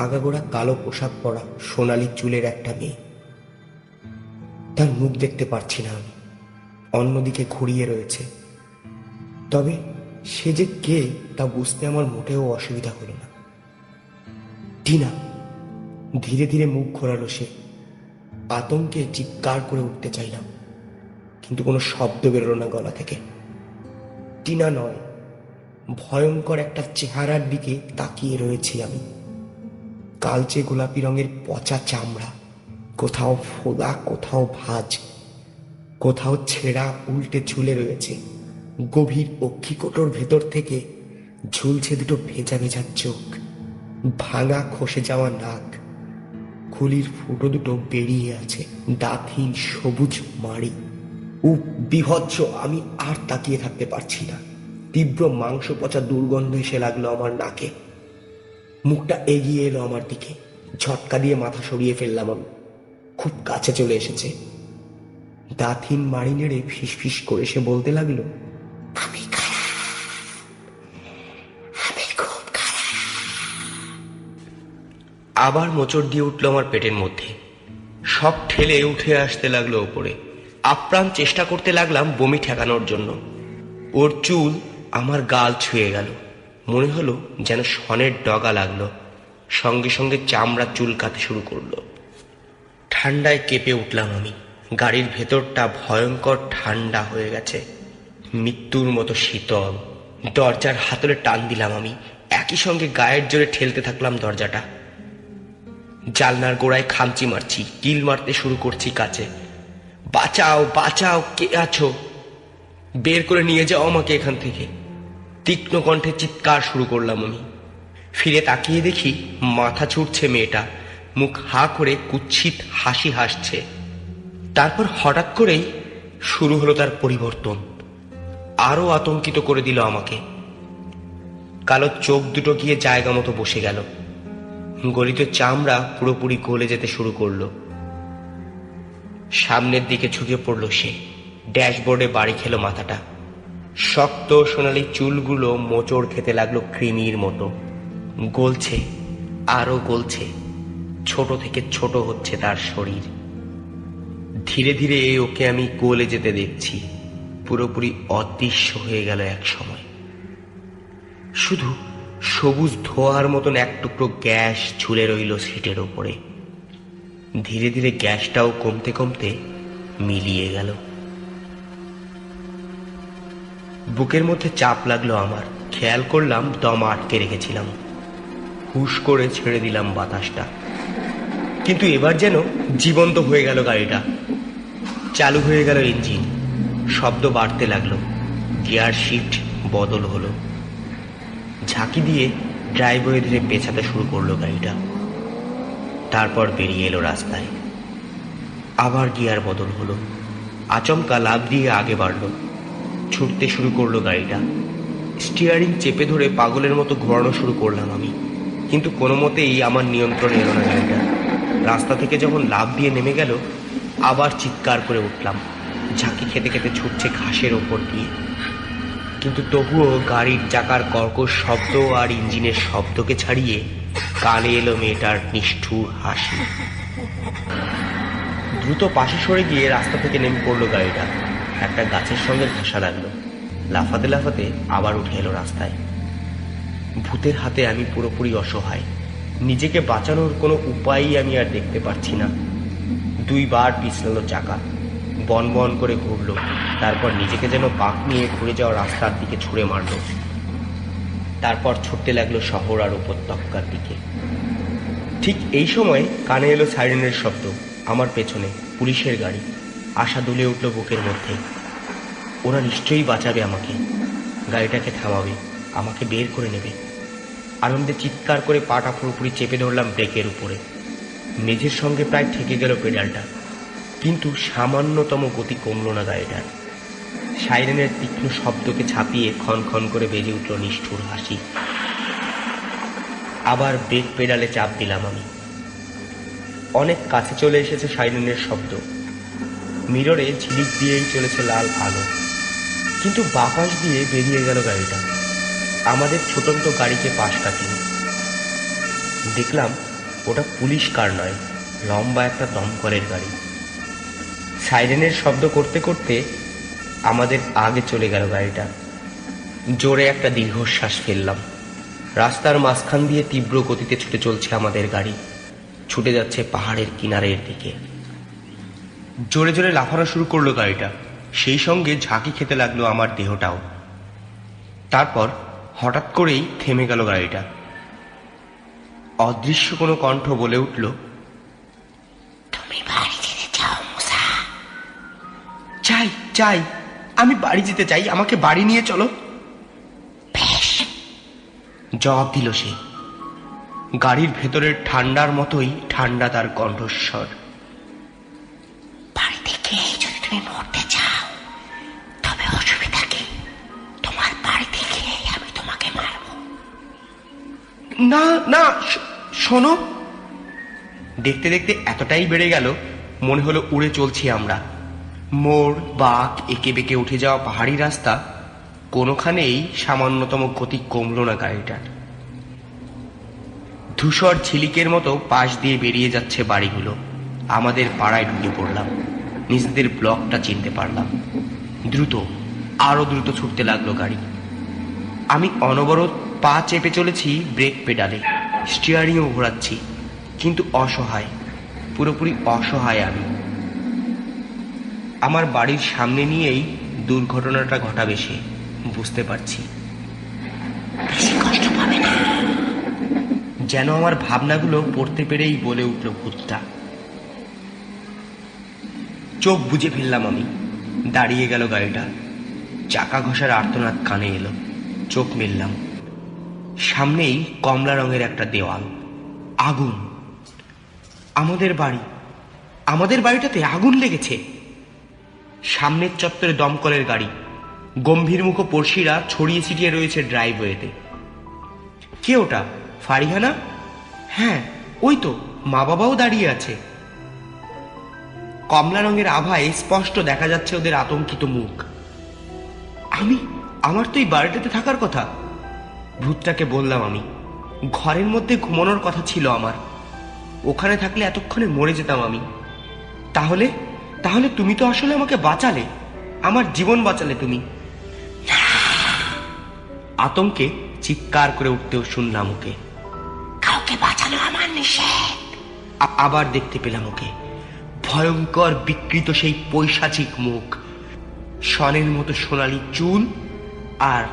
আগাগোড়া কালো পোশাক পরা সোনালি চুলের একটা মেয়ে। তার মুখ দেখতে পারছি না আমি, অন্যদিকে ঘুরিয়ে রয়েছে। তবে সে যে কে তা বুঝতে আমার মোটেও অসুবিধা হলো না। টিনা। ধীরে ধীরে মুখ ঘোরালো সে। আতঙ্কে চিৎকার করে উঠতে চাইলাম, কিন্তু কোনো শব্দ বেরোলো না গলা থেকে। টিনা নয়, ভয়ঙ্কর একটা চেহারার দিকে তাকিয়ে রয়েছি আমি। কালচে গোলাপি রঙের পচা চামড়া, কোথাও ফোলা, কোথাও ভাঁজ, কোথাও ছেঁড়া উল্টে ঝুলে রয়েছে। গভীর অক্ষিকোটর ভেতর থেকে ঝুলছে দুটো ভেজা ভেজা চোখ, ভাঙা খসে যাওয়া নাক, খুলির ফুটো দুটো বেরিয়ে আছে, দাঁতহীন সবুজ মাড়ি। বিভৎস! আমি আর তাকিয়ে থাকতে পারছি না। তীব্র মাংস পচা দুর্গন্ধ এসে লাগলো আমার নাকে। মুখটা এগিয়ে এলো আমার দিকে, ঝটকা দিয়ে মাথা সরিয়ে ফেললাম। আমি খুব কাছে চলে এসেছে। দাঁতহীন মাড়ি নেড়ে ফিস করে সে বলতে লাগলো, আমি খারাপ, আমি খুব খারাপ। আবার মোচড় দিয়ে উঠলো আমার পেটের মধ্যে। সব ঠেলে উঠে আসতে লাগলো ওপরে। আপ্রাণ চেষ্টা করতে লাগলাম বমি ঠেকানোর জন্য। ওর চুল আমার গাল ছুঁয়ে গেল। মনে হলো যেন শনের ডগা লাগলো। সঙ্গে সঙ্গে চামড়া চুলকাতে শুরু করলো। ঠান্ডায় কেঁপে উঠলাম আমি। গাড়ির ভেতরটা ভয়ঙ্কর ঠান্ডা হয়ে গেছে, মৃত্যুর মতো শীতল। দরজার হাতলে টান দিলাম আমি, একই সঙ্গে গায়ের জোরে ঠেলতে থাকলাম দরজাটা। জানলার গোড়ায় খামচি মারছি, কিল মারতে শুরু করছি কাছে। বাঁচাও, বাঁচাও, কে আছো? বের করে নিয়ে যাও আমাকে এখান থেকে। তীক্ষ্ণ কণ্ঠে চিৎকার শুরু করলাম আমি। ফিরে তাকিয়ে দেখি মাথা ছুটছে মেয়েটা, মুখ হা করে কুৎসিত হাসি হাসছে। তারপর হঠাৎ করেই শুরু হলো তার পরিবর্তন। আরো আতঙ্কিত করে দিল আমাকে। কালো চোখ দুটো গিয়ে জায়গা মতো বসে গেল। গলিত চামড়া পুরোপুরি গলে যেতে শুরু করলো। সামনের দিকে ঝুঁকে পড়লো সে। ড্যাশবোর্ডে বাড়ি খেলো মাথাটা। শক্ত সোনালি চুলগুলো মোচড় খেতে লাগলো কৃমির মতো। গলছে, আরো গলছে। ছোট থেকে ছোট হচ্ছে তার শরীর। ধীরে ধীরে ওকে আমি গলে যেতে দেখছি। পুরোপুরি অদৃশ্য হয়ে গেল এক সময়। শুধু সবুজ ধোঁয়ার মতন এক টুকরো গ্যাস ঝুলে রইল সিটের ওপরে। ধীরে ধীরে গ্যাসটাও কমতে কমতে মিলিয়ে গেল। বুকের মধ্যে চাপ লাগলো আমার। খেয়াল করলাম দম আটকে রেখেছিলাম। হুশ করে ছেড়ে দিলাম বাতাসটা। কিন্তু এবার যেন জীবন্ত হয়ে গেল গাড়িটা। চালু হয়ে গেল ইঞ্জিন। শব্দ বাড়তে লাগলো। গিয়ার শিফট বদল হলো। ঝাঁকি দিয়ে ড্রাইভওয়ে ধরে পেছাতে শুরু করলো গাড়িটা। তারপর বেরিয়ে এলো রাস্তায়। আবার গিয়ার বদল হলো। আচমকা লাফ দিয়ে আগে বাড়লো। ছুটতে শুরু করলো গাড়িটা। স্টিয়ারিং চেপে ধরে পাগলের মতো ঘোরানো শুরু করলাম আমি। কিন্তু কোনো মতেই আমার নিয়ন্ত্রণে এলো না গাড়িটা। রাস্তা থেকে যখন লাফ দিয়ে নেমে গেল, আবার চিৎকার করে উঠলাম। ঝাঁকি খেতে খেতে ছুটছে ঘাসের ওপর দিয়ে। কিন্তু তবুও গাড়ির চাকার কর্কশ শব্দ আর ইঞ্জিনের শব্দকে ছাড়িয়ে কানে এলো মেয়েটার নিষ্ঠুর হাসি। দ্রুত পাশে সরে গিয়ে রাস্তা থেকে নেমে পড়লো গাড়িটা। একটা গাছের সঙ্গে ঘেঁষা লাগলো। লাফাতে লাফাতে আবার উঠে এলো রাস্তায়। ভূতের হাতে আমি পুরোপুরি অসহায়। নিজেকে বাঁচানোর কোনো উপায়ই আমি আর দেখতে পাচ্ছি না। দুইবার পিছলালো চাকা। বন বন করে ঘুরলো। তারপর নিজেকে যেন বাঁক নিয়ে ঘুরে যাওয়া রাস্তার দিকে ছুঁড়ে মারল। তারপর ছুটতে লাগলো শহর আর উপত্যকার দিকে। ঠিক এই সময় কানে এলো সাইরেনের শব্দ। আমার পেছনে পুলিশের গাড়ি। আশা দুলে উঠল বুকের মধ্যে। ওরা নিশ্চয়ই বাঁচাবে আমাকে, গাড়িটাকে থামাবে, আমাকে বের করে নেবে। আনন্দে চিৎকার করে পাটা পুরোপুরি চেপে ধরলাম ব্রেকের উপরে। মেঝের সঙ্গে প্রায় ঠেকে গেল পেডালটা, কিন্তু সামান্যতম গতি কমল না গাড়িটার। সাইরেনের তীক্ষ্ণ শব্দকে ছাপিয়ে ক্ষণ ক্ষণ করে বেজে উঠল নিষ্ঠুর হাসি। আবার ব্রেক পেডালে চাপ দিলাম আমি। অনেক কাছে চলে এসেছে সাইরেনের শব্দ। মিররে ঝিলিক দিয়েই চলেছে লাল আলো। কিন্তু বাপাস দিয়ে বেরিয়ে গেল গাড়িটা। আমাদের ছোটন্ত গাড়িকে পাশ কাটিয়ে দেখলাম ওটা পুলিশ কার নয়, লম্বা একটা দমকলের গাড়ি। সাইরেনের শব্দ করতে করতে আমাদের আগে চলে গেল গাড়িটা। জোরে একটা দীর্ঘশ্বাস ফেললাম। রাস্তার মাঝখান দিয়ে তীব্র গতিতে ছুটে চলছে আমাদের গাড়ি। ছুটে যাচ্ছে পাহাড়ের কিনারের দিকে। জোরে জোরে লাফানো শুরু করলো গাড়িটা। সেই সঙ্গে ঝাঁকি খেতে লাগলো আমার দেহটাও। তারপর হঠাৎ করেই থেমে গেল গাড়িটা। অদৃশ্য কোনো কণ্ঠ বলে উঠল, তুমি বাড়ি যেতে চাও মুসা? চাই চাই, আমি বাড়ি যেতে চাই, আমাকে বাড়ি নিয়ে চলো। বেশ, জবাব দিল সে। গাড়ির ভেতরের ঠান্ডার মতোই ঠান্ডা তার কণ্ঠস্বর। বাড়ি থেকে যদি তুমি মরতে চাও তবে অসুবিধা কি? তোমার বাড়ি থেকে আমি তোমাকে মারবো। না না, শোনো। দেখতে দেখতে এতটাই বেড়ে গেল, মনে হলো উড়ে চলছি আমরা। মোড় বাঁক এঁকে বেঁকে উঠে যাওয়া পাহাড়ি রাস্তা, কোনোখানেই সামান্যতম গতি কমল না গাড়িটার। ধূসর ঝিলিকের মতো পাশ দিয়ে বেরিয়ে যাচ্ছে বাড়িগুলো। আমাদের পাড়ায় ঢুকে পড়লাম, নিজেদের ব্লকটা চিনতে পারলাম। দ্রুত, আরো দ্রুত ছুটতে লাগলো গাড়ি। আমি অনবরত পা চেপে চলেছি ব্রেক পেডালে, স্টিয়ারিংও ঘোরাচ্ছি, কিন্তু অসহায়, পুরোপুরি অসহায় আমি। আমার বাড়ির সামনে নিয়েই দুর্ঘটনাটা ঘটাবে সে, বুঝতে পারছি। বেশি কষ্ট পাবে না। যেন আমার ভাবনাগুলো পড়তে পেরেই বলে উঠল ভূতটা। চোখ বুজে ফেললাম আমি। দাঁড়িয়ে গেল গাড়িটা। চাকা ঘষার আর্তনাদ কানে এলো। চোখ মেললাম। সামনেই কমলা রঙের একটা দেওয়াল। আগুন। আমাদের বাড়িটাতে আগুন লেগেছে। সামনের চত্বরে দমকলের গাড়ি, গম্ভীর মুখ পড়শিরা ছড়িয়ে ছিটিয়ে রয়েছে ড্রাইভওয়েতে। কে ওটা? ফারিহা না? হ্যাঁ, ওই তো, মা বাবাও দাঁড়িয়ে আছে। কমলা রঙের আভায় স্পষ্ট দেখা যাচ্ছে ওদের আতঙ্কিত মুখ। আমার তো এই বাড়িটাতে থাকার কথা। ভূতটাকে বললাম আমি, ঘরের মধ্যে ঘুমানোর কথা ছিল আমার। ওখানে থাকলে এতক্ষণে মরে যেতাম আমি। তাহলে তুমি তো আসলে আমাকে বাঁচালে, আমার জীবন বাঁচালে তুমি। আতঙ্কে চিৎকার করে উঠতেও শুনলাম ওকে। কাউকে বাঁচানো আমার নিষেধ। আবার দেখতে পেলাম ওকে, ভয়ঙ্কর বিকৃত সেই পৈশাচিক মুখ, সনের মতো সোনালি চুল আর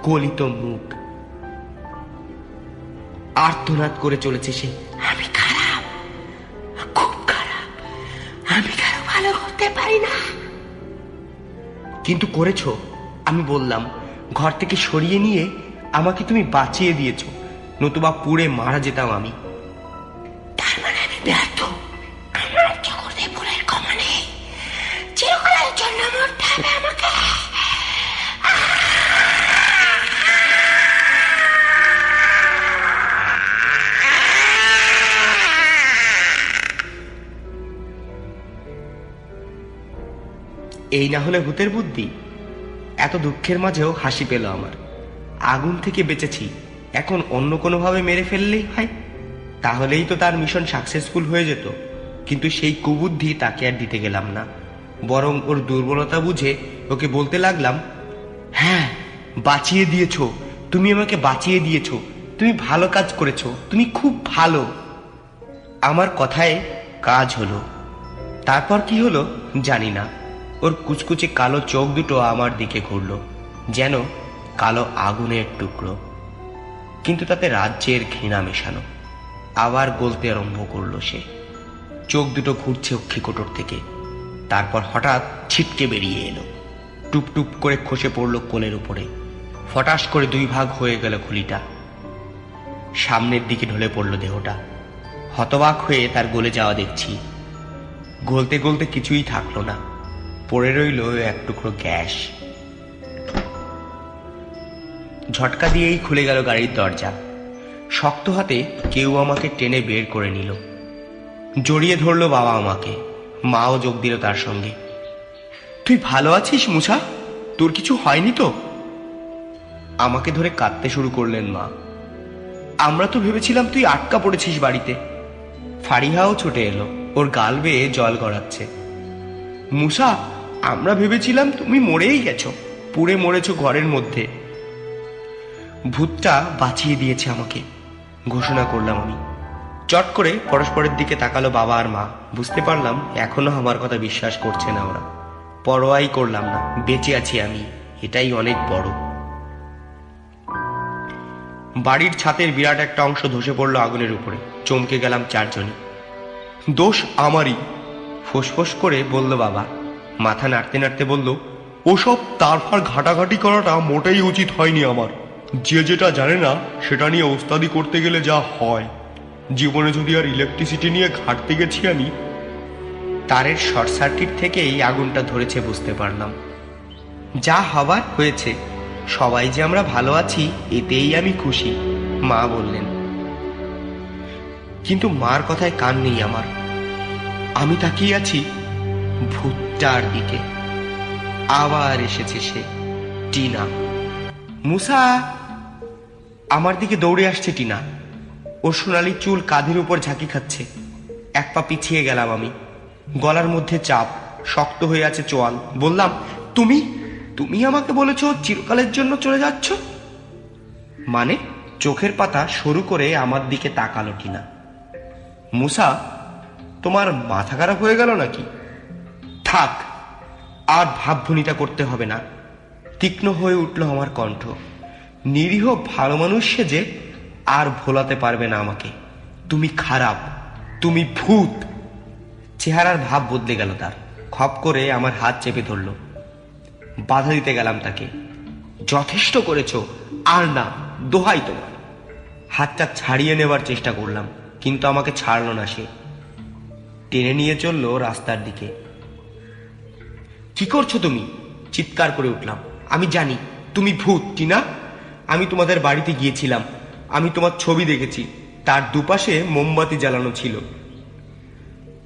গলিত মুখ। আর্তনাদ করে চলেছে সে। আমি খারাপ, খুব খারাপ। আমি কারো ভালো করতে পারি না। কিন্তু করেছো, আমি বললাম। ঘর থেকে সরিয়ে নিয়ে আমাকে তুমি বাঁচিয়ে দিয়েছো, নতুবা পুড়ে মারা যেতাম আমি। তার মানে আমি ব্যর্থ। আমার জগৎদেবপুরের ক্ষমা নেই। চিরকালের জন্য মরতে হবে আমাকে। এই না হলে ভূতের বুদ্ধি। এত দুঃখের মাঝেও হাসি পেল আমার। আগুন থেকে বেঁচেছি, এখন অন্য কোনোভাবে মেরে ফেললেই হয়, তাহলেই তো তার মিশন সাকসেসফুল হয়ে যেত। কিন্তু সেই কুবুদ্ধি তাকে আর দিতে গেলাম না, বরং ওর দুর্বলতা বুঝে ওকে বলতে লাগলাম, হ্যাঁ, বাঁচিয়ে দিয়েছো, তুমি আমাকে বাঁচিয়ে দিয়েছো, তুমি ভালো কাজ করেছো, তুমি খুব ভালো। আমার কথায় কাজ হলো। তারপর কি হলো জানি না। ওর কুচকুচে কালো চোখ দুটো আমার দিকে ঘুরলো, যেন কালো আগুনের টুকরো, কিন্তু তাতে রাজ্যের ঘৃণা মেশানো। আবার গলতে আরম্ভ করলো সে। চোখ দুটো ঘুরছে অক্ষিকোটর থেকে। তারপর হঠাৎ ছিটকে বেরিয়ে এলো, টুপটুপ করে খসে পড়লো কোলের উপরে। ফটাস করে দুই ভাগ হয়ে গেল খুলিটা। সামনের দিকে ঢলে পড়লো দেহটা। হতবাক হয়ে তার গলে যাওয়া দেখছি। গলতে গলতে কিছুই থাকলো না, পড়ে রইল এক টুকরো গ্যাস। ঝটকা দিয়েই খুলে গেল গাড়ির দরজা। শক্ত হাতে কেউ আমাকে টেনে বের করে নিল। জড়িয়ে ধরলো বাবা আমাকে, মাও যোগ দিল তার সঙ্গে। তুই ভালো আছিস মুছা? তোর কিছু হয়নি তো? আমাকে ধরে কাঁদতে শুরু করলেন মা। আমরা তো ভেবেছিলাম তুই আটকা পড়েছিস বাড়িতে। ফারিহাও ছুটে এলো, ওর গাল বেয়ে জল গড়াচ্ছে। মুসা, আমরা ভেবেছিলাম তুমি মরেই গেছো, পুড়ে মরেছো ঘরের মধ্যে। ভূতটা বাঁচিয়ে দিয়েছে আমাকে, ঘোষণা করলাম আমি। চট করে পরস্পরের দিকে তাকালো বাবা আর মা। বুঝতে পারলাম এখনো আমার কথা বিশ্বাস করছে না ওরা। পরোয়াই করলাম না, বেঁচে আছি আমি, এটাই অনেক বড়। বাড়ির ছাদের বিরাট একটা অংশ ধসে পড়লো আগুনের উপরে। চমকে গেলাম চারজনই। দোষ আমারই, ফোঁস করে বলল বাবা। মাথা নাড়তে নাড়তে বলল, ওসব তারপর ঘাটাঘাটি করাটা মোটেই উচিত হয়নি আমার। যে যেটা জানে না সেটা নিয়ে ওস্তাদি করতে গেলে যা হয়, জীবনে যদি আর ইলেকট্রিসিটি নিয়ে ঘাটতে গেছি আমি। তারের শর্ট সার্কিট থেকেই আগুনটা ধরেছে বুঝতে পারলাম। যা হবার হয়েছে, সবাই যে আমরা ভালো আছি এতেই আমি খুশি, মা বললেন। কিন্তু মার কথায় কান নেই আমার। আমি তাকিয়ে আছি ভূতটার দিকে। আবার এসেছে সে, টিনা। মুসা! আমার দিকে দৌড়ে আসছে টিনা। ওর সোনালি চুল কাঁধের উপর ঝাঁকি খাচ্ছে। এক পা পিছিয়ে গেলাম আমি। গলার মধ্যে চাপ, শক্ত হয়ে আছে চোয়াল। বললাম, তুমি তুমি আমাকে বলেছো চিরকালের জন্য চলে যাচ্ছ? মানে? চোখের পাতা সরু করে আমার দিকে তাকালো টিনা। মুসা, তোমার মাথা খারাপ হয়ে গেল নাকি? থাক, আর ভাবভুনিটা করতে হবে না। তীক্ষ্ণ হয়ে উঠল আমার কণ্ঠ। নিরীহ ভালো মানুষ সেজে আর ভোলাতে পারবে না আমাকে। তুমি খারাপ, তুমি ভূত। চেহারার ভাব বদলে গেল তার। খপ করে আমার হাত চেপে ধরল। বাধা দিতে গেলাম তাকে। যথেষ্ট করেছো, আর না, দোহাই তোমার। হাতটা ছাড়িয়ে নেবার চেষ্টা করলাম, কিন্তু আমাকে ছাড়লো না সে। টেনে নিয়ে চললো রাস্তার দিকে। কি করছো তুমি? চিৎকার করে উঠলাম। আমি জানি তুমি ভূত, টিনা। আমি তোমাদের বাড়িতে গিয়েছিলাম, আমি তোমার ছবি দেখেছি। তার দুপাশে মোমবাতি জ্বালানো ছিল।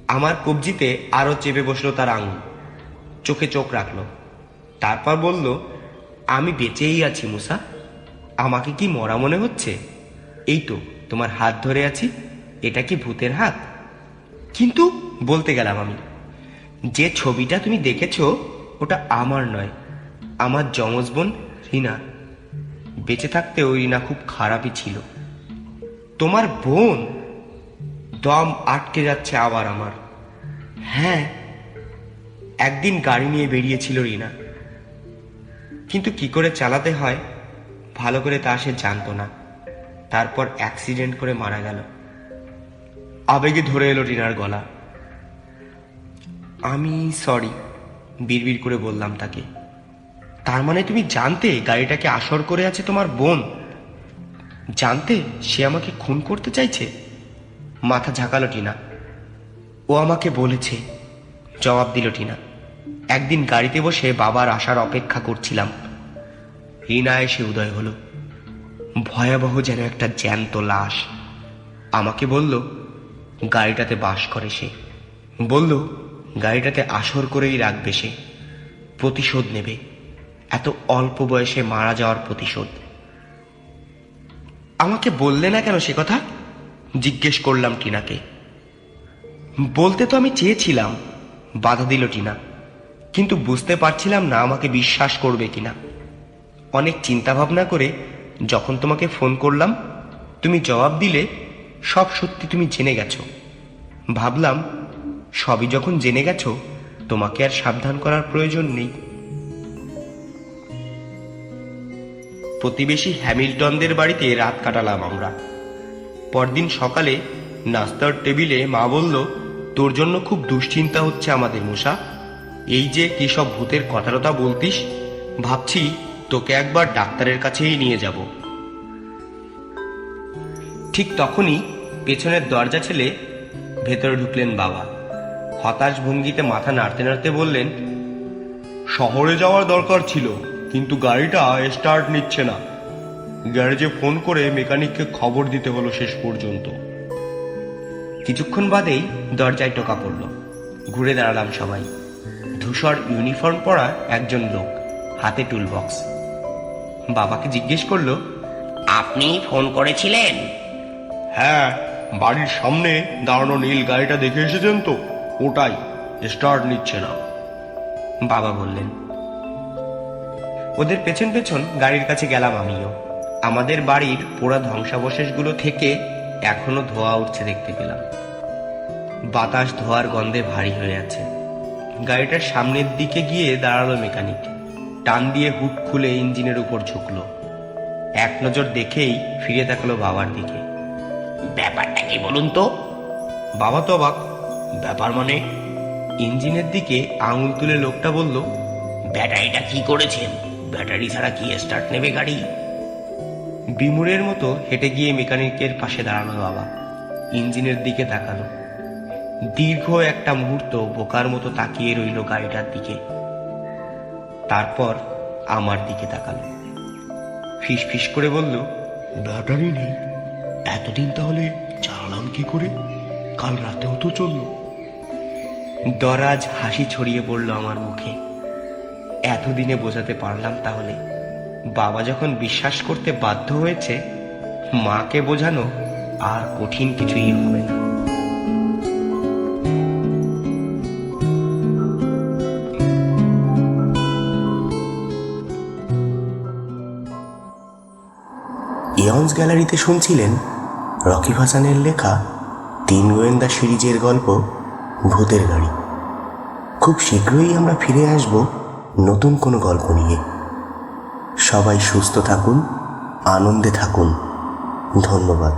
আমার কবজিতে আরো চেপে বসলো তার আঙুল। চোখে চোখ রাখলো। তারপর বলল, আমি বেঁচেই আছি মুসা। আমাকে কি মরা মনে হচ্ছে? এই তো তোমার হাত ধরে আছি। এটা কি ভূতের হাত? কিন্তু বলতে গেলাম আমি, যে ছবিটা তুমি দেখেছো ওটা আমার নয়, আমার যমজ বোন রিনা। বেঁচে থাকতে ওই রিনা খুব খারাপই ছিল। তোমার বোন? দম আটকে যাচ্ছে আবার আমার। হ্যাঁ, একদিন গাড়ি নিয়ে বেরিয়েছিল রিনা, কিন্তু কি করে চালাতে হয় ভালো করে তা সে জানতো না। তারপর অ্যাক্সিডেন্ট করে মারা গেল। আবেগে ধরে এলো রিনার গলা। আমি সরি, বিড়বিড় করে বললাম তাকে। তার মানে তুমি জানতে গাড়িটাকে আসর করে আছে তোমার বোন? জানতে সে আমাকে খুন করতে চাইছে? মাথা ঝাঁকালো টিনা। ও আমাকে বলেছে, জবাব দিল টিনা। একদিন গাড়িতে বসে বাবার আসার অপেক্ষা করছিলাম। রিনা এসে উদয় হলো, ভয়াবহ যেন একটা জ্যান্ত লাশ। আমাকে বলল গাড়িটাতে বাস করে সে। বলল গাড়িটাতে আসর করেই রাখবে সে। প্রতিশোধ নেবে, এত অল্প বয়সে মারা যাওয়ার প্রতিশোধ। আমাকে বললে না কেন সে কথা? জিজ্ঞেস করলাম টিনাকে। বলতে তো আমি চেয়েছিলাম, বাধা দিল টিনা, কিন্তু বুঝতে পারছিলাম না আমাকে বিশ্বাস করবে কিনা। অনেক চিন্তা ভাবনা করে যখন তোমাকে ফোন করলাম, তুমি জবাব দিলে সব সত্যি তুমি জেনে গেছো। ভাবলাম সবই যখন জেনে গেছো, তোমাকে আর সাবধান করার প্রয়োজন নেই। প্রতিবেশী হ্যামিল্টনদের বাড়িতে রাত কাটালাম আমরা। পরদিন সকালে নাস্তার টেবিলে মা বলল, তোর জন্য খুব দুশ্চিন্তা হচ্ছে আমাদের মুসা। এই যে কি সব ভূতের কথাটা বলতিস, ভাবছি তোকে একবার ডাক্তারের কাছেই নিয়ে যাব। ঠিক তখনই পেছনের দরজা ঠেলে ভেতরে ঢুকলেন বাবা। হতাশ ভঙ্গিতে মাথা নাড়তে নাড়তে বললেন, শহরে যাওয়ার দরকার ছিল, কিন্তু গাড়িটা স্টার্ট নিচ্ছে না। গ্যারেজে ফোন করে মেকানিককে খবর দিতে হলো শেষ পর্যন্ত। কিছুক্ষণ বাদেই দরজায় টোকা পড়ল। ঘুরে দাঁড়ালাম সবাই। ধূসর ইউনিফর্ম পরা একজন লোক, হাতে টুল বক্স। বাবাকে জিজ্ঞেস করলো, আপনি ফোন করেছিলেন? হ্যাঁ, বাড়ির সামনে দাঁড়ানো নীল গাড়িটা দেখে এসেছেন তো? ওটাই, স্টার্ট নিচ্ছে না। বাবা বললেন। ওদের পেছন পেছন গাড়ির কাছে গেলাম আমিও। আমাদের বাড়ির পোড়া ধ্বংসাবশেষগুলো থেকে এখনো ধোঁয়া উঠছে দেখতে পেলাম। বাতাস ধোঁয়ার গন্ধে ভারী হয়ে আছে। গাড়িটার সামনের দিকে গিয়ে দাঁড়ালো মেকানিক। টান দিয়ে হুড খুলে ইঞ্জিনের উপর ঝুঁকলো। এক নজর দেখেই ফিরে তাকালো বাবার দিকে। ব্যাপারটা কি বলুন তো? বাবা তো অবাক। ব্যাপার মানে? ইঞ্জিনের দিকে আঙুল তুলে লোকটা বলল, ব্যাটারিটা কি করেছেন? ব্যাটারি ছাড়া কি স্টার্ট নেবে গাড়ি? বিমূঢ়ের মতো হেঁটে গিয়ে মেকানিকের পাশে দাঁড়ালো বাবা। ইঞ্জিনের দিকে তাকালো। দীর্ঘ একটা মুহূর্ত বোকার মতো তাকিয়ে রইল গাড়িটার দিকে। তারপর আমার দিকে তাকালো, ফিস ফিস করে বলল, ব্যাটারি নেই, এতদিন তাহলে চালালাম কি করে? কাল রাতেও তো চললো। দরাজ হাসি ছড়িয়ে পড়ল আমার মুখে। এতদিনে বোঝাতে পারলাম তাহলে বাবা যখন বিশ্বাস করতে বাধ্য হয়েছে, মাকে বোঝানো আর কঠিন কিছুই হবে না। ইয়ন্স গ্যালারিতে শুনছিলেন রকিব হাসানের লেখা 3 গোয়েন্দা সিরিজের গল্প ভূতের গাড়ি। খুব শীঘ্রই আমরা ফিরে আসব নতুন কোনো গল্প নিয়ে। সবাই সুস্থ থাকুন, আনন্দে থাকুন। ধন্যবাদ।